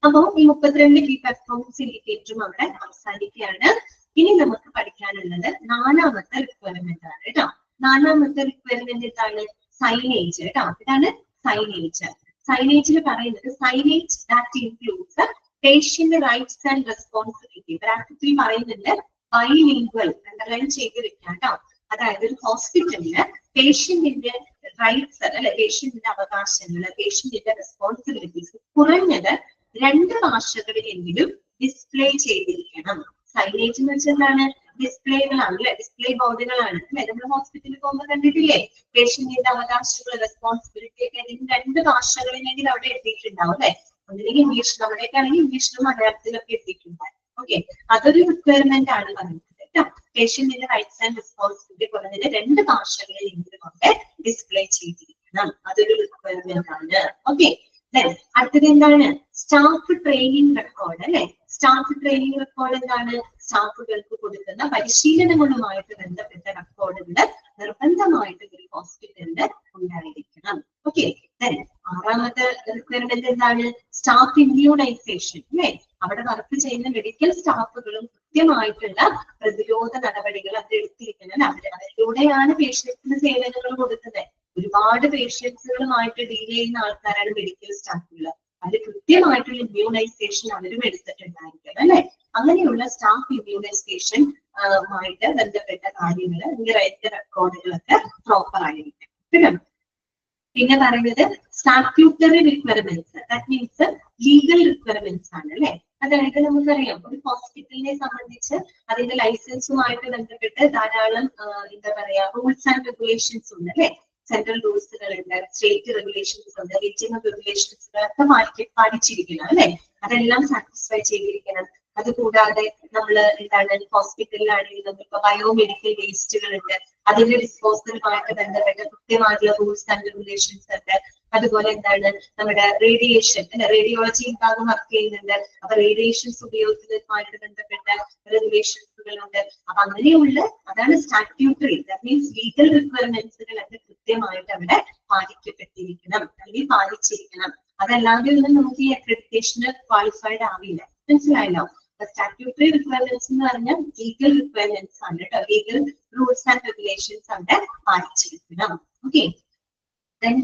അപ്പോ ഈ 32 കീ പെർഫോമൻസ് ഇൻഡിക്കേറ്ററും അവിടെ അവസാനിക്കുകയാണ്. ഇനി നമുക്ക് പഠിക്കാനുള്ളത് 4ാമത്തെ റിക്വയർമെന്റ് ആണ് കേട്ടോ. 4ാമത്തെ റിക്വയർമെന്റ് എന്താണ്? സൈനേജ് കേട്ടോ. ഇതാണ് സൈനേജ്. സൈനേജിൽ പറയുന്നത് signage that includes patient rights and responsibility. ബ്രാക്കറ്റിൽ പറയുന്നുണ്ട് ബൈലിംഗ്വൽ, അണ്ടർലൈൻ ചെയ്ത് വെക്കാം കേട്ടോ. അതായത് ഒരു ഹോസ്പിറ്റലില് പേഷ്യന്റിന്റെ റൈറ്റ്സ് അല്ലെ, പേഷ്യന്റിന്റെ അവകാശങ്ങൾ, പേഷ്യന്റിന്റെ റെസ്പോൺസിബിലിറ്റീസ് കുറഞ്ഞത് 2 ഭാഷകളിലെങ്കിലും ഡിസ്പ്ലേ ചെയ്തിരിക്കണം. സൈനേജ് എന്ന് വെച്ചാൽ എന്താണ്? ഡിസ്പ്ലേകളാണ് അല്ലെ, ഡിസ്പ്ലേ ബോർഡുകളാണ് അല്ലെ. നമ്മൾ ഹോസ്പിറ്റലിൽ പോകുമ്പോൾ കണ്ടിട്ടില്ലേ, പേഷ്യന്റിന്റെ അവകാശങ്ങൾ, റെസ്പോൺസിബിലിറ്റി ഒക്കെ 2 ഭാഷകളിലെങ്കിലും അവിടെ എത്തിയിട്ടുണ്ടാവും അല്ലെ. ഒന്നില്ലെങ്കിൽ ഇംഗ്ലീഷ്, നമ്മുടെയൊക്കെ ആണെങ്കിൽ ഇംഗ്ലീഷിലും മലയാളത്തിലൊക്കെ എത്തിയിട്ടുണ്ടാവും. ഓക്കെ, അതൊരു റിക്വയർമെന്റ് ആണ് പറയുന്നത് കേട്ടോ. പേഷ്യന്റിന്റെ റൈറ്റ്സ് ആൻഡ് റെസ്പോൺസിബിലിറ്റി കുറഞ്ഞത് 2 ഭാഷകളിലെങ്കിലും ഒക്കെ ഡിസ്പ്ലേ ചെയ്തിരിക്കണം. അതൊരു റിക്വയർമെന്റ് ആണ്. ഓക്കെ, അടുത്തത് എന്താണ്? സ്റ്റാഫ് ട്രെയിനിങ് റെക്കോർഡ് അല്ലെ. സ്റ്റാഫ് ട്രെയിനിങ് റെക്കോർഡ് എന്താണ്? സ്റ്റാഫുകൾക്ക് കൊടുക്കുന്ന പരിശീലനങ്ങളുമായിട്ട് ബന്ധപ്പെട്ട റെക്കോർഡുകൾ നിർബന്ധമായിട്ട് ഒരു ഹോസ്പിറ്റലിന് ഉണ്ടായിരിക്കണം. ഓക്കെ, ആറാമത്തെ റിക്വയർമെന്റ് എന്താണ്? സ്റ്റാഫ് ഇമ്മ്യൂണൈസേഷൻ അല്ലെ. അവിടെ വർക്ക് ചെയ്യുന്ന മെഡിക്കൽ സ്റ്റാഫുകളും കൃത്യമായിട്ടുള്ള പ്രതിരോധ നടപടികൾ അവരെടുത്തിരിക്കണം. അവരിലൂടെയാണ് പേഷ്യൻസിന് സേവനങ്ങൾ കൊടുക്കുന്നത്. ഒരുപാട് പേഷ്യൻസുകളുമായിട്ട് ഡീൽ ചെയ്യുന്ന ആൾക്കാരാണ് മെഡിക്കൽ സ്റ്റാഫുകൾ. അതിൽ കൃത്യമായിട്ടുള്ള ഇമ്മ്യൂണൈസേഷൻ അവരും എടുത്തിട്ടുണ്ടായിരിക്കണം അല്ലെ. അങ്ങനെയുള്ള സ്റ്റാഫ് ഇമ്മ്യൂണൈസേഷൻ ആയിട്ട് ബന്ധപ്പെട്ട കാര്യങ്ങൾ, ഇങ്ങനത്തെ റെക്കോർഡുകളൊക്കെ പ്രോപ്പർ ആയിരിക്കും. പിന്നെ പറയുന്നത് statutory requirements, that means legal requirements ആണ് അല്ലെ. അതായത് നമുക്കറിയാം, ഒരു ഹോസ്പിറ്റലിനെ സംബന്ധിച്ച് അതിന്റെ ലൈസൻസുമായിട്ട് ബന്ധപ്പെട്ട് ധാരാളം എന്താ പറയാ റൂൾസ് ആൻഡ് റെഗുലേഷൻസ് ഉണ്ട് അല്ലെ. സെൻട്രൽ റൂൾസുകളുണ്ട്, സ്റ്റേറ്റ് റെഗുലേഷൻസ് ഉണ്ട്, റീജിയണൽ റെഗുലേഷൻസുകളൊക്കെ പാലിച്ചിരിക്കണം അല്ലെ. അതെല്ലാം സാറ്റിസ്ഫൈ ചെയ്തിരിക്കണം. അതുകൂടാതെ നമ്മൾ എന്താണ്, ഹോസ്പിറ്റലിലാണെങ്കിൽ നമുക്ക് ബയോമെഡിക്കൽ വേസ്റ്റുകൾ ഉണ്ട്, അതിന്റെ ഡിസ്പോസലുമായിട്ട് ബന്ധപ്പെട്ട കൃത്യമായിട്ടുള്ള റൂൾസ് ആൻഡ് റെഗുലേഷൻസ് ഉണ്ട്. അതുപോലെ എന്താണ്, നമ്മുടെ റേഡിയേഷൻ അല്ലെ, റേഡിയോളജി വിഭാഗം വർക്ക് ചെയ്യുന്നുണ്ട്. അപ്പൊ റേഡിയേഷൻസ് ഉപയോഗിക്കുന്നതുമായിട്ട് ബന്ധപ്പെട്ട റെഗുലേഷൻസുകളുണ്ട്. അപ്പൊ അങ്ങനെയുള്ള അതാണ് സ്റ്റാറ്റ്യൂട്ടറി, ദാറ്റ് മീൻസ് ലീഗൽ റിക്വയർമെന്റ്സുകൾ ഒക്കെ കൃത്യമായിട്ട് അവിടെ പാലിക്കപ്പെട്ടിരിക്കണം അല്ലെങ്കിൽ പാലിച്ചിരിക്കണം. അതല്ലാതെ ഒന്നും നമുക്ക് ഈ അക്രഡിറ്റേഷന് ക്വാളിഫൈഡ് ആവില്ല. മനസ്സിലായല്ലോ? സ്റ്റാറ്റ്യൂട്ടറി റിക്വയർമെന്റ്സ് എന്ന് പറഞ്ഞാൽ ലീഗൽ റിക്വയർമെന്റ്സ് ആണ് കേട്ടോ. ലീഗൽ റൂൾസ് ആൻഡ് റെഗുലേഷൻസ് അവിടെ പാലിച്ചിരിക്കണം. ഓക്കെ,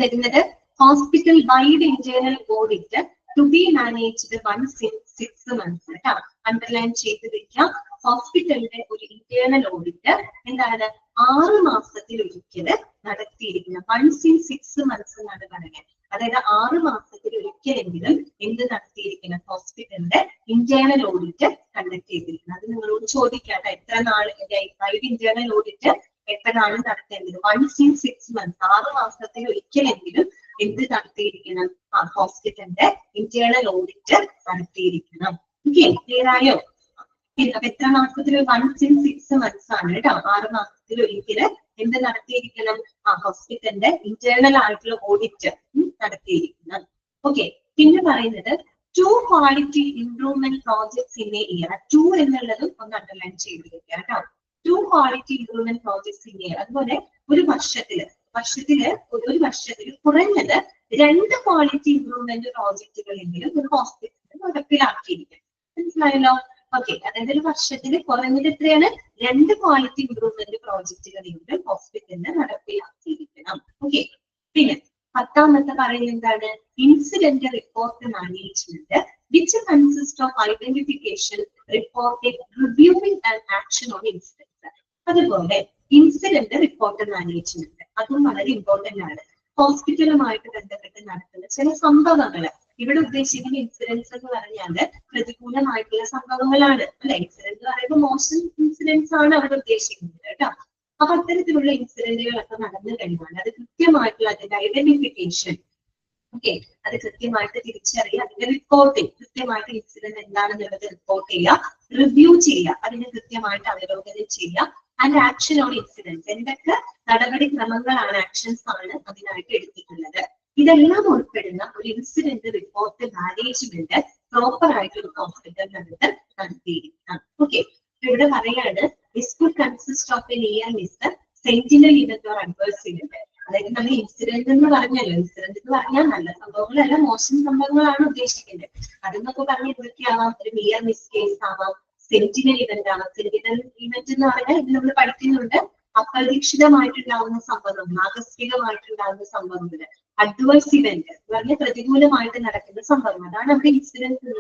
വരുന്നത് hospital wide internal audit to be managed once in 6 months കേട്ടോ. അണ്ടർലൈൻ ചെയ്ത് വെക്കാം. ഹോസ്പിറ്റലിന്റെ ഒരു ഇന്റേണൽ ഓഡിറ്റ് എന്താണ്? 6 മാസത്തിൽ ഒരിക്കൽ നടത്തിയിരിക്കണം. വൺസ് ഇൻ 6 months എന്നാണ് പറയുന്നത്. അതായത് 6 മാസത്തിൽ ഒരിക്കലെങ്കിലും എന്ത് നടത്തിയിരിക്കണം? ഹോസ്പിറ്റലിന്റെ ഇന്റേണൽ ഓഡിറ്റ് കണ്ടക്ട് ചെയ്തിരിക്കണം. അത് നിങ്ങളോട് ചോദിക്കാട്ടോ, എത്ര നാൾ വൈഡ് ഇന്റേണൽ ഓഡിറ്റ് എത്ര നാൾ നടത്തേണ്ടത്? വൺസ് ഇൻ 6 months, 6 മാസത്തിൽ ഒരിക്കലെങ്കിലും എന്ത് നടത്തിയിരിക്കണം? ഹോസ്പിറ്റലിന്റെ ഇന്റേണൽ ഓഡിറ്റ് നടത്തിയിരിക്കണം. ഓക്കെ, ക്ലിയർ ആയോ? അപ്പൊ എത്ര മാസത്തിൽ? വൺസ് ഇൻ 6 months ആണ് കേട്ടോ. 6 മാസത്തിൽ ഒരിക്കല് എന്ത് നടത്തിയിരിക്കണം? ഹോസ്പിറ്റലിന്റെ ഇന്റേണൽ ആയിട്ടുള്ള ഓഡിറ്റ് നടത്തിയിരിക്കണം. ഓക്കെ, പിന്നെ പറയുന്നത് 2 quality improvement projects in A year. 2 എന്നുള്ളതും ഒന്ന് അണ്ടർലൈൻ ചെയ്തിരിക്കുക കേട്ടോ. 2 quality improvement projects in A year. അതുപോലെ ഒരു വർഷത്തില് കുറഞ്ഞത് 2 ക്വാളിറ്റി ഇംപ്രൂവ്മെന്റ് പ്രോജക്റ്റുകളെങ്കിലും ഒരു ഹോസ്പിറ്റലിൽ നടപ്പിലാക്കിയിരിക്കും. മനസ്സിലായല്ലോ? ഓക്കെ, അതായത് ഒരു വർഷത്തിൽ കുറഞ്ഞത് എത്രയാണ്? 2 ക്വാളിറ്റി ഇംപ്രൂവ്മെന്റ് പ്രോജക്റ്റുകളെങ്കിലും ഹോസ്പിറ്റലിന് നടപ്പിലാക്കിയിരിക്കണം. ഓക്കെ, പിന്നെ 10ാമത്തെ പറയുന്നത് എന്താണ്? Incident report management which consist of identification, reporting, reviewing and action on incidence. അതുപോലെ ഇൻസിഡന്റ് റിപ്പോർട്ട് മാനേജ്മെന്റ് അതും വളരെ ഇമ്പോർട്ടന്റ് ആണ്. ഹോസ്പിറ്റലുമായിട്ട് ബന്ധപ്പെട്ട് നടക്കുന്ന ചില സംഭവങ്ങൾ, ഇവിടെ ഉദ്ദേശിക്കുന്ന ഇൻസിഡൻസ് എന്ന് പറഞ്ഞാല് പ്രതികൂലമായിട്ടുള്ള സംഭവങ്ങളാണ് അല്ലെ. ഇൻസിഡന്റ് എന്ന് പറയുമ്പോൾ മോശം ഇൻസിഡൻസ് ആണ് അവിടെ ഉദ്ദേശിക്കുന്നത് കേട്ടോ. അപ്പൊ അത്തരത്തിലുള്ള ഇൻസിഡന്റുകളൊക്കെ നടന്നു കഴിഞ്ഞാൽ അത് കൃത്യമായിട്ടുള്ള അതിന്റെ ഐഡന്റിഫിക്കേഷൻ, ഓക്കെ, അത് കൃത്യമായിട്ട് തിരിച്ചറിയുക, അതിന്റെ റിപ്പോർട്ടിംഗ്, കൃത്യമായിട്ട് ഇൻസിഡന്റ് എന്താണെന്നുള്ളത് റിപ്പോർട്ട് ചെയ്യുക, റിവ്യൂ ചെയ്യുക, അതിനെ കൃത്യമായിട്ട് അവലോകനം ചെയ്യുക, ആൻഡ് ആക്ഷൻ ഓൺ ഇൻസിഡൻസ്, എന്തൊക്കെ നടപടിക്രമങ്ങളാണ്, ആക്ഷൻസ് ആണ് അതിനായിട്ട് എടുത്തിട്ടുള്ളത്. ഇതെല്ലാം ഉൾപ്പെടുന്ന ഒരു ഇൻസിഡന്റ് റിപ്പോർട്ട് മാനേജ്മെന്റ് പ്രോപ്പർ ആയിട്ട് ഒരു ഹോസ്പിറ്റലിനകത്ത് നടത്തിയിരിക്കണം. ഓക്കെ, ഇവിടെ പറയാണ് this could consist of A near miss, sentinel event or adverse event. അതായത് നമ്മൾ ഇൻസിഡന്റ് എന്ന് പറഞ്ഞല്ലോ, ഇൻസിഡന്റ് എന്ന് പറഞ്ഞാൽ നല്ല സംഭവങ്ങളല്ല, മോശം സംഭവങ്ങളാണ് ഉദ്ദേശിക്കുന്നത്. അതെന്നൊക്കെ പറഞ്ഞ് ഇതൊക്കെയാവാം. ഒരു നിയർ മിസ് കേസ് ആവാം, സെന്റിനൽ ഇവന്റ് ആവാം. സെന്റിനൽ ഇവന്റ് എന്ന് പറഞ്ഞാൽ ഇത് നമ്മൾ പഠിക്കുന്നുണ്ട്, അപ്രതീക്ഷിതമായിട്ടുണ്ടാവുന്ന സംഭവങ്ങൾ, ആകസ്മികമായിട്ടുണ്ടാവുന്ന സംഭവങ്ങൾ. അഡ്വേഴ്സ് ഇവന്റ് എന്ന് പറഞ്ഞാൽ പ്രതികൂലമായിട്ട് നടക്കുന്ന സംഭവം, അതാണ് നമ്മുടെ ഇൻസിഡന്റ്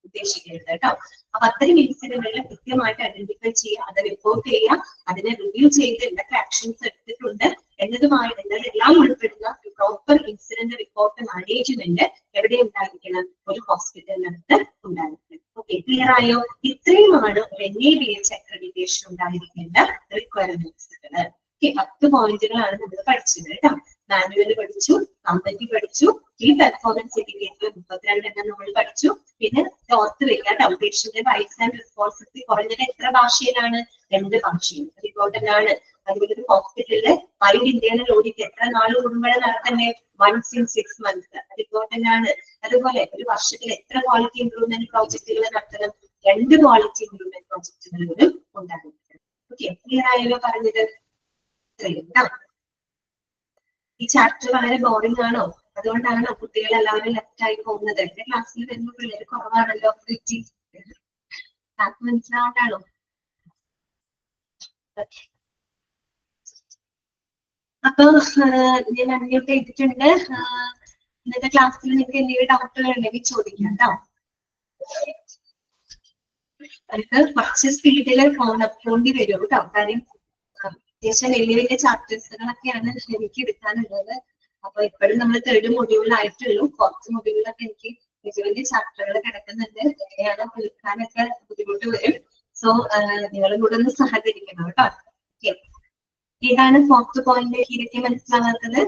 ഉദ്ദേശിക്കുന്നത് കേട്ടോ. അപ്പൊ അത്തരം ഇൻസിഡന്റുകളെ കൃത്യമായിട്ട് ഐഡന്റിഫൈ ചെയ്യുക, അത് റിപ്പോർട്ട് ചെയ്യുക, അതിനെ റിവ്യൂ ചെയ്ത് എന്തൊക്കെ ആക്ഷൻസ് എടുത്തിട്ടുണ്ട്, എന്നതെല്ലാം ഉൾപ്പെടുന്ന പ്രോപ്പർ ഇൻസിഡന്റ് റിപ്പോർട്ട് മാനേജ്മെന്റ് എവിടെ ഉണ്ടായിരിക്കണം? ഒരു ഹോസ്പിറ്റലിനകത്ത് ഉണ്ടായിരിക്കണം. ഓക്കെ, ക്ലിയർ ആയോ? ഇത്രയുമാണ് ഒരു NABH അക്രഡിറ്റേഷൻ ഉണ്ടായിരിക്കേണ്ട റിക്വയർമെന്റ്സുകള്. 10 പോയിന്റുകളാണ് നമ്മൾ പഠിച്ചത് കേട്ടോ. മാനുവൽ പഠിച്ചു, കമ്പനി പഠിച്ചു, കീ പെർഫോമൻസ് ഇൻഡിക്കേറ്റർ 32 എണ്ണം നമ്മൾ പഠിച്ചു. പിന്നെ ഓർത്ത് വെക്കാം, പേഷ്യന്റ് റൈറ്റ്സ് ആൻഡ് റെസ്പോൺസിബിലിറ്റി കുറഞ്ഞത് എത്ര ഭാഷയിലാണ്? 2 ഭാഷയിൽ. ഇമ്പോർട്ടന്റ് ആണ്. അതുപോലെ ഒരു ഹോസ്പിറ്റലില് വൈഡ് ഇന്റേണൽ ഓഡിറ്റ് എത്ര നാൾ കൂടുമ്പോഴേ നടത്തണ്ടേ? 1 in 6 months. അത് ഇമ്പോർട്ടന്റ് ആണ്. അതുപോലെ ഒരു വർഷത്തിൽ എത്ര ക്വാളിറ്റി ഇംപ്രൂവ്മെന്റ് പ്രോജക്റ്റുകൾ നടത്തണം? 2 ക്വാളിറ്റി ഇംപ്രൂവ്മെന്റ് പ്രോജക്റ്റുകളും ഉണ്ടാകും. ഓക്കെ, ക്ലിയർ ആയല്ലോ പറഞ്ഞത്? ഈ ചാപ്റ്റർ വളരെ ബോറിംഗ് ആണോ? അതുകൊണ്ടാണോ കുട്ടികൾ എല്ലാവരും ലെഫ്റ്റ് ആയി പോകുന്നത്? എന്റെ ക്ലാസ്സിൽ വരുന്ന പിള്ളേർ കുറവാണല്ലോ. മനസ്സിലാവണ്ടാണോ? അപ്പൊ ഞാൻ അൺമ്യൂട്ട് ചെയ്തിട്ടുണ്ട്. ഇന്നത്തെ ക്ലാസ്സിൽ നിങ്ങൾക്ക് എന്തെങ്കിലും ഡൗട്ടുകൾ ഉണ്ടെങ്കിൽ ചോദിക്കാം കേട്ടോ. നമുക്ക് കുറച്ച് സ്പീഡിൽ പോകേണ്ടി വരും കേട്ടോ. കാര്യം അത്യാവശ്യം വലിയ വലിയ ചാപ്റ്റേഴ്സുകളൊക്കെയാണ് എനിക്ക് എടുക്കാനുള്ളത്. അപ്പൊ ഇപ്പോഴും നമ്മൾ 3rd മൊഡ്യൂളിലായിട്ടുള്ളൂ. 4th മൊഡ്യൂളിലൊക്കെ എനിക്ക് വലിയ വലിയ ചാപ്റ്ററുകൾ കിടക്കുന്നുണ്ട്. എങ്ങനെയാണ് എടുക്കാനൊക്കെ ബുദ്ധിമുട്ട് വരും. സോ നിങ്ങളും കൂടെ ഒന്ന് സഹകരിക്കണം കേട്ടോ. ഏതാണ് 4th പോയിന്റ് ഇതൊക്കെ മനസ്സിലാവാത്തത്?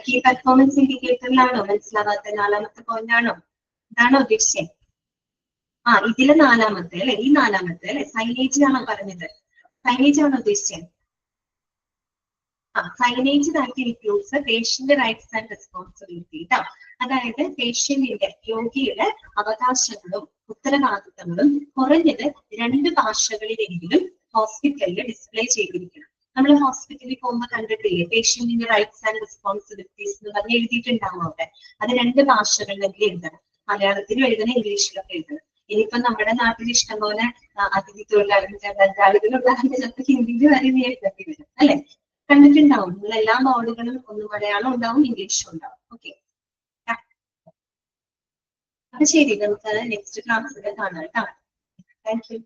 കീ പെർഫോമൻസ് ഇൻഡിക്കേറ്ററിലാണോ മനസ്സിലാവാത്തത്? 4ാമത്തെ പോയിന്റ് ആണോ? ഇതാണോ ഉദ്ദേശിച്ചത്? ഇതില് 4ാമത്തെ അല്ലെ? ഈ 4ാമത്തെ അല്ലെ? സൈനേജ് ആണോ പറഞ്ഞത്? സൈനേജ് ആണോ ഉദ്ദേശിച്ചത്? Signage that includes patient rights and responsibility കേട്ടോ. അതായത് പേഷ്യന്റിന്റെ രോഗിയുടെ അവകാശങ്ങളും ഉത്തരവാദിത്തങ്ങളും കുറഞ്ഞത് 2 ഭാഷകളിലെങ്കിലും ഹോസ്പിറ്റലിൽ ഡിസ്പ്ലേ ചെയ്തിരിക്കണം. നമ്മൾ ഹോസ്പിറ്റലിൽ പോകുമ്പോൾ കണ്ടിട്ടില്ലേ പേഷ്യന്റിന്റെ റൈറ്റ്സ് ആൻഡ് റെസ്പോൺസിബിലിറ്റീസ് എന്ന് പറഞ്ഞ് എഴുതിയിട്ടുണ്ടാവും അവിടെ. അത് 2 ഭാഷകളിലെങ്കിലും എഴുതണം. മലയാളത്തിലും എഴുതണം, ഇംഗ്ലീഷിലൊക്കെ എഴുതണം. ഇനിയിപ്പോ നമ്മുടെ നാട്ടിൽ ഇഷ്ടം പോലെ അതിഥി തൊഴിലാളികളുടെ ബംഗാളികളുള്ള ചിലപ്പോൾ ഹിന്ദിയിൽ വരെ നീ എഴുതേണ്ടി വരും അല്ലെ? കണ്ടിട്ടുണ്ടാവും. നിങ്ങൾ എല്ലാ ബോർഡുകളും ഒന്ന് മലയാളം ഉണ്ടാവും, ഇംഗ്ലീഷും ഉണ്ടാവും. ഓക്കെ, അപ്പൊ ശരി, നമുക്ക് നെക്സ്റ്റ് ക്ലാസ്സിൽ കാണാം കേട്ടോ. Thank you.